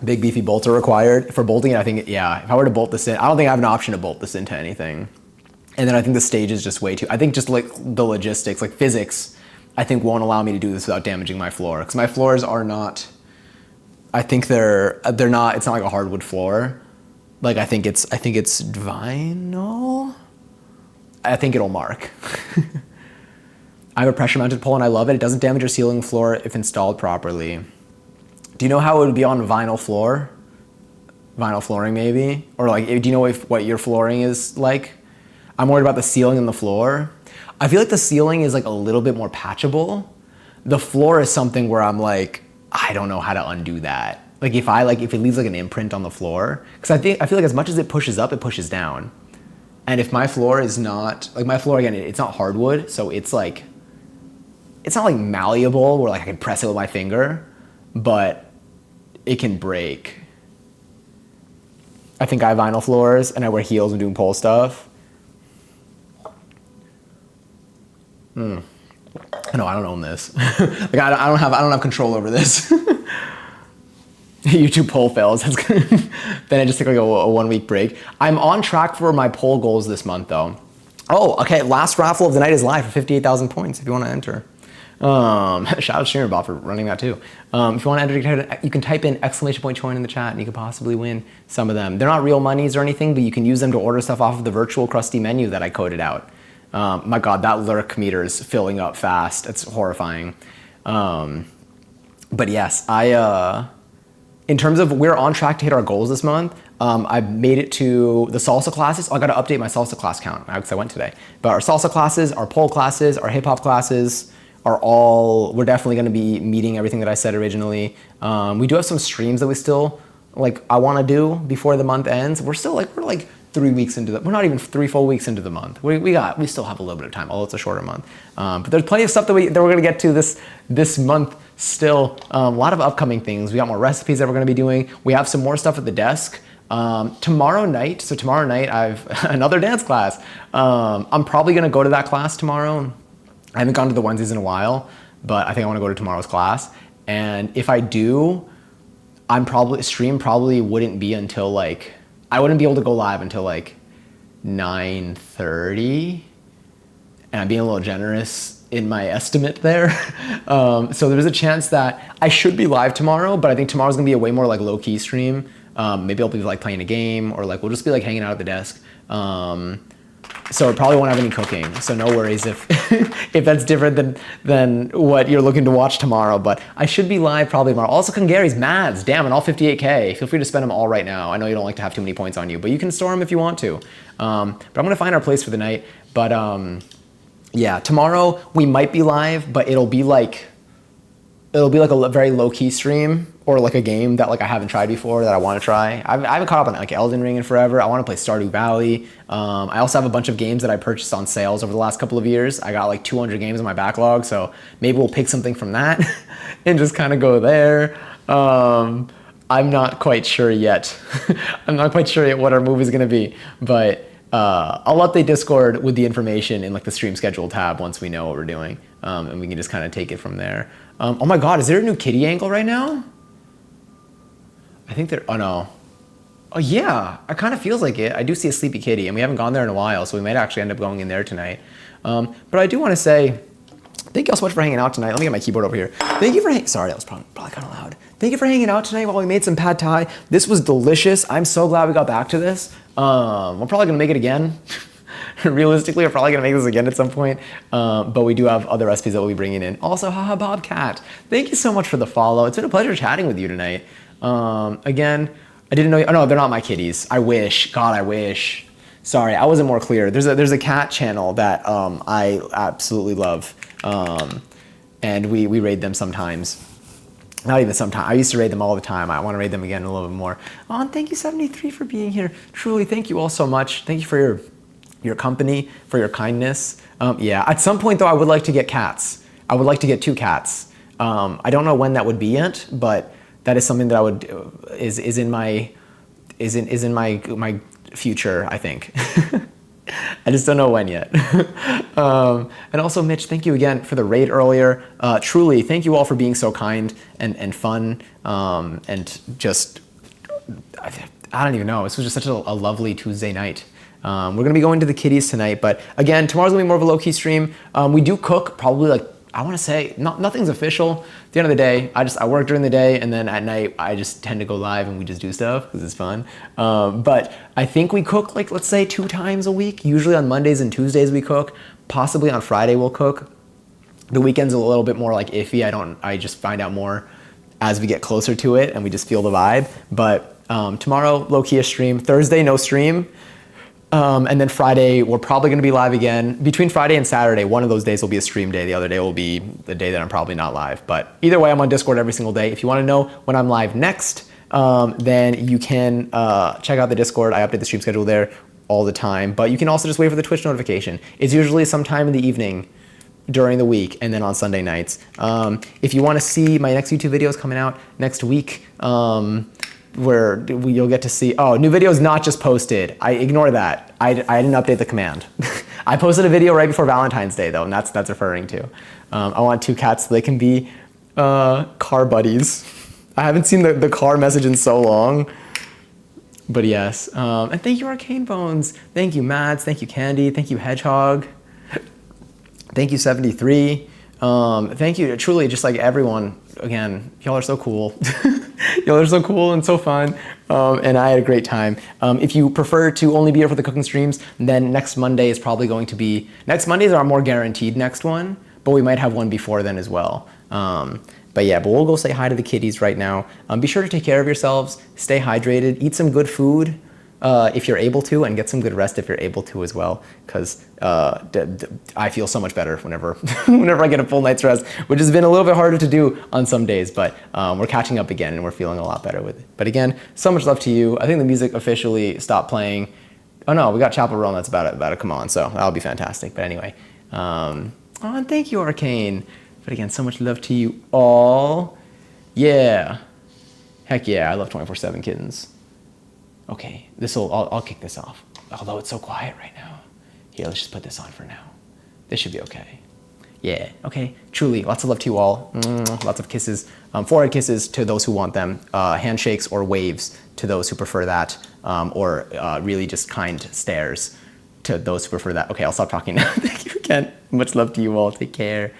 Big beefy bolts are required. For bolting, I think, yeah, if I were to bolt this in, I don't think I have an option to bolt this into anything. And then I think the stage is just way too, I think just like the logistics, like physics, I think won't allow me to do this without damaging my floor. Because my floors are not, I think they're not, it's not like a hardwood floor. Like I think it's vinyl. I think it'll mark. I have a pressure mounted pole and I love it. It doesn't damage your ceiling floor if installed properly. Do you know how it would be on vinyl floor? Vinyl flooring maybe? Or like, do you know what your flooring is like? I'm worried about the ceiling and the floor. I feel like the ceiling is like a little bit more patchable. The floor is something where I'm like, I don't know how to undo that. Like if it leaves like an imprint on the floor, because I feel like as much as it pushes up, it pushes down. And if my floor is not, like my floor again, it's not hardwood, so it's not like malleable where like I can press it with my finger, but it can break. I think I have vinyl floors and I wear heels and doing pole stuff. No, I don't own this. Like I don't have control over this. YouTube poll fails. That's good. Then I just take like a 1 week break. I'm on track for my poll goals this month though. Oh, okay. Last raffle of the night is live for 58,000 points if you want to enter. Shout out to Streamerbot for running that too. If you want to enter, you can type in !join in the chat and you could possibly win some of them. They're not real monies or anything, but you can use them to order stuff off of the virtual crusty menu that I coded out. My God, that lurk meter is filling up fast. It's horrifying. But yes, in terms of we're on track to hit our goals this month. I've made it to the salsa classes. I got to update my salsa class count because I went today. But our salsa classes, our pole classes, our hip hop classes are all, we're definitely going to be meeting everything that I said originally. We do have some streams that we still, I want to do before the month ends. We're 3 weeks into we're not even 3 full weeks into the month. We still have a little bit of time, although it's a shorter month. But there's plenty of stuff that we're going to get to this month still. A lot of upcoming things. We got more recipes that we're going to be doing. We have some more stuff at the desk. Tomorrow night I've another dance class. I'm probably going to go to that class tomorrow. I haven't gone to the Wednesdays in a while, but I think I want to go to tomorrow's class. And if I do, stream probably wouldn't be until I wouldn't be able to go live until 9:30, and I'm being a little generous in my estimate there. So there's a chance that I should be live tomorrow, but I think tomorrow's gonna be a way more low-key stream. Maybe I'll be playing a game, or we'll just be hanging out at the desk. So it probably won't have any cooking. So no worries if if that's different than what you're looking to watch tomorrow. But I should be live probably tomorrow. Also, Kungary's Mads, damn, and all 58K. Feel free to spend them all right now. I know you don't like to have too many points on you, but you can store them if you want to. But I'm gonna find our place for the night. But yeah, tomorrow we might be live, but it'll be like a very low-key stream, or like a game that like I haven't tried before that I want to try. I haven't caught up on like Elden Ring in forever. I want to play Stardew Valley. I also have a bunch of games that I purchased on sales over the last couple of years. I got like 200 games in my backlog, so maybe we'll pick something from that and just kind of go there. I'm not quite sure yet. I'm not quite sure yet what our move is going to be, but I'll update Discord with the information in like the stream schedule tab once we know what we're doing, and we can just kind of take it from there. Oh my God, is there a new kitty angle right now? I think there, oh no. Oh yeah, it kind of feels like it. I do see a sleepy kitty, and we haven't gone there in a while, so we might actually end up going in there tonight. But I do want to say, thank you all so much for hanging out tonight. Let me get my keyboard over here. Thank you for sorry, that was probably kind of loud. Thank you for hanging out tonight while we made some pad thai. This was delicious. I'm so glad we got back to this. We're probably gonna make it again. Realistically, we're probably gonna make this again at some point, but we do have other recipes that we'll be bringing in. Also, haha Bobcat, thank you so much for the follow. It's been a pleasure chatting with you tonight. Again, I didn't know, oh no, they're not my kitties. I wish, God, I wish. Sorry, I wasn't more clear. There's a cat channel that I absolutely love, and we raid them sometimes. Not even sometimes. I used to raid them all the time. I want to raid them again a little bit more. Oh, and thank you 73 for being here. Truly, thank you all so much. Thank you for your company, for your kindness. Yeah, at some point though, I would like to get cats. I would like to get 2 cats. I don't know when that would be yet, but that is something that I would is in my future, I think. I just don't know when yet. And also, Mitch, thank you again for the raid earlier. Truly, thank you all for being so kind and fun, and just, I don't even know. This was just such a lovely Tuesday night. We're gonna be going to the kitties tonight, but again, tomorrow's gonna be more of a low-key stream. We do cook probably like, I wanna say, nothing's official. At the end of the day, I work during the day, and then at night, I just tend to go live and we just do stuff because it's fun. But I think we cook like, let's say 2 times a week. Usually on Mondays and Tuesdays we cook. Possibly on Friday we'll cook. The weekend's a little bit more like iffy. I just find out more as we get closer to it and we just feel the vibe. But tomorrow, low-key a stream. Thursday, no stream. And then Friday, we're probably going to be live again. Between Friday and Saturday, one of those days will be a stream day. The other day will be the day that I'm probably not live. But either way, I'm on Discord every single day. If you want to know when I'm live next, then you can check out the Discord. I update the stream schedule there all the time. But you can also just wait for the Twitch notification. It's usually sometime in the evening during the week and then on Sunday nights. If you want to see my next YouTube videos coming out next week, where you'll get to see, oh, new video is not just posted. I ignore that. I didn't update the command. I posted a video right before Valentine's Day though, and that's referring to. I want 2 cats so they can be car buddies. I haven't seen the car message in so long. But yes, and thank you Arcane Bones. Thank you Mads, thank you Candy, thank you Hedgehog. Thank you 73. Thank you, truly, just like everyone. Again, y'all are so cool. Y'all are so cool and so fun, and I had a great time. If you prefer to only be here for the cooking streams, then next Monday is probably going to be, next Monday is our more guaranteed next one, but we might have one before then as well. But yeah, but we'll go say hi to the kitties right now. Be sure to take care of yourselves, stay hydrated, eat some good food, if you're able to, and get some good rest if you're able to as well, because I feel so much better whenever whenever I get a full night's rest, which has been a little bit harder to do on some days, but we're catching up again and we're feeling a lot better with it. But again, so much love to you. I think the music officially stopped playing. Oh no, we got Chapel Roan that's about to come on, so that'll be fantastic. But anyway, oh, and thank you Arcane. But again, so much love to you all. Yeah, heck yeah, I love 24/7 Kittens. Okay, I'll kick this off. Although it's so quiet right now. Here, let's just put this on for now. This should be okay. Yeah, okay, truly, lots of love to you all. Lots of kisses, forehead kisses to those who want them, handshakes or waves to those who prefer that, or really just kind stares to those who prefer that. Okay, I'll stop talking now. Thank you again. Much love to you all. Take care.